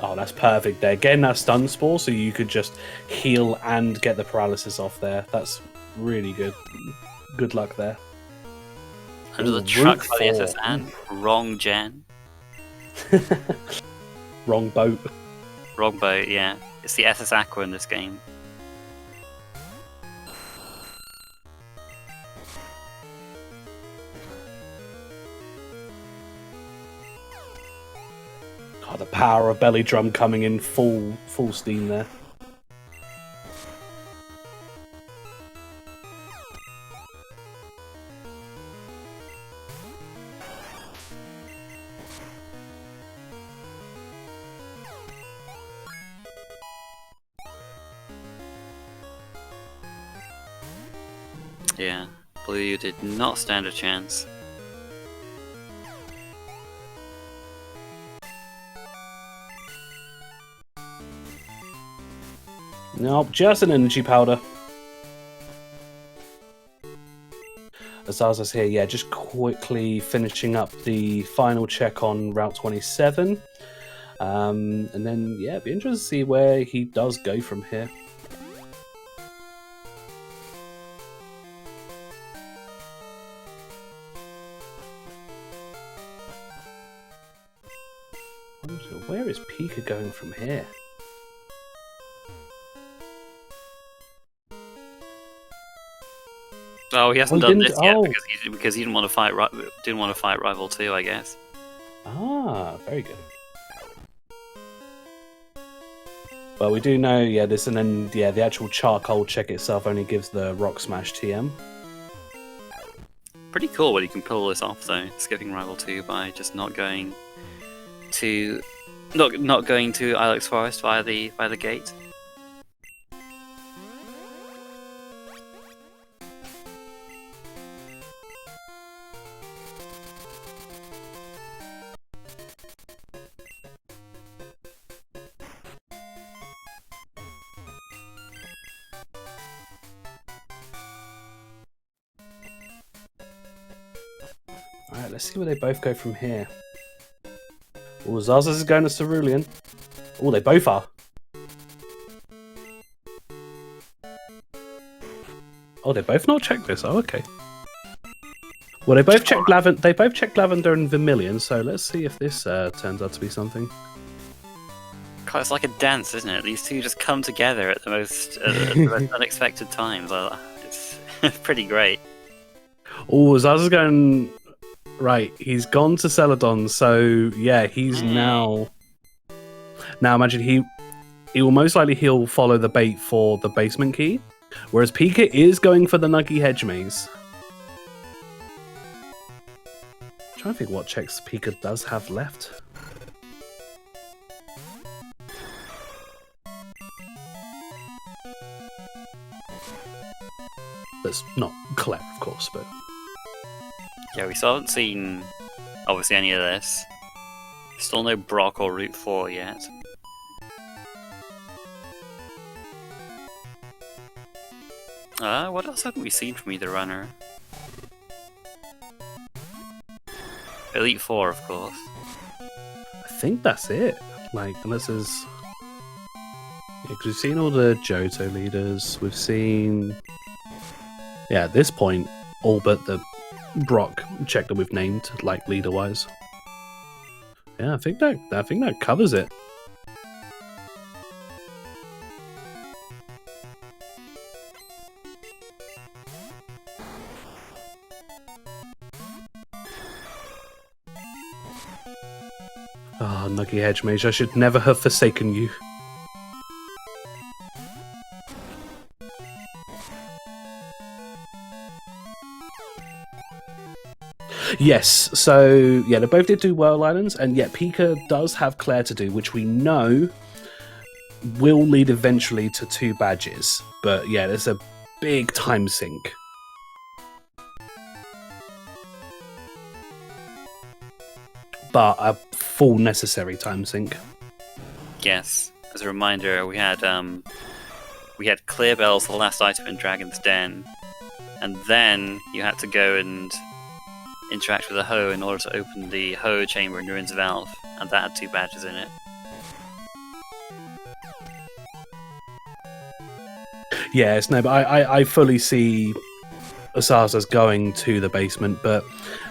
Oh, that's perfect there. Getting that stun spore so you could just heal and get the paralysis off there. That's really good. Good luck there. Under the truck by the SSN. Wrong gen. Wrong boat. Wrong boat, yeah. It's the SS Aqua in this game. Oh, the power of Belly Drum coming in full steam there. Yeah, Blue did not stand a chance. Nope, just an energy powder. Asazas here, yeah, just quickly finishing up the final check on Route 27. And then, yeah, it'd be interesting to see where he does go from here. Where is Pika going from here? Oh, he hasn't done this yet because he didn't want to fight. Didn't want to fight Rival 2, I guess. Ah, very good. Well, we do know, yeah, this, and then yeah, the actual charcoal check itself only gives the Rock Smash TM. Pretty cool when you can pull this off, though, skipping Rival 2 by just not going to Ilex Forest via the gate. Alright, let's see where they both go from here. Oh, Zazas is going to Cerulean. Oh, they both are. Oh, they both not checked this. Oh, okay. Well, they both checked Lavender. They both checked Lavender and Vermilion. So let's see if this turns out to be something. God, it's like a dance, isn't it? These two just come together at the most unexpected times. It's pretty great. Oh, Zazas is going. Right, he's gone to Celadon, so yeah, he's now. Now imagine he will most likely he'll follow the bait for the basement key, whereas Pika is going for the Nuggy Hedge Maze. I'm trying to think what checks Pika does have left. That's not Claire, of course, but. Yeah, we still haven't seen, obviously, any of this. Still no Brock or Route 4 yet. What else haven't we seen from either runner? Elite 4, of course. I think that's it. Like, unless there's... Yeah, because we've seen all the Johto leaders. We've seen... Yeah, at this point, all but the Brock check that we've named, like, leader-wise. Yeah, I think that covers it. Ah, oh, Nuggy Hedge Mage, I should never have forsaken you. Yes, so yeah, they both did do World Islands, and yet Pika does have Claire to do, which we know will lead eventually to 2 badges. But yeah, there's a big time sink. But a full necessary time sink. Yes. As a reminder, we had Clear Bells, the last item in Dragon's Den, and then you had to go and interact with a Ho in order to open the Ho chamber in Ruins of Elf, and that had 2 badges in it. Yes, no, but I fully see asazas going to the basement, but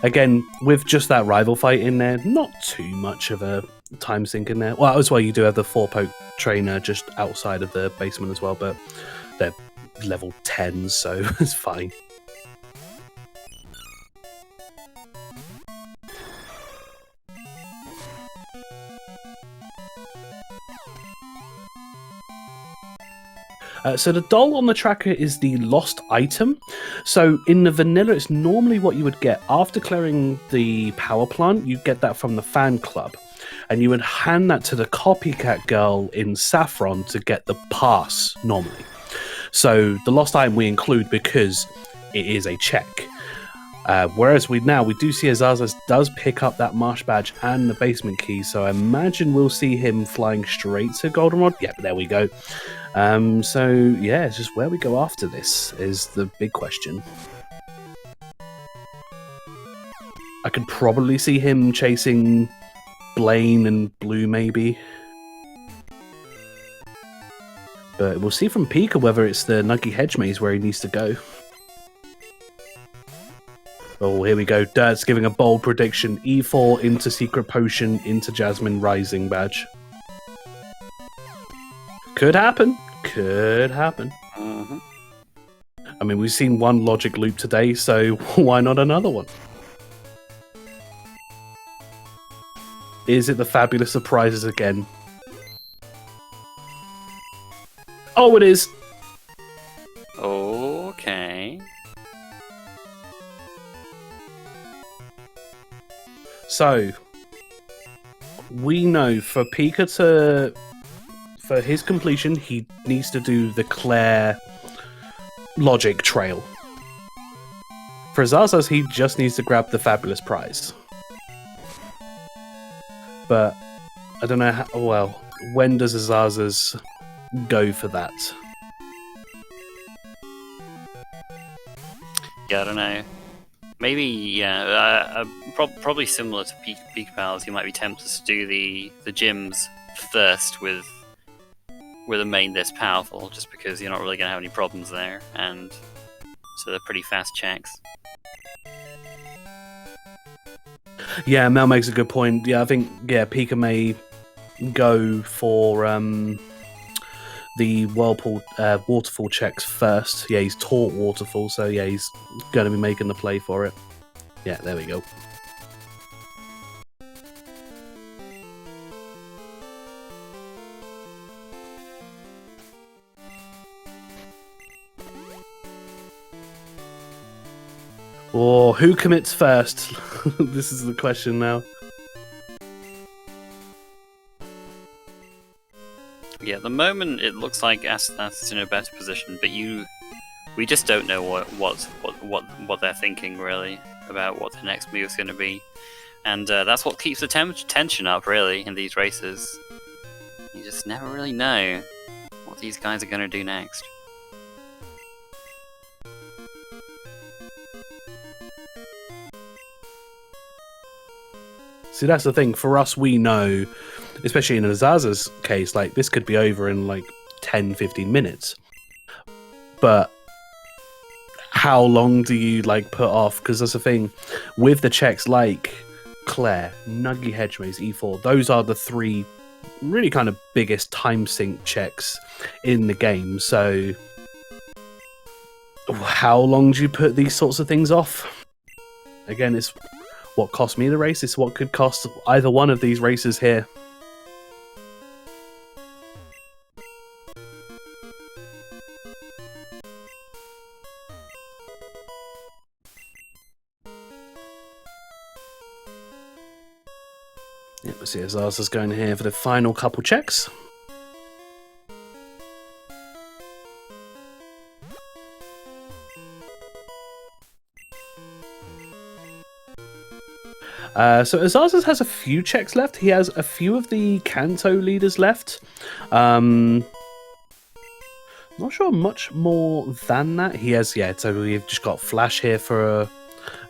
again, with just that rival fight in there, not too much of a time sink in there. Well, as well, you do have the 4-poke trainer just outside of the basement as well, but they're level 10s, so it's fine. So the doll on the tracker is the lost item. So in the vanilla, it's normally what you would get after clearing the power plant. You get that from the fan club, and you would hand that to the copycat girl in Saffron to get the pass normally. So the lost item we include because it is a check. Whereas we do see Azazas does pick up that marsh badge and the basement key, so I imagine we'll see him flying straight to Goldenrod. Yeah, there we go. So yeah, it's just where we go after this is the big question. I could probably see him chasing Blaine and Blue maybe. But we'll see from Pika whether it's the Nuggy Hedge Maze where he needs to go. Oh, here we go. Dirt's giving a bold prediction. E4 into Secret Potion into Jasmine Rising badge. Could happen. Could happen. Mm-hmm. I mean, we've seen one logic loop today, so why not another one? Is it the Fabulous Surprises again? Oh, it is! Okay. So, we know for his completion, he needs to do the Claire logic trail. For Azazas, he just needs to grab the fabulous prize. But, I don't know how, well, when does Azazas go for that? Yeah, I don't know. Maybe, yeah, probably similar to Pikapals, you might be tempted to do the gyms first with a main this powerful, just because you're not really going to have any problems there, and so they're pretty fast checks. Yeah, Mel makes a good point. Yeah, I think, yeah, Pika may go for the Whirlpool waterfall checks first. Yeah, he's taught waterfall, so yeah, he's going to be making the play for it. Yeah, there we go. Oh, who commits first? This is the question now. Yeah, at the moment it looks like Asthas is in a better position, but we just don't know what they're thinking really about what the next move is going to be, and that's what keeps the tension up really in these races. You just never really know what these guys are going to do next. See, that's the thing. For us, we know, especially in Azaza's case, like, this could be over in, like, 10, 15 minutes. But how long do you, like, put off? Because that's the thing. With the checks like Claire, Nuggy Hedge Maze, E4, those are the three really kind of biggest time sink checks in the game. So how long do you put these sorts of things off? Again, it's what cost me the race. It's what could cost either one of these races here. Yeah, we see Azaza's going here for the final couple checks. So Azazas has a few checks left. He has a few of the Kanto leaders left. Not sure much more than that. He has, yeah, so we've just got Flash here for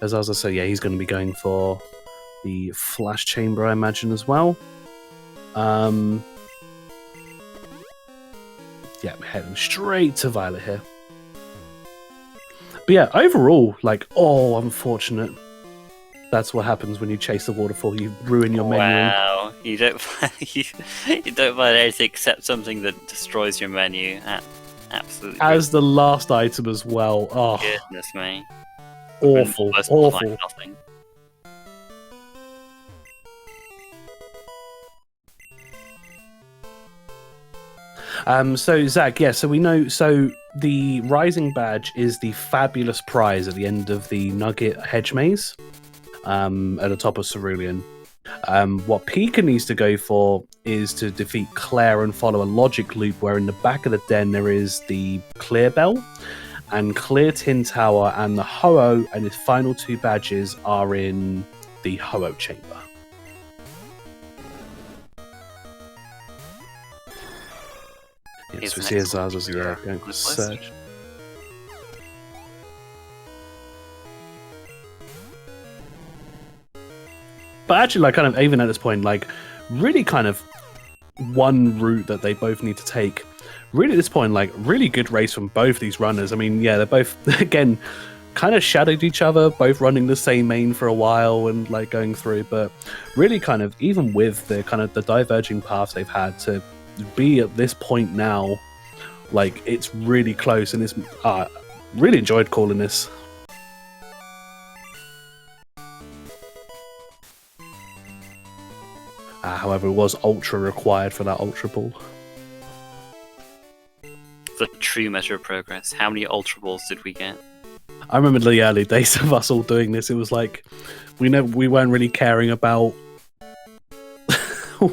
Azazas. So yeah, he's going to be going for the Flash Chamber, I imagine, as well. Yeah, heading straight to Violet here. But yeah, overall, like, oh, unfortunate. That's what happens when you chase the waterfall. You ruin your menu. Wow, you don't you don't find anything except something that destroys your menu. Absolutely. As the last item as well. Oh, goodness me. Awful, awful. Nothing. So Zach, yeah, so we know, so the Rising Badge is the fabulous prize at the end of the Nugget Hedge Maze, at the top of Cerulean. What Pika needs to go for is to defeat Claire and follow a logic loop where in the back of the den there is the Clear Bell, and Clear Tin Tower and the Ho-Oh, and his final 2 badges are in the Ho-Oh chamber. Yes, we see asazas, yeah, going for search. But actually, like, kind of, even at this point, like, really kind of one route that they both need to take. Really, at this point, like, really good race from both these runners. I mean, yeah, they're both, again, kind of shadowed each other, both running the same main for a while and, like, going through. But really kind of, even with the kind of the diverging paths they've had, to be at this point now, like, it's really close. And it's, really enjoyed calling this. However, it was ultra required for that ultra ball. The true measure of progress. How many ultra balls did we get? I remember the early days of us all doing this. It was like we weren't really caring about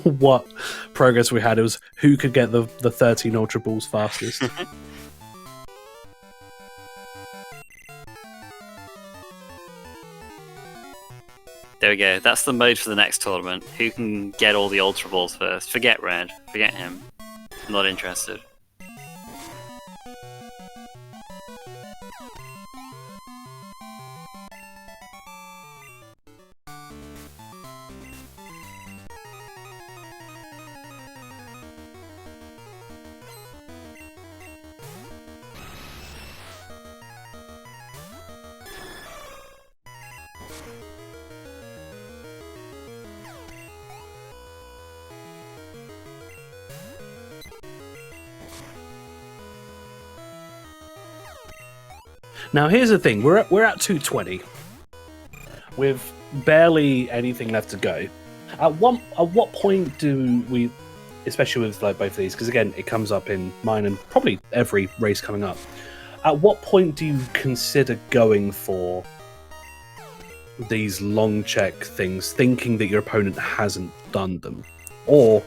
what progress we had. It was who could get the 13 ultra balls fastest. There we go. That's the mode for the next tournament. Who can get all the Ultra Balls first? Forget Red. Forget him. I'm not interested. Now, here's the thing: we're at 220, with barely anything left to go. At what point do we, especially with like both of these, because again, it comes up in mine and probably every race coming up. At what point do you consider going for these long check things, thinking that your opponent hasn't done them, or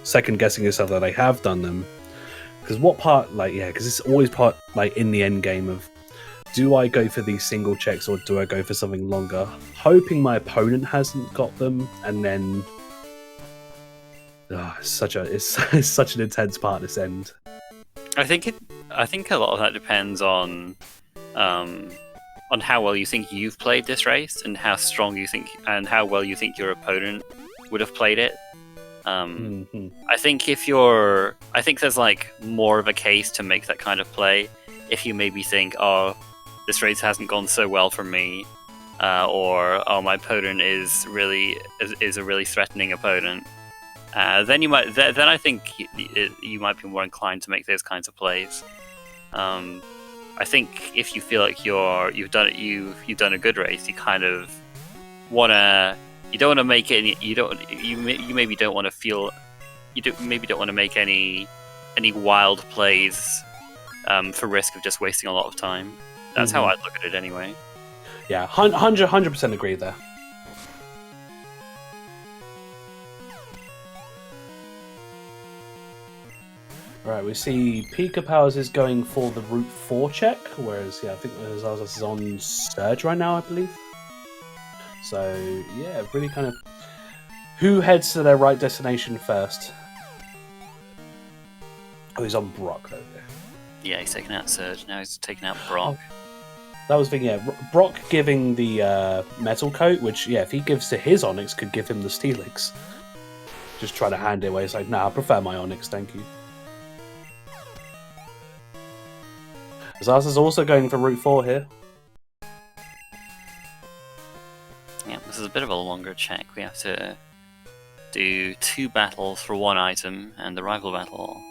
second guessing yourself that they have done them? Because what part, like, yeah, because it's always part like in the end game of, do I go for these single checks or do I go for something longer? Hoping my opponent hasn't got them, and then it's such an intense part this end. I think a lot of that depends on how well you think you've played this race and how strong you think and how well you think your opponent would have played it. I think I think there's like more of a case to make that kind of play if you maybe think, oh, this race hasn't gone so well for me, or oh, my opponent is a really threatening opponent. Then I think you might be more inclined to make those kinds of plays. I think if you feel like you've done a good race, you kind of you don't want to make any maybe don't want to make any wild plays for risk of just wasting a lot of time. That's how I'd look at it anyway. Yeah, 100% agree there. Right, we see Pikapals is going for the Route 4 check, whereas, yeah, I think asazas is on Surge right now, I believe. So, yeah, really kind of... Who heads to their right destination first? Oh, he's on Brock, though. Yeah, he's taking out Surge, now he's taking out Brock. Oh. That was the thing, yeah. Brock giving the metal coat, which, yeah, if he gives to his Onyx, could give him the Steelix. Just try to hand it away. It's like, nah, I prefer my Onyx, thank you. Azaza's also going for Route 4 here. Yeah, this is a bit of a longer check. We have to do 2 battles for 1 item, and the rival battle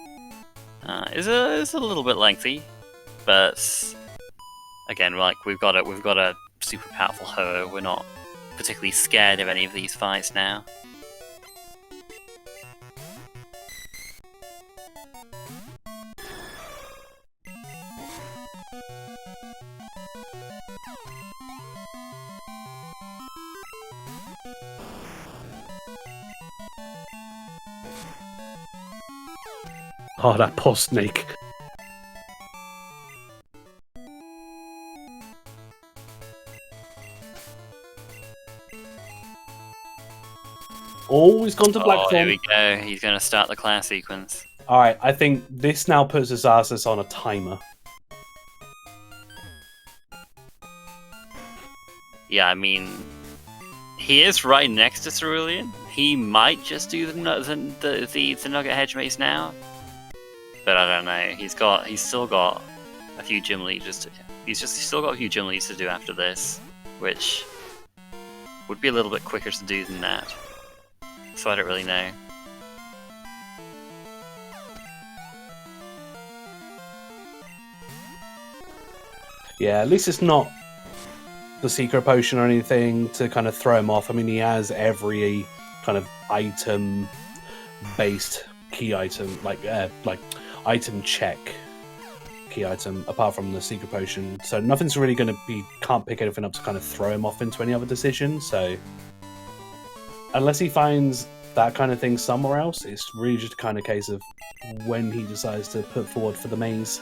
is a little bit lengthy, but again, like we've got a super powerful Ho. We're not particularly scared of any of these fights now. Oh, that poor snake. Oh, he's gone to Black Here we go. He's going to start the class sequence. Alright, I think this now puts Asazas on a timer. Yeah, I mean, he is right next to Cerulean. He might just do the Nugget Hedge Mace now, but I don't know. He's still got a few gym leads. He's still got a few gym leads to do after this, which would be a little bit quicker to do than that. So I don't really know. Yeah, at least it's not the secret potion or anything to kind of throw him off. I mean, he has every kind of item-based key item, like item check key item, apart from the secret potion. So nothing's really going to be, can't pick anything up to kind of throw him off into any other decision. So unless he finds that kind of thing somewhere else, it's really just a kind of case of when he decides to put forward for the maze.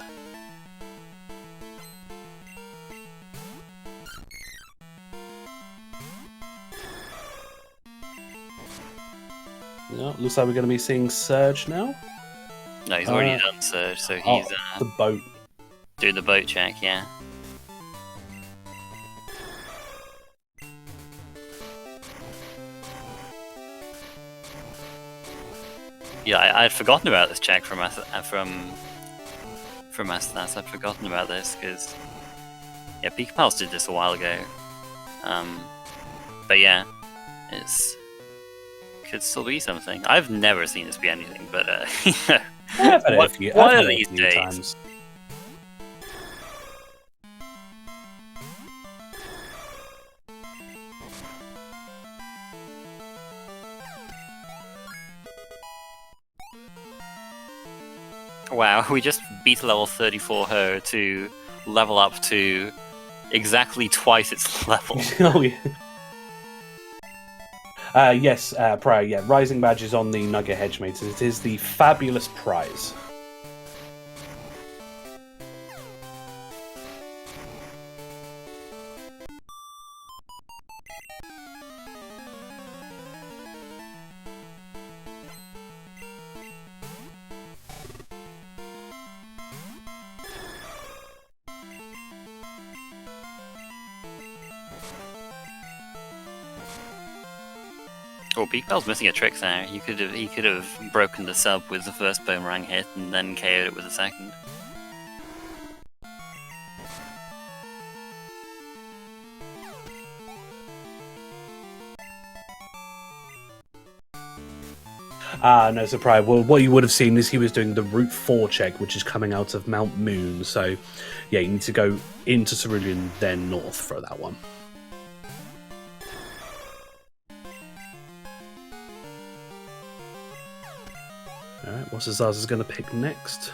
Yeah, looks like we're going to be seeing Surge now. No, he's already done Surge, so he's the boat. Doing the boat check, yeah. Yeah, I had forgotten about this check from us. I'd forgotten about this because yeah, Pikapals did this a while ago. But yeah, it's could still be something. I've never seen this be anything, but one of these days. Times. Wow, we just beat level 34 Ho to level up to exactly twice its level. Oh yeah. Yes, prior, yeah. Rising badge is on the Nugget Hedge Mates. It is the fabulous prize. Oh, Pikapals missing a trick there. He could have broken the sub with the first boomerang hit and then KO'd it with the second. No surprise. Well, what you would have seen is he was doing the Route 4 check, which is coming out of Mount Moon. So, yeah, you need to go into Cerulean, then north for that one. Alright, what's Azaza's going to pick next?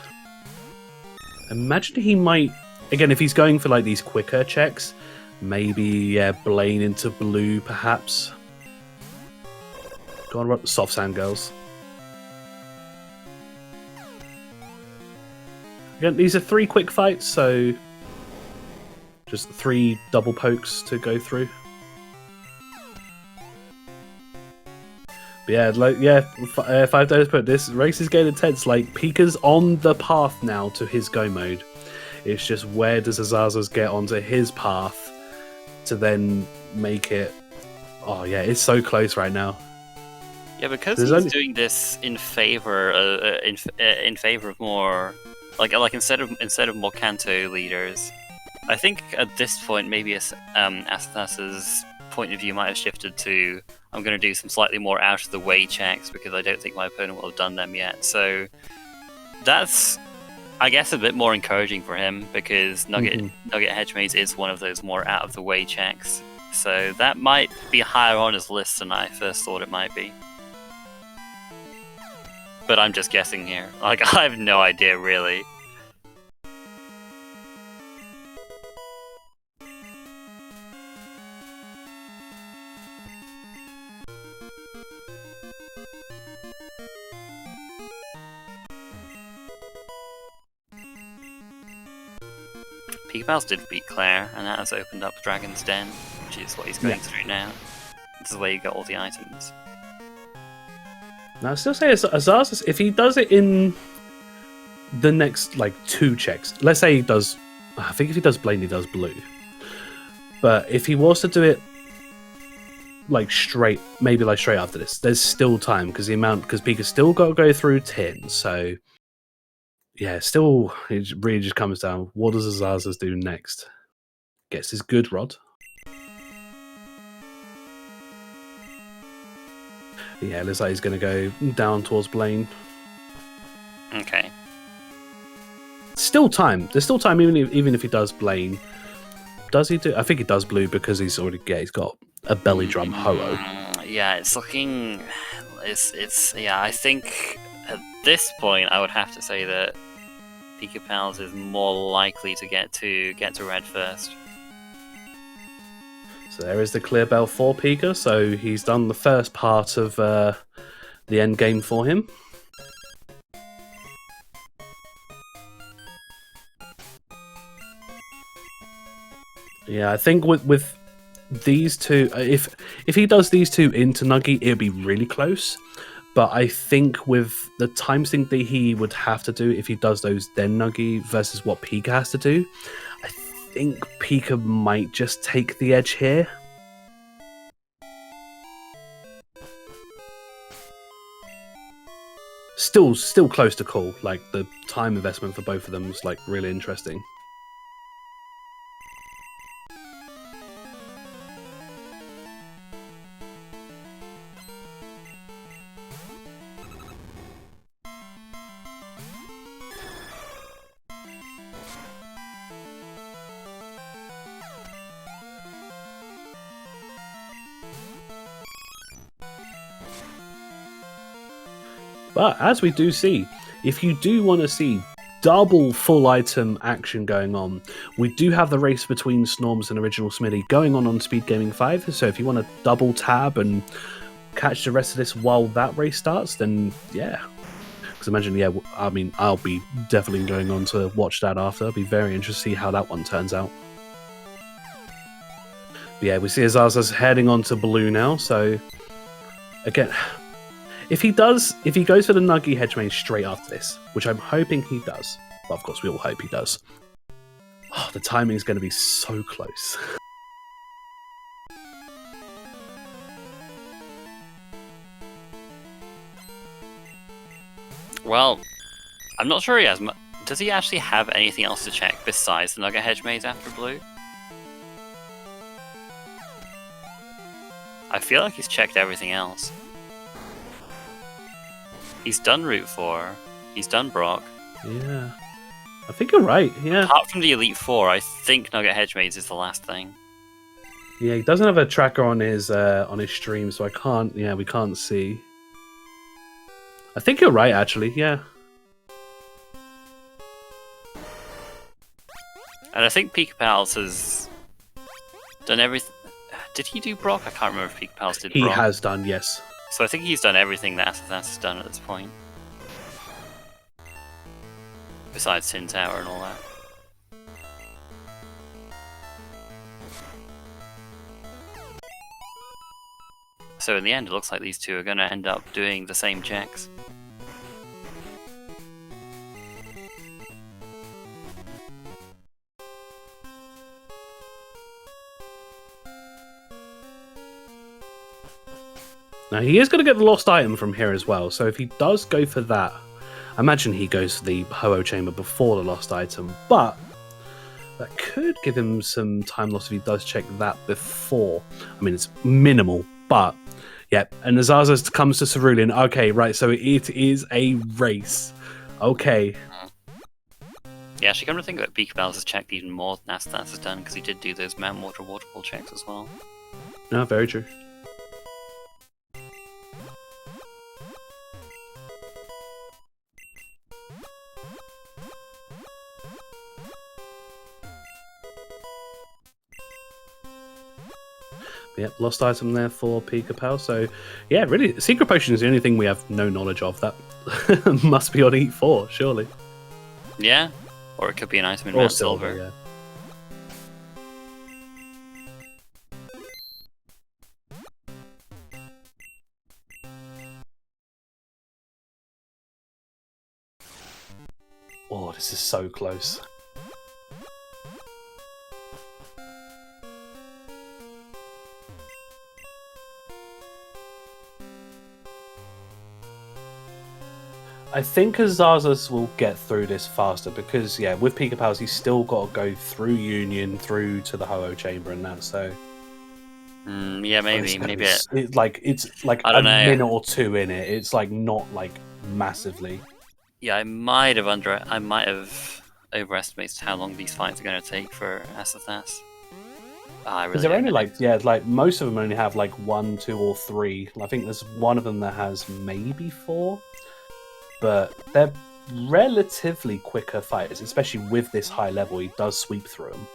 Imagine he might... Again, if he's going for like these quicker checks, maybe Blaine into blue, perhaps. Go on, soft sand girls. Again, these are 3 quick fights, so just 3 double pokes to go through. But yeah, like 5 days put this race is getting intense. Like Pika's on the path now to his go mode. It's just where does Asazas get onto his path to then make it? Oh yeah, it's so close right now. Yeah, because he's doing this in favor of more Like instead of more Kanto leaders, I think at this point maybe Asazas's point of view might have shifted to I'm going to do some slightly more out of the way checks because I don't think my opponent will have done them yet. So that's, I guess, a bit more encouraging for him because Nugget Hedge Maze is one of those more out of the way checks. So that might be higher on his list than I first thought it might be. But I'm just guessing here. Like, I have no idea, really. Pikapals did beat Claire, and that has opened up Dragon's Den, which is what he's going through now. This is where you get all the items. Now, I still say Asazas, if he does it in the next, like, 2 checks, let's say he does, I think if he does Blaine, he does blue. But if he was to do it, like, maybe like straight after this, there's still time, because Pika's still got to go through tin, so, yeah, still, it really just comes down, what does Asazas do next? Gets his good rod. Yeah, it looks like he's going to go down towards Blaine. Okay. Still time. There's still time, even if he does Blaine. Does he do? I think he does blue because he's got a belly drum Ho-Oh. Yeah, it's looking. It's yeah. I think at this point, I would have to say that Pikapals is more likely to get to red first. So there is the clear bell for Pika. So he's done the first part of the end game for him. Yeah, I think with these two, if he does these two into Nuggy, it'll be really close. But I think with the time sync that he would have to do if he does those then Nuggy versus what Pika has to do, I think Pika might just take the edge here. Still close to call. Like, the time investment for both of them is, like, really interesting. But as we do see, if you do want to see double full item action going on, we do have the race between Snorms and Original Smitty going on SpeedGaming 5. So if you want to double tab and catch the rest of this while that race starts, then yeah. Because imagine, yeah, I mean, I'll be definitely going on to watch that after. I'll be very interested to see how that one turns out. But yeah, we see Asazas heading on to blue now. So again, if he goes for the Nuggy Hedge Maze straight after this, which I'm hoping he does, well, of course we all hope he does, oh, the timing is going to be so close. Well, I'm not sure he has. Does he actually have anything else to check besides the Nugget Hedge Maze after blue? I feel like he's checked everything else. He's done Route 4. He's done Brock. Yeah. I think you're right, yeah. Apart from the Elite Four, I think Nugget Hedge Maze is the last thing. Yeah, he doesn't have a tracker on his stream, so we can't see. I think you're right, actually, yeah. And I think Pikapals has done everything. Did he do Brock? I can't remember if Pikapals did Brock. He has done, yes. So I think he's done everything that Asazas has done at this point. Besides Tin Tower and all that. So in the end, it looks like these two are going to end up doing the same checks. Now, he is going to get the lost item from here as well, so if he does go for that, I imagine he goes for the Ho-Oh chamber before the lost item, but that could give him some time loss if he does check that before. I mean, it's minimal, but yeah. And Azazas comes to Cerulean. Okay, right, so it is a race. Okay. Yeah, actually, come to think of it, Pikapals has checked even more than Astas has done, because he did do those Man Water Waterfall checks as well. No, very true. Yep, lost item there for Pikapal. So, yeah, really, Secret Potion is the only thing we have no knowledge of. That must be on E4, surely. Yeah, or it could be an item in Mount Silver. Yeah. Oh, this is so close. I think Azazas will get through this faster because, yeah, with Pikapals, he's still got to go through Union, through to the Ho-Oh chamber and that, so... yeah, maybe. It's like a minute or two in it. It's like not like massively. Yeah, I might have overestimated how long these fights are going to take for Asazas. Because they're only like most of them only have like 1, 2, or 3. I think there's one of them that has maybe 4. But they're relatively quicker fighters, especially with this high level. He does sweep through them.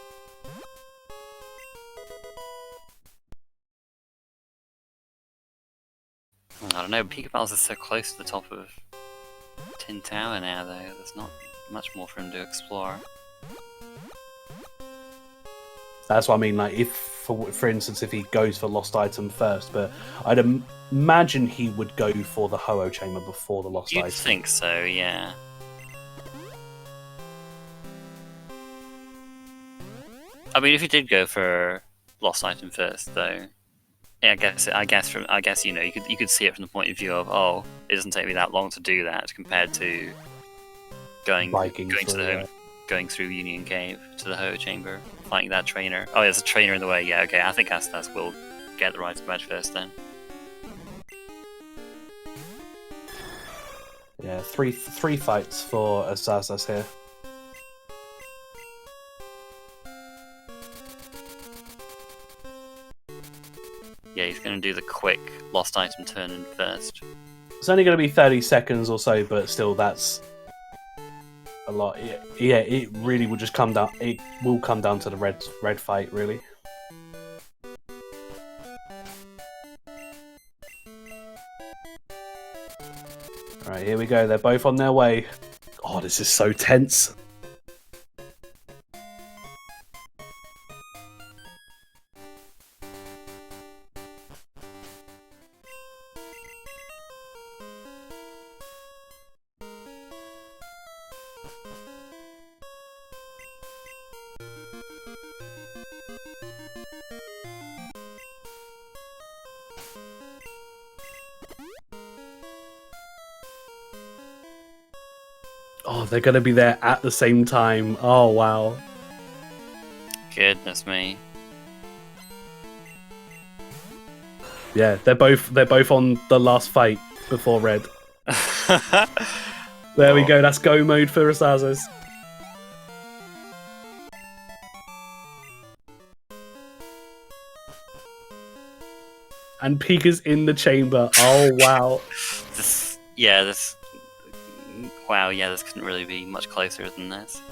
I don't know, Pikapals is so close to the top of Tin Tower now, though. There's not much more for him to explore. That's what I mean, like, if, for instance, if he goes for Lost Item first, but I'd imagine he would go for the Ho-Oh chamber before the Lost Item. You'd think so, yeah. I mean, if he did go for Lost Item first, though, yeah, I guess you know, you could see it from the point of view of, oh, it doesn't take me that long to do that compared to going through Union Cave to the Ho chamber, fighting that trainer. Oh, there's a trainer in the way. Yeah, okay. I think Astas will get the right to match first then. Yeah, three fights for Asazas here. Yeah, he's going to do the quick lost item turn in first. It's only going to be 30 seconds or so, but still, that's a lot. Yeah, it really will just come down. It will come down to the red fight, really. All right, here we go. They're both on their way. Oh, this is so tense. Oh, they're going to be there at the same time. Oh, wow. Goodness me. Yeah, they're both on the last fight before red. There we go. That's go mode for Asazas. And Pika's in the chamber. Oh, wow. Wow, yeah, this couldn't really be much closer than this.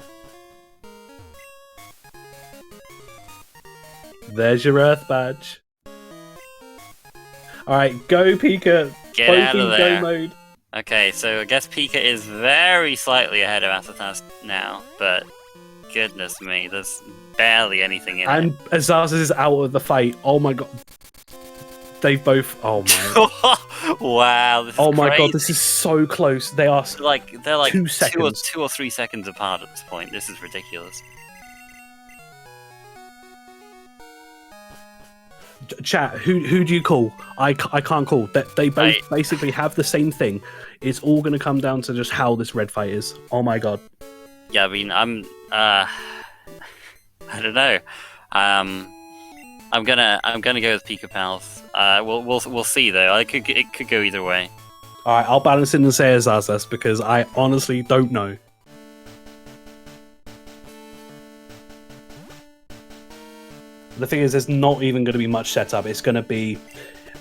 There's your Earth badge. Alright, go Pika. Get both out of in there. Go mode. Okay, so I guess Pika is very slightly ahead of Asazas now, but goodness me, there's barely anything in it. And Azazas is out of the fight. Oh my god. They've both. Oh my. Wow. This is oh my crazy. god, this is so close. They're like 2 seconds. two or 3 seconds apart at this point. This is ridiculous. Chat, who do you call? I can't call. They both basically have the same thing. It's all going to come down to just how this red fight is. Oh my god. Yeah, I mean, I don't know. I'm gonna go with Pikapals. We'll see though. It could go either way. All right, I'll balance in and say asazas because I honestly don't know. The thing is, there's not even going to be much setup. It's going to be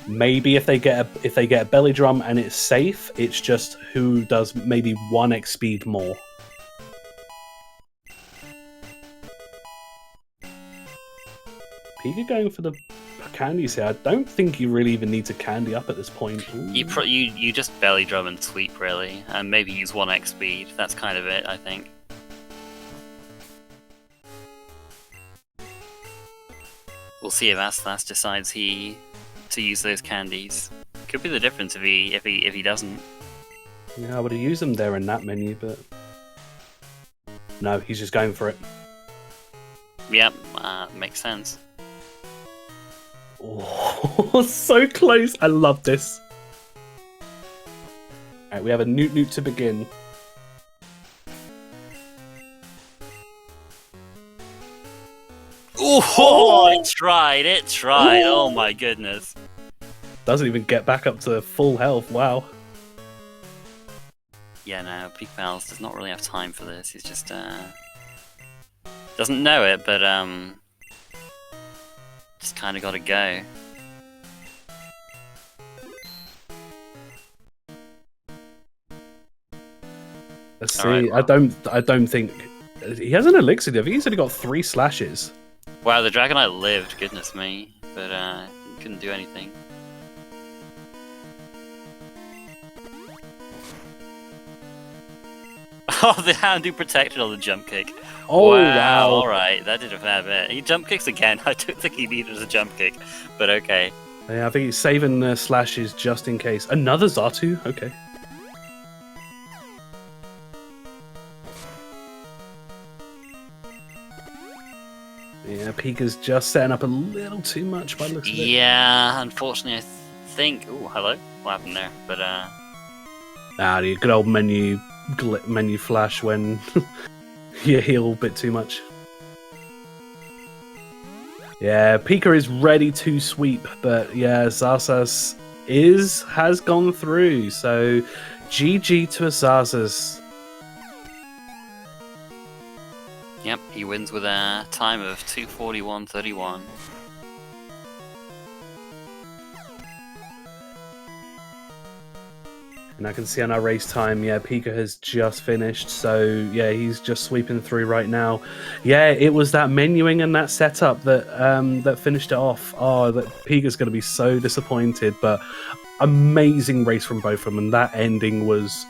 maybe if they get a belly drum and it's safe, it's just who does maybe 1x speed more. Pika going for the candies here. I don't think you really even need to candy up at this point. You just belly drum and sweep really, and maybe use 1x speed. That's kind of it, I think. We'll see if Astas decides to use those candies. Could be the difference if he doesn't. Yeah, I would have used them there in that menu, but no, he's just going for it. Yep, makes sense. Oh, so close! I love this. Alright, we have a Newt to begin. Oh, it tried! Oh my goodness. Doesn't even get back up to full health, wow. Yeah, no, Pikapals does not really have time for this. He's just, doesn't know it, but, just kinda gotta go. Let's see, right, well. I don't think... He has an elixir, I think he's only got 3 slashes. Wow, the Dragonite lived, goodness me, but couldn't do anything. Oh, the Houndoom protected on the jump kick. Oh, wow. Alright, that did a fair bit. He jump kicks again. I don't think he needed a jump kick, but okay. Yeah, I think he's saving the slashes just in case. Another Xatu? Okay. Yeah, Pika's just setting up a little too much by the looks of it. Yeah, unfortunately, I think... Ooh, hello? What happened there? But, the good old menu flash when you heal a bit too much. Yeah, Pika is ready to sweep, but yeah, Asazas has gone through, so GG to Asazas. Yep, he wins with a time of 2:41.31. And I can see on our race time, yeah, Pika has just finished, so yeah, he's just sweeping through right now. Yeah, it was that menuing and that setup that that finished it off. Oh, that Pika's going to be so disappointed, but amazing race from both of them, and that ending was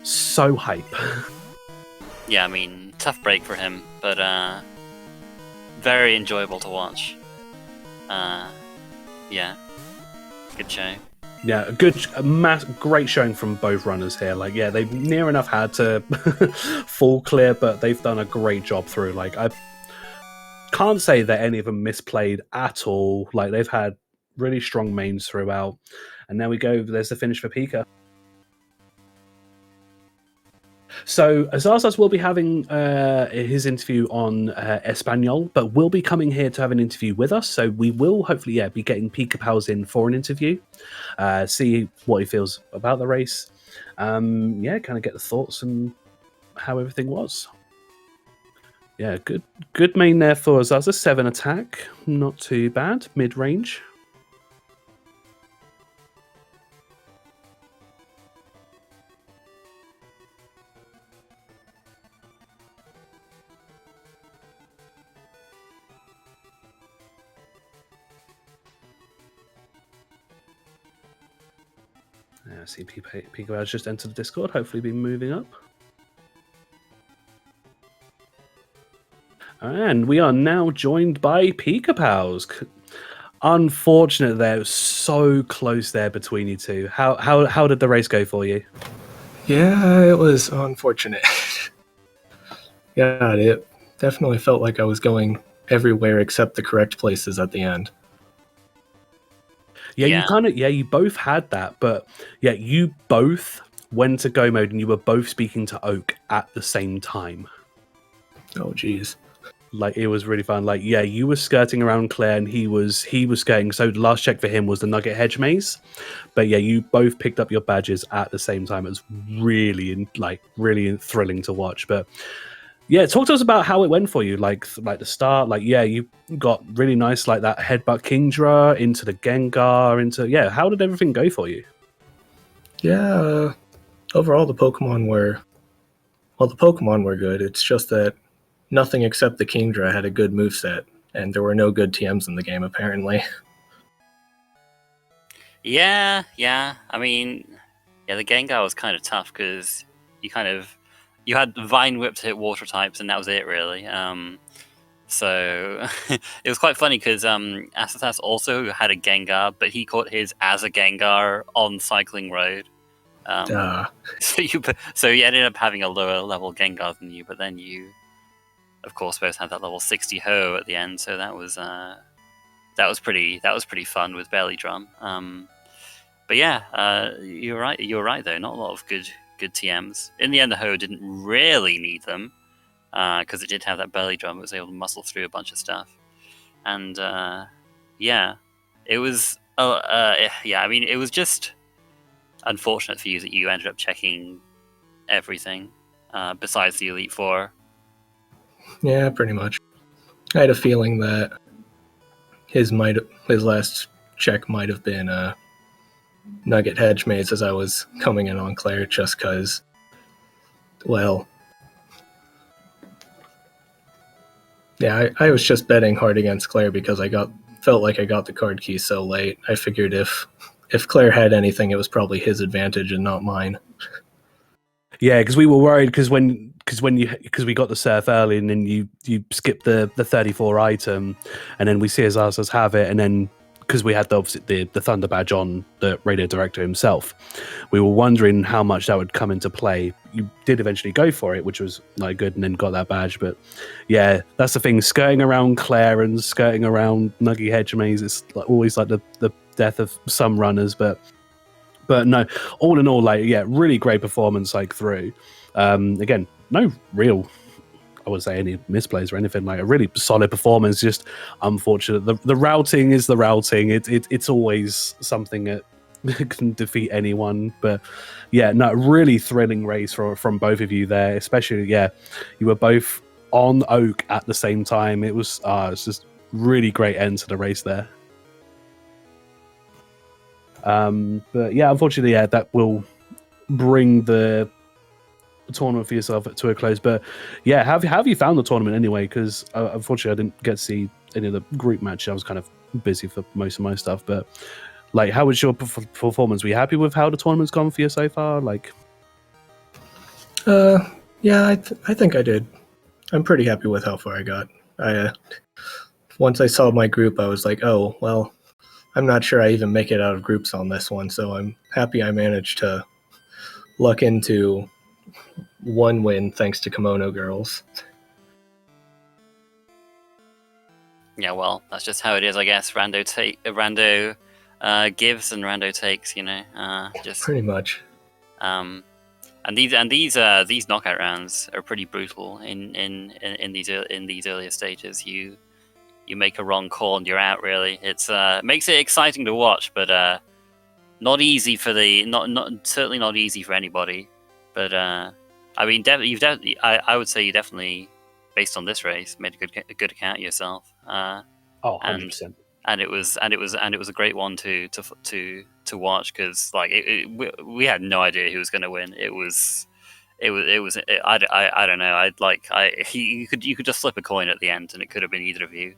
so hype. Yeah, I mean, tough break for him, but very enjoyable to watch. Yeah, good show. Yeah, great showing from both runners here. Like, yeah, they've near enough had to fall clear, but they've done a great job through. Like, I can't say that any of them misplayed at all. Like, they've had really strong mains throughout. And there we go. There's the finish for Pika. So Asazas will be having his interview on Espanol, but will be coming here to have an interview with us. So we will hopefully, be getting Pikapals in for an interview, see what he feels about the race. Kind of get the thoughts and how everything was. Yeah, good main there for Asazas. 7 attack, not too bad, mid range. I see Pika has just entered the Discord, hopefully be moving up. And we are now joined by Pikapals. Unfortunate there, it was so close there between you two. How did the race go for you? Yeah, it was unfortunate. Yeah, it definitely felt like I was going everywhere except the correct places at the end. Yeah, Yeah. you kind of you both had that, but yeah, you both went to go mode and you were both speaking to Oak at the same time. Oh, geez. Like it was really fun. Like you were skirting around Claire and he was skirting. So the last check for him was the Nugget Hedge Maze. But yeah, you both picked up your badges at the same time. It was really thrilling to watch. But yeah, talk to us about how it went for you. Like the start. Like you got really nice like that headbutt Kingdra into the Gengar into how did everything go for you? Yeah, overall the Pokemon were good. It's just that nothing except the Kingdra had a good moveset, and there were no good TMs in the game, apparently. Yeah. I mean, the Gengar was kind of tough because you had Vine Whip to hit water types, and that was it, really. So it was quite funny because asazas also had a Gengar, but he caught his as a Gengar on Cycling Road. So you ended up having a lower level Gengar than you, but then you, of course, both had that level 60 Ho at the end. So that was pretty fun with Belly Drum. But yeah, you're right. You're right though. Not a lot of good TMs. In the end, the Ho didn't really need them because it did have that Belly Drum. It was able to muscle through a bunch of stuff, and it was. I mean, it was just unfortunate for you that you ended up checking everything besides the Elite Four. Yeah, pretty much. I had a feeling that his last check might have been Nugget Hedge Maze as I was coming in on Claire, just because, well, yeah, I was just betting hard against Claire because felt like I got the card key so late. I figured if Claire had anything, it was probably his advantage and not mine. Yeah, because we were worried because we got the surf early and then you skipped the 34 item, and then we see his asses have it, and then because we had the Thunder badge on the radio director himself, we were wondering how much that would come into play. You did eventually go for it, which was like good, and then got that badge. But yeah, that's the thing. Skirting around Claire and skirting around Nugget Hedge Maze, it's always like the death of some runners, but no, all in all, really great performance through. Again, no real, I would say, any misplays or anything. Like a really solid performance. Just unfortunate. The routing is the routing. It's always something that can defeat anyone. But yeah, no, really thrilling race from both of you there. Especially, you were both on Oak at the same time. It's just really great end to the race there. But yeah, unfortunately, that will bring the tournament for yourself to a close. But yeah, how have you found the tournament anyway? Because unfortunately, I didn't get to see any of the group matches. I was kind of busy for most of my stuff. But how was your performance? Were you happy with how the tournament's gone for you so far? Yeah, I think I did. I'm pretty happy with how far I got. Once I saw my group, I was like, oh well. I'm not sure I even make it out of groups on this one, so I'm happy I managed to luck into one win thanks to Kimono Girls. Yeah, well, that's just how it is, I guess. Rando gives and Rando takes, just pretty much. And these knockout rounds are pretty brutal in these earlier stages. You make a wrong call and you're out. Really, it's makes it exciting to watch, but not easy for certainly not easy for anybody. But I mean, I would say you definitely, based on this race, made a good account of yourself. 100%. And it was a great one to watch because we had no idea who was going to win. I don't know. You could just flip a coin at the end, and it could have been either of you.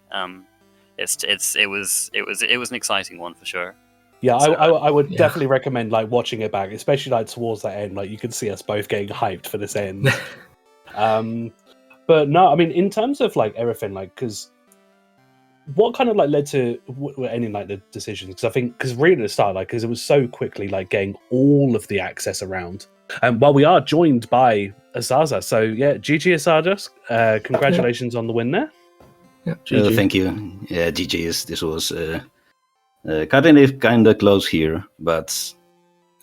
It was an exciting one for sure. Yeah, I would definitely recommend watching it back, especially towards that end. You could see us both getting hyped for this end. But no, I mean, in terms of everything, because what kind of led to any the decisions? Because I think really at the start, because it was so quickly getting all of the access around. Well, we are joined by Azaza. So, yeah, GG Azaza. Congratulations on the win there. Yeah, GG. Thank you. Yeah, GG. This was Cutting it kind of close here, but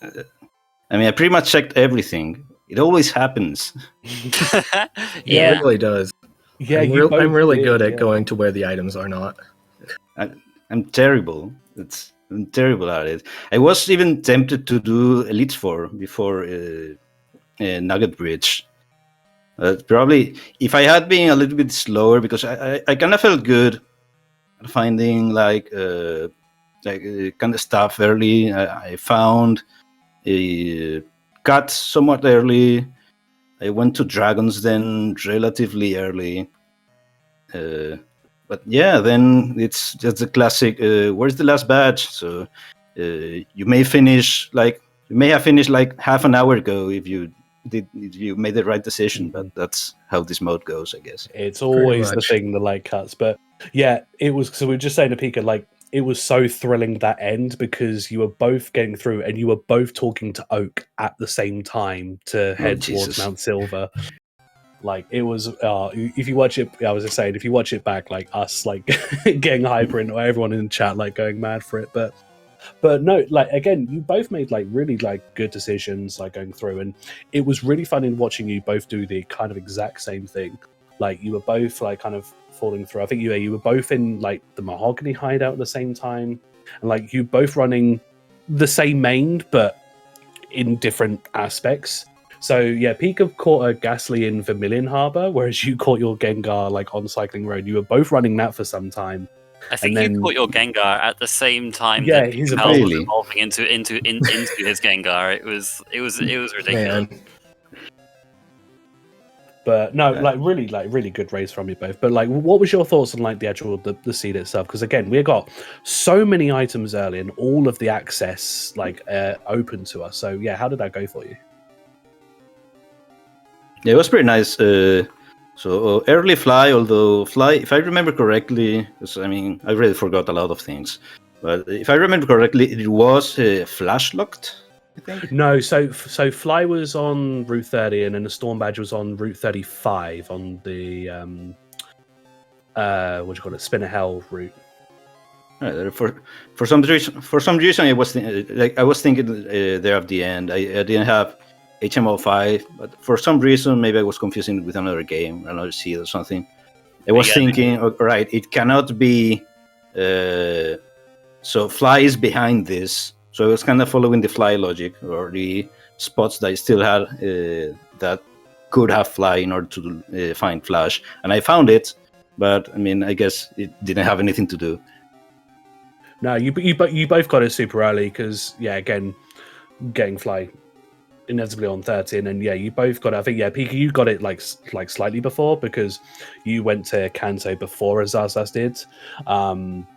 I mean, I pretty much checked everything. It always happens. It Yeah. really does. Yeah, I'm really did, good at yeah. going to where the items are not. I'm terrible. I'm terrible at it. I was even tempted to do Elite Four before Nugget Bridge. Probably if I had been a little bit slower, because I kind of felt good at finding kind of stuff early. I found a cut somewhat early. I went to Dragons then relatively early. But yeah, then it's just the classic. Where's the last badge? So you may have finished like half an hour ago if you made the right decision. But that's how this mode goes, I guess. It's always the much. thing, the like cuts. But yeah, it was. So we were just saying to Pika, like it was so thrilling that end because you were both getting through and you were both talking to Oak at the same time to head towards Jesus. Mount Silver. Like it was. If you watch it, I was just saying, if you watch it back, like us, like getting hyper and everyone in the chat, like going mad for it, But no, like again, you both made like really like good decisions, like going through, and it was really fun in watching you both do the kind of exact same thing. Like you were both like kind of falling through. I think you were both in like the mahogany hideout at the same time, and like you both running the same main but in different aspects. So yeah, Pika caught a Ghastly in Vermilion Harbor, whereas you caught your Gengar like on Cycling Road. You were both running that for some time. I think And you then- caught your Gengar at the same time Yeah, that he's Pikapals was really- evolving into his Gengar. It was ridiculous. Man, But no, like really good race from you both. But like, what was your thoughts on like the actual the seed itself? Because again, we got so many items early and all of the access like open to us. So yeah, how did that go for you? Yeah, it was pretty nice. So early Fly, although Fly, if I remember correctly, 'cause, I mean, I really forgot a lot of things. But if I remember correctly, it was flash locked, I think. No, so Fly was on Route 30, and then the Storm Badge was on Route 35 on the what do you call it, Spinner Hell route. Right, for some reason, I was thinking there at the end. I didn't have HM05, but for some reason, maybe I was confusing it with another game, another seed or something. I was thinking, right, it cannot be. So Fly is behind this, so I was kind of following the Fly logic or the spots that I still had that could have Fly in order to find Flash, and I found it. But I mean, I guess it didn't have anything to do. No, you both got it super early because yeah, again, getting Fly inevitably on 30, and then yeah, you both got it. I think yeah, Pika, you got it like slightly before because you went to Kanto before Azazas did.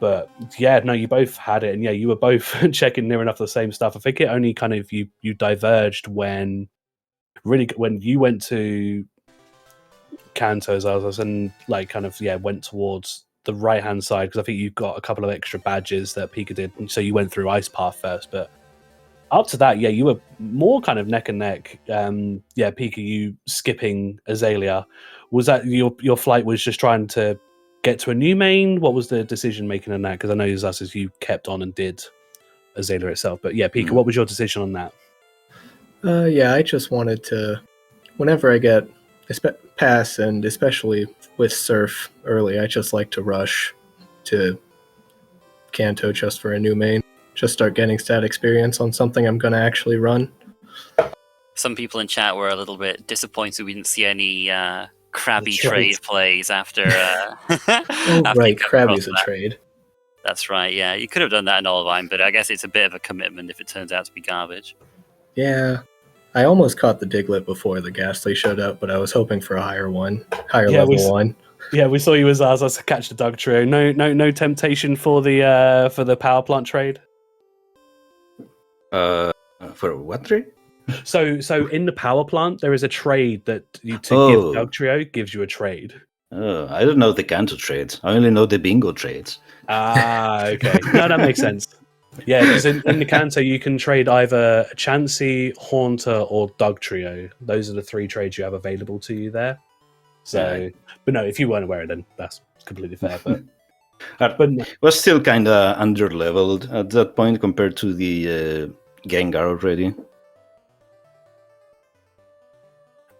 But yeah, no, you both had it, and yeah, you were both checking near enough the same stuff. I think it only kind of you diverged when you went to Kanto Azazas and like kind of yeah went towards the right hand side because I think you've got a couple of extra badges that Pika did, and so you went through Ice Path first, but. Up to that, yeah, you were more kind of neck and neck. Yeah, Pika, you skipping Azalea. Was that your flight was just trying to get to a new main? What was the decision making on that? Because I know as you kept on and did Azalea itself. But yeah, Pika, what was your decision on that? yeah, I just wanted to, whenever I get pass, and especially with Surf early, I just like to rush to Kanto just for a new main. Just start getting stat experience on something I'm going to actually run. Some people in chat were a little bit disappointed we didn't see any Krabby That's trade right. plays after. Oh, after right, you cut across Krabby's a that. trade. That's right. Yeah, you could have done that in Olivine, but I guess it's a bit of a commitment if it turns out to be garbage. Yeah, I almost caught the Diglett before the Ghastly showed up, but I was hoping for a higher Yeah, level one. Yeah, we saw you as Azaz catch the Dug Trio. No temptation for the power plant trade. For what trade? So in the power plant, there is a trade that you to give Dug Trio gives you a trade. I don't know the Kanto trades. I only know the bingo trades. Ah, okay. No, that makes sense. Yeah, because in the Kanto, you can trade either a Chansey, Haunter, or Dug Trio. Those are the three trades you have available to you there. So, but no, if you weren't aware, then that's completely fair. But But no, Was still kind of under-leveled at that point compared to the Gengar already.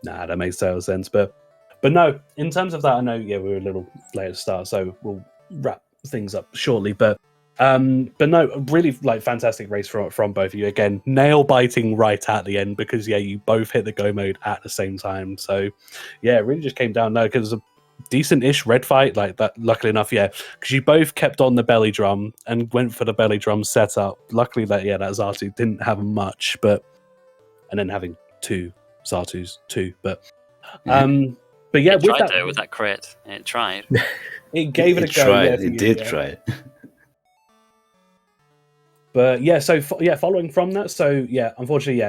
nah, that makes total sense. But no, in terms of that, I know we were a little late to start, so we'll wrap things up shortly. But no, really like fantastic race from both of you. Again, nail biting right at the end because you both hit the go mode at the same time. So it really just came down now because it was a decent-ish red fight like that. Luckily enough, because you both kept on the belly drum and went for the belly drum setup. Luckily that Xatu didn't have much, and then having two Xatus too, but It with tried that, though with that crit. It tried. it gave it a go. Tried. Yeah, It did try. But following from that, so unfortunately,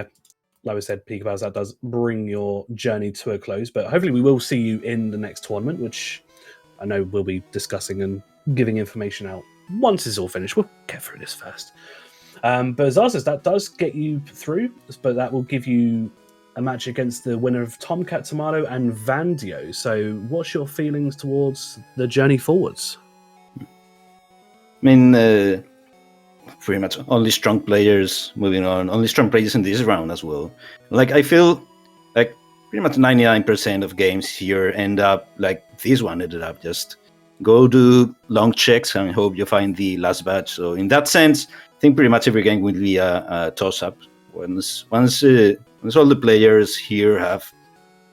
like I said, Pikapals, that does bring your journey to a close. But hopefully, we will see you in the next tournament, which I know we'll be discussing and giving information out once it's all finished. We'll get through this first. But asazas, that does get you through, but that will give you a match against the winner of Tomcat Tomato and Vandio. So, what's your feelings towards the journey forwards? I mean, pretty much only strong players moving on, only strong players in this round as well. Like, I feel like pretty much 99% of games here end up like this one ended up. Just go do long checks and hope you find the last batch. So in that sense, I think pretty much every game will be a toss-up. Once all the players here have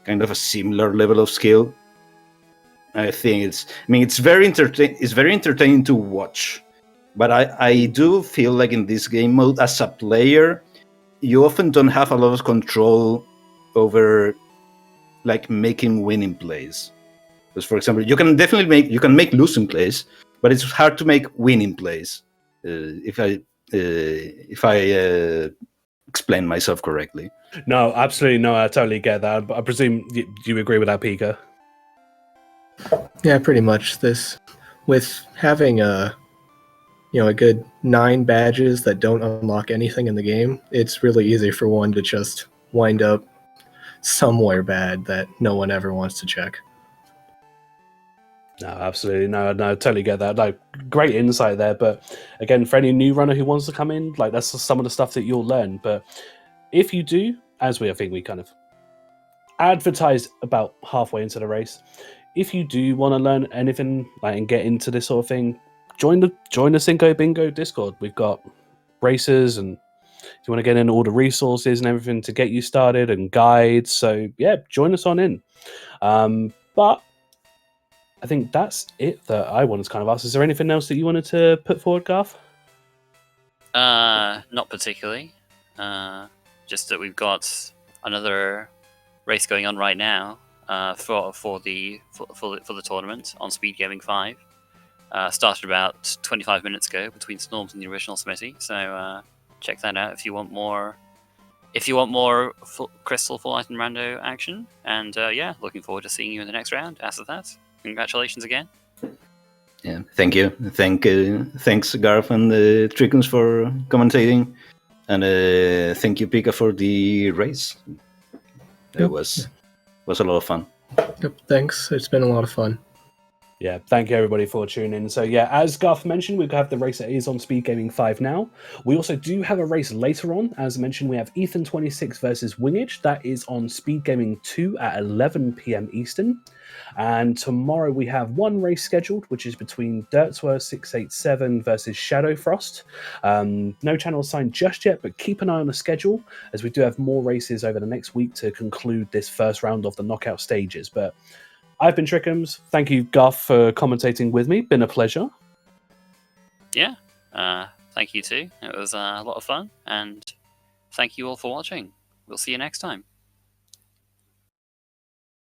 kind of a similar level of skill, I think it's very entertaining to watch. But I do feel like in this game mode, as a player, you often don't have a lot of control over like making winning plays. Because, for example, you can definitely make losing plays, but it's hard to make winning plays. If I explain myself correctly. No, absolutely no. I totally get that. But I presume you agree with that, Pika? Yeah, pretty much. This with having a good 9 badges that don't unlock anything in the game, it's really easy for one to just wind up somewhere bad that no one ever wants to check. No, absolutely. No, totally get that. No, great insight there. But again, for any new runner who wants to come in, like that's some of the stuff that you'll learn. But if you do, I think we kind of advertised about halfway into the race. If you do want to learn anything and get into this sort of thing, join the Cinco Bingo Discord. We've got races, and if you want to get in all the resources and everything to get you started and guides, so join us on in. But I think that's it that I wanted to kind of ask. Is there anything else that you wanted to put forward, Garth? Not particularly. Just that we've got another race going on right now for the tournament on SpeedGaming 5. Started about 25 minutes ago between Storms and the original Smitty. So check that out if you want more. If you want more Crystal Full Item Rando action, and looking forward to seeing you in the next round. After that, congratulations again. Yeah, thank you. Thanks, Garth and Trickens for commentating, and thank you, Pika, for the race. It was a lot of fun. Yep, thanks. It's been a lot of fun. Yeah, thank you everybody for tuning in. So as Garth mentioned, we have the race that is on SpeedGaming 5 now. We also do have a race later on. As mentioned, we have Ethan26 versus Wingage. That is on SpeedGaming 2 at 11 p.m. Eastern. And tomorrow we have one race scheduled, which is between Dirtswer687 versus Shadowfrost. No channel assigned just yet, but keep an eye on the schedule, as we do have more races over the next week to conclude this first round of the knockout stages. But I've been Trickums. Thank you, Garth, for commentating with me. Been a pleasure. Yeah, thank you too. It was a lot of fun, and thank you all for watching. We'll see you next time.